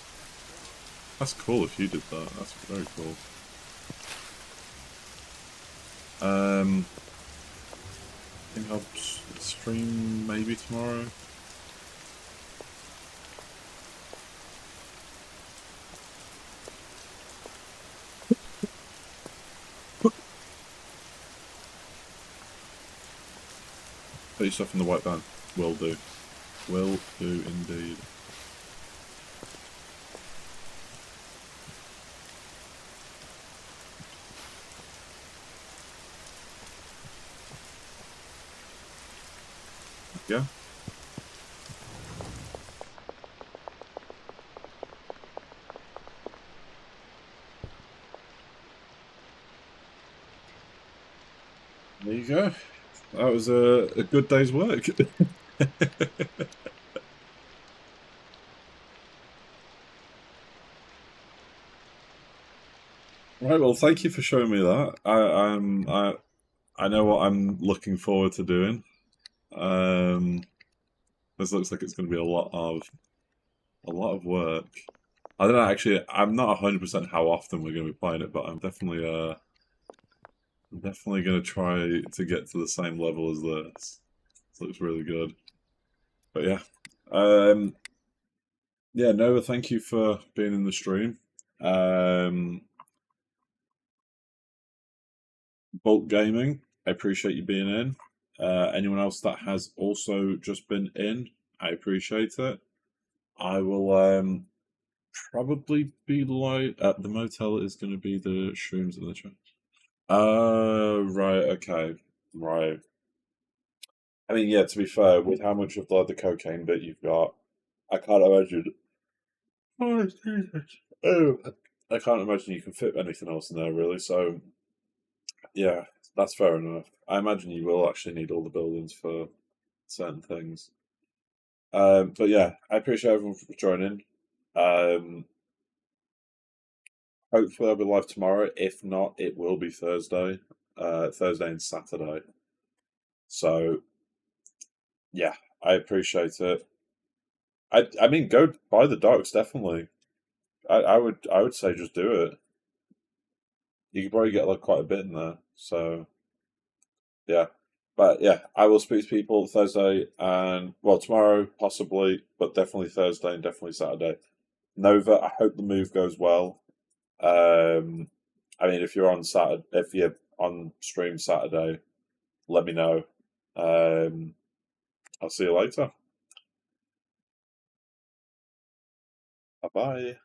That's cool if you did that. That's very cool. I think I'll stream maybe tomorrow. Put your stuff in the white van. Will do. Will do indeed. Yeah. There you go. That was a good day's work. Right, well, thank you for showing me that. I know what I'm looking forward to doing. This looks like it's going to be a lot of a lot of work. I don't know, actually, I'm not 100% how often we're going to be playing it, but I'm definitely going to try to get to the same level as this. This looks really good. But yeah. Yeah, Nova, thank you for being in the stream. Bulk Gaming, I appreciate you being in. Anyone else that has also just been in, I appreciate it. I will probably be like at the motel is going to be the shrooms in the church. Right, okay, right. I mean, yeah. To be fair, with how much of like the cocaine bit you've got, I can't imagine. Oh, Jesus. Oh, I can't imagine you can fit anything else in there really. So, yeah, that's fair enough. I imagine you will actually need all the buildings for certain things. But yeah, I appreciate everyone for joining. Hopefully I'll be live tomorrow. If not, it will be Thursday. Thursday and Saturday. So yeah, I appreciate it. I mean, go buy the docs, definitely. I would say just do it. You could probably get like quite a bit in there. So yeah. But yeah, I will speak to people Thursday and well tomorrow possibly, but definitely Thursday and definitely Saturday. Nova, I hope the move goes well. I mean, if you're on Saturday, if you're on stream Saturday, let me know. I'll see you later. Bye bye.